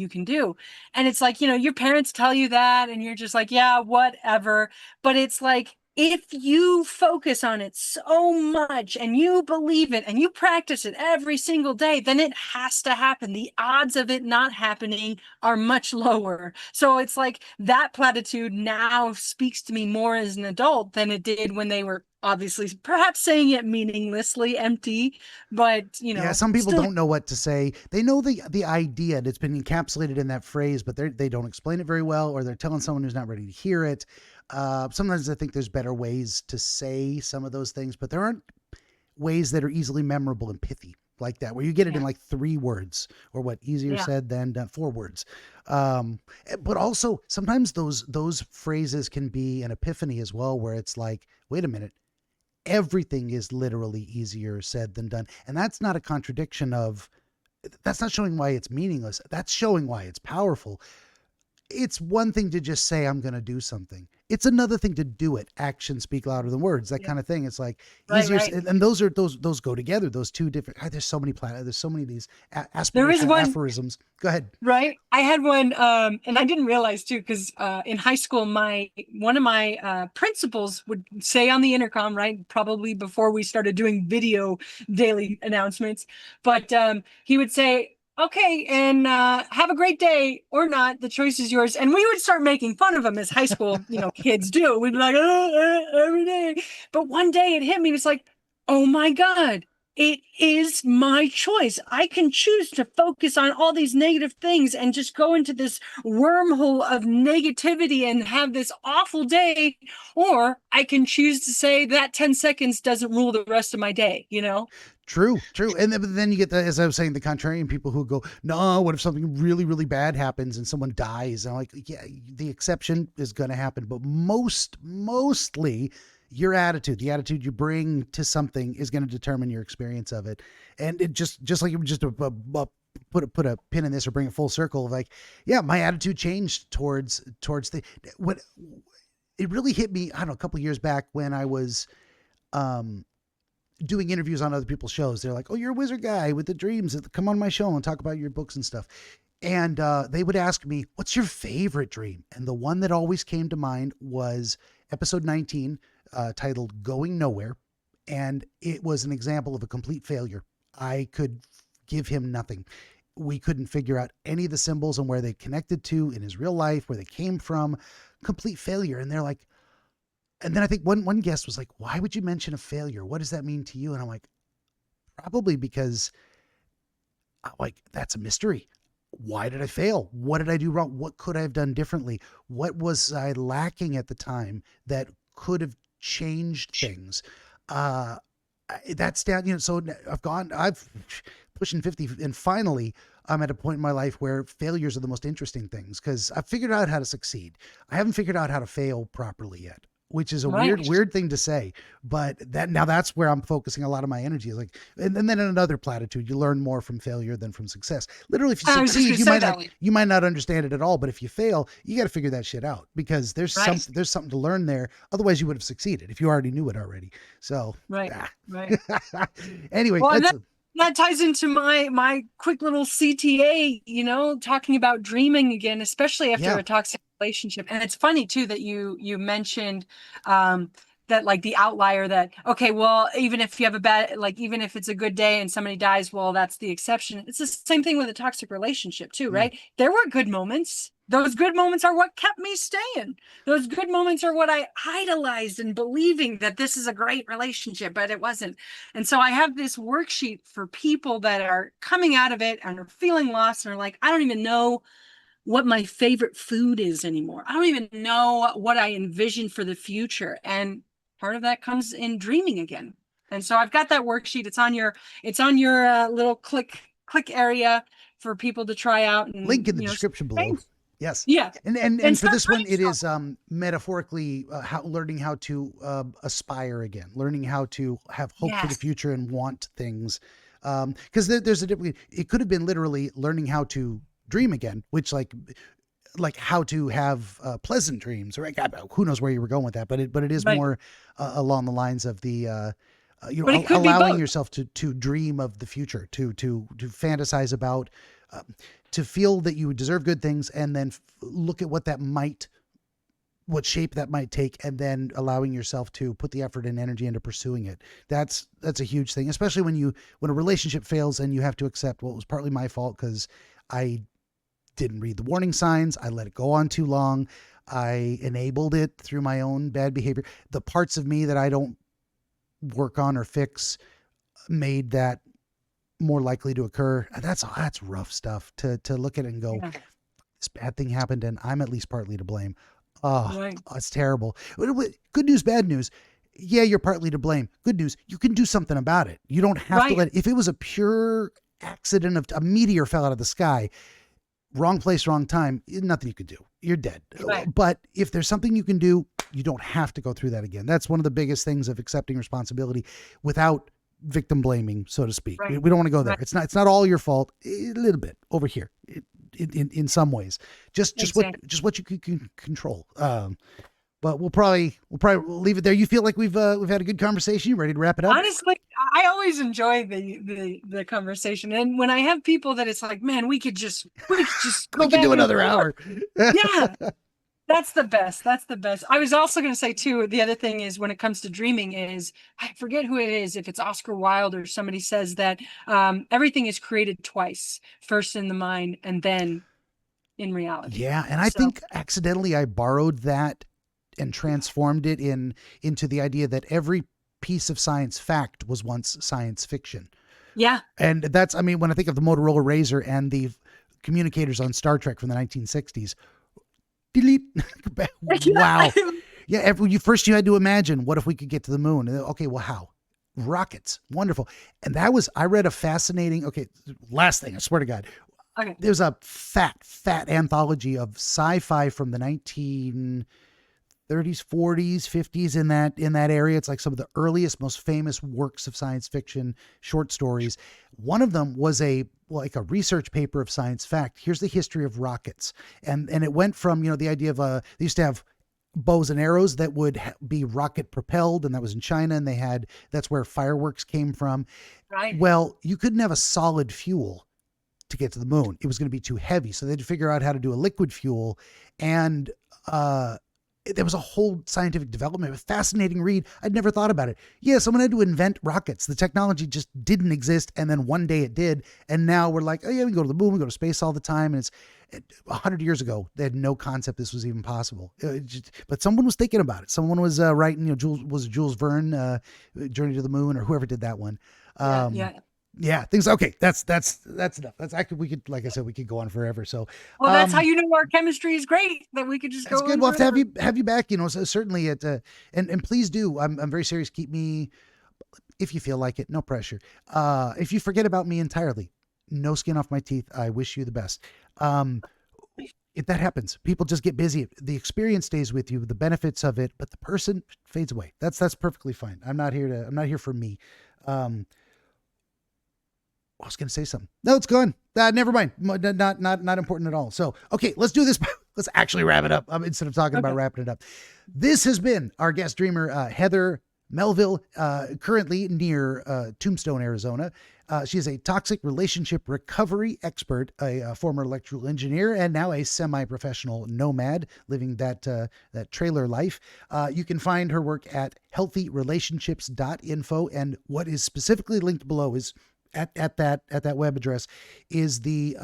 can do. And it's like, your parents tell you that and you're just like, yeah, whatever. But it's like, if you focus on it so much and you believe it and you practice it every single day, then it has to happen. The odds of it not happening are much lower. So it's like that platitude now speaks to me more as an adult than it did when they were obviously perhaps saying it meaninglessly, empty, but yeah, some people don't know what to say. They know the idea that's been encapsulated in that phrase, but they don't explain it very well, or they're telling someone who's not ready to hear it. Sometimes I think there's better ways to say some of those things, but there aren't ways that are easily memorable and pithy like that, where you get it in like 3 words, or easier said than done, 4 words. But also sometimes those phrases can be an epiphany as well, where it's like, wait a minute, everything is literally easier said than done. And that's not a contradiction that's not showing why it's meaningless. That's showing why it's powerful. It's one thing to just say, I'm going to do something. It's another thing to do it. Actions speak louder than words, that kind of thing. It's like easier. Right. And those go together. Those two different, there's so many of these aspirational aphorisms. Go ahead. Right. I had one, and I didn't realize too, because in high school, one of my principals would say on the intercom, right, probably before we started doing video daily announcements, but he would say, okay, and have a great day, or not. The choice is yours. And we would start making fun of him, as high school, kids do. We'd be like, every day. But one day it hit me. It's like, oh my God, it is my choice. I can choose to focus on all these negative things and just go into this wormhole of negativity and have this awful day. Or I can choose to say that 10 seconds doesn't rule the rest of my day, True. And then you get as I was saying, the contrarian people who go, no, what if something really, really bad happens and someone dies? And I'm like, yeah, the exception is going to happen. But mostly your attitude, the attitude you bring to something, is going to determine your experience of it. And it just like it just put a pin in this, or bring it full circle. Like, yeah, my attitude changed towards what it really hit me. I don't know, a couple of years back when I was, doing interviews on other people's shows. They're like, oh, you're a wizard guy with the dreams. Come on my show and talk about your books and stuff. And they would ask me, what's your favorite dream? And the one that always came to mind was episode 19, titled Going Nowhere. And it was an example of a complete failure. I could give him nothing. We couldn't figure out any of the symbols and where they connected to in his real life, where they came from. Complete failure. And they're like, and then I think one guest was like, why would you mention a failure? What does that mean to you? And I'm like, probably because that's a mystery. Why did I fail? What did I do wrong? What could I have done differently? What was I lacking at the time that could have changed things? That's down, so I've pushing 50, and finally I'm at a point in my life where failures are the most interesting things because I've figured out how to succeed. I haven't figured out how to fail properly yet, which is a weird thing to say, but that's where I'm focusing a lot of my energy. Is like, and then in another platitude, you learn more from failure than from success. Literally, if you succeed, you might not understand it at all, but if you fail, you got to figure that shit out because there's something to learn there. Otherwise, you would have succeeded if you already knew it already. So, right. Anyway, well, that ties into my quick little CTA, talking about dreaming again, especially after a toxic relationship. And it's funny too that you mentioned that like the outlier that, okay, well, even if you have even if it's a good day and somebody dies, well, that's the exception. It's the same thing with a toxic relationship too, right? There were good moments. Those good moments are what kept me staying. Those good moments are what I idolized and believing that this is a great relationship, but it wasn't. And so I have this worksheet for people that are coming out of it and are feeling lost and are like, I don't even know what my favorite food is anymore. I don't even know what I envision for the future. And part of that comes in dreaming again. And so I've got that worksheet. It's on your little click area for people to try out. And, link in the description below. Yes. Yeah. And for this one, it is metaphorically learning how to aspire again, learning how to have hope for the future and want things. Because there's a difference. It could have been literally learning how to dream again, which like how to have pleasant dreams, right? Who knows where you were going with that, but it is more along the lines of the allowing yourself to dream of the future, to fantasize about, to feel that you deserve good things, and then look at what shape that might take, and then allowing yourself to put the effort and energy into pursuing it. That's a huge thing, especially when a relationship fails and you have to accept, well, it was partly my fault because I didn't read the warning signs. I let it go on too long. I enabled it through my own bad behavior. The parts of me that I don't work on or fix made that more likely to occur. That's rough stuff to look at it and go, this bad thing happened and I'm at least partly to blame. It's terrible. Good news, bad news. Yeah, you're partly to blame. Good news, you can do something about it. You don't have to if it was a pure accident of a meteor fell out of the sky, wrong place, wrong time, nothing you could do. You're dead. But if there's something you can do, you don't have to go through that again. That's one of the biggest things of accepting responsibility without victim blaming, so to speak. We don't want to go there. It's not all your fault. A little bit over here in some ways, just what you can control. But we'll probably leave it there. You feel like we've had a good conversation? You ready to wrap it up? Honestly, I always enjoy the conversation, and when I have people that it's like, man, we could just go we can do another hour. Yeah, that's the best. I was also going to say too, the other thing is when it comes to dreaming is, I forget who it is, if it's Oscar Wilde or somebody says that everything is created twice, first in the mind and then in reality. Yeah, and I think accidentally I borrowed that and transformed it into the idea that every piece of science fact was once science fiction. Yeah. And that's, I mean, when I think of the Motorola Razor and the communicators on Star Trek from the 1960s, delete. Wow. Yeah. You had to imagine, what if we could get to the moon? Okay. Well, how? Rockets. Wonderful. And I read a fascinating, last thing, I swear to God. Okay. There's a fat anthology of sci-fi from the 1930s, 40s, 50s in that area. It's like some of the earliest, most famous works of science fiction, short stories. One of them was a research paper of science fact. Here's the history of rockets. And it went from, the idea of, they used to have bows and arrows that would be rocket propelled. And that was in China. And that's where fireworks came from. Right. Well, you couldn't have a solid fuel to get to the moon. It was going to be too heavy. So they had to figure out how to do a liquid fuel. And, there was a whole scientific development, a fascinating read. I'd never thought about it. Yeah, someone had to invent rockets. The technology just didn't exist. And then one day it did. And now we're like, oh yeah, we go to the moon, we go to space all the time. And 100 years ago, they had no concept this was even possible. But someone was thinking about it. Someone was writing, Jules Verne, Journey to the Moon, or whoever did that one. Yeah, things. Okay, that's enough. That's actually, we could, like I said, we could go on forever. So, well, that's how our chemistry is great. That we could just go. That's good. We'll have to have you back. So certainly and please do. I'm very serious. Keep me, if you feel like it. No pressure. If you forget about me entirely, no skin off my teeth. I wish you the best. That happens. People just get busy. The experience stays with you, the benefits of it, but the person fades away. That's perfectly fine. I'm not here for me. I was going to say something. No, it's gone. Never mind. Not important at all. So, okay, let's do this. Let's actually wrap it up instead of talking about wrapping it up. This has been our guest dreamer, Heather Melville, currently near Tombstone, Arizona. She is a toxic relationship recovery expert, a former electrical engineer, and now a semi-professional nomad living that trailer life. You can find her work at healthyrelationships.info, and what is specifically linked below is at that web address is the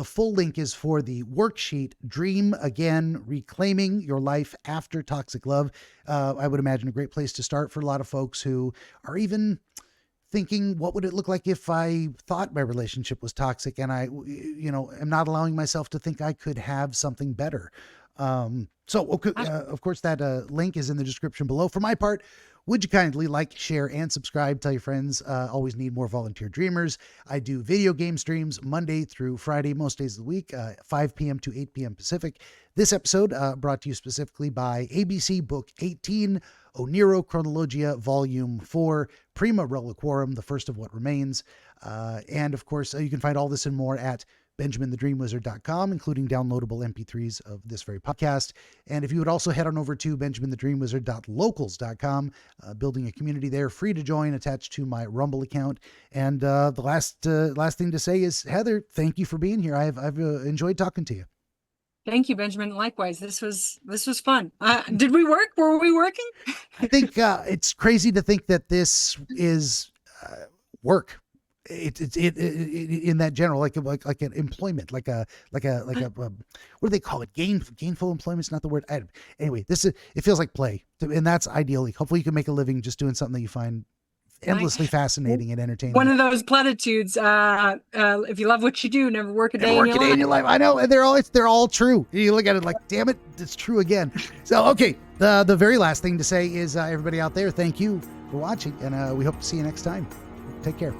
full link is for the worksheet, Dream Again, Reclaiming Your Life After Toxic Love. I would imagine a great place to start for a lot of folks who are even thinking, what would it look like if I thought my relationship was toxic and I, am not allowing myself to think I could have something better. Of course, that link is in the description below. For my part, would you kindly like, share, and subscribe? Tell your friends. Always need more volunteer dreamers. I do video game streams Monday through Friday, most days of the week, 5 p.m. to 8 p.m. Pacific. This episode brought to you specifically by ABC Book 18, Oniro Chronologia Volume 4, Prima Reliquarum, The First of What Remains. And of course, you can find all this and more at BenjaminTheDreamWizard.com, including downloadable MP3s of this very podcast. And if you would also head on over to BenjaminTheDreamWizard.locals.com, building a community there, free to join, attached to my Rumble account. And the last thing to say is, Heather, thank you for being here. I've enjoyed talking to you. Thank you, Benjamin. Likewise, this was fun. Did we work? Were we working? I think it's crazy to think that this is work. It in that general, like an employment, like a what do they call it? Gainful employment's not the word. Anyway, it feels like play, and that's ideally. Hopefully, you can make a living just doing something that you find endlessly fascinating and entertaining. One of those platitudes. If you love what you do, never work a day in your life. I know, and they're all true. You look at it like, damn it, it's true again. So, okay, the very last thing to say is, everybody out there, thank you for watching, and we hope to see you next time. Take care.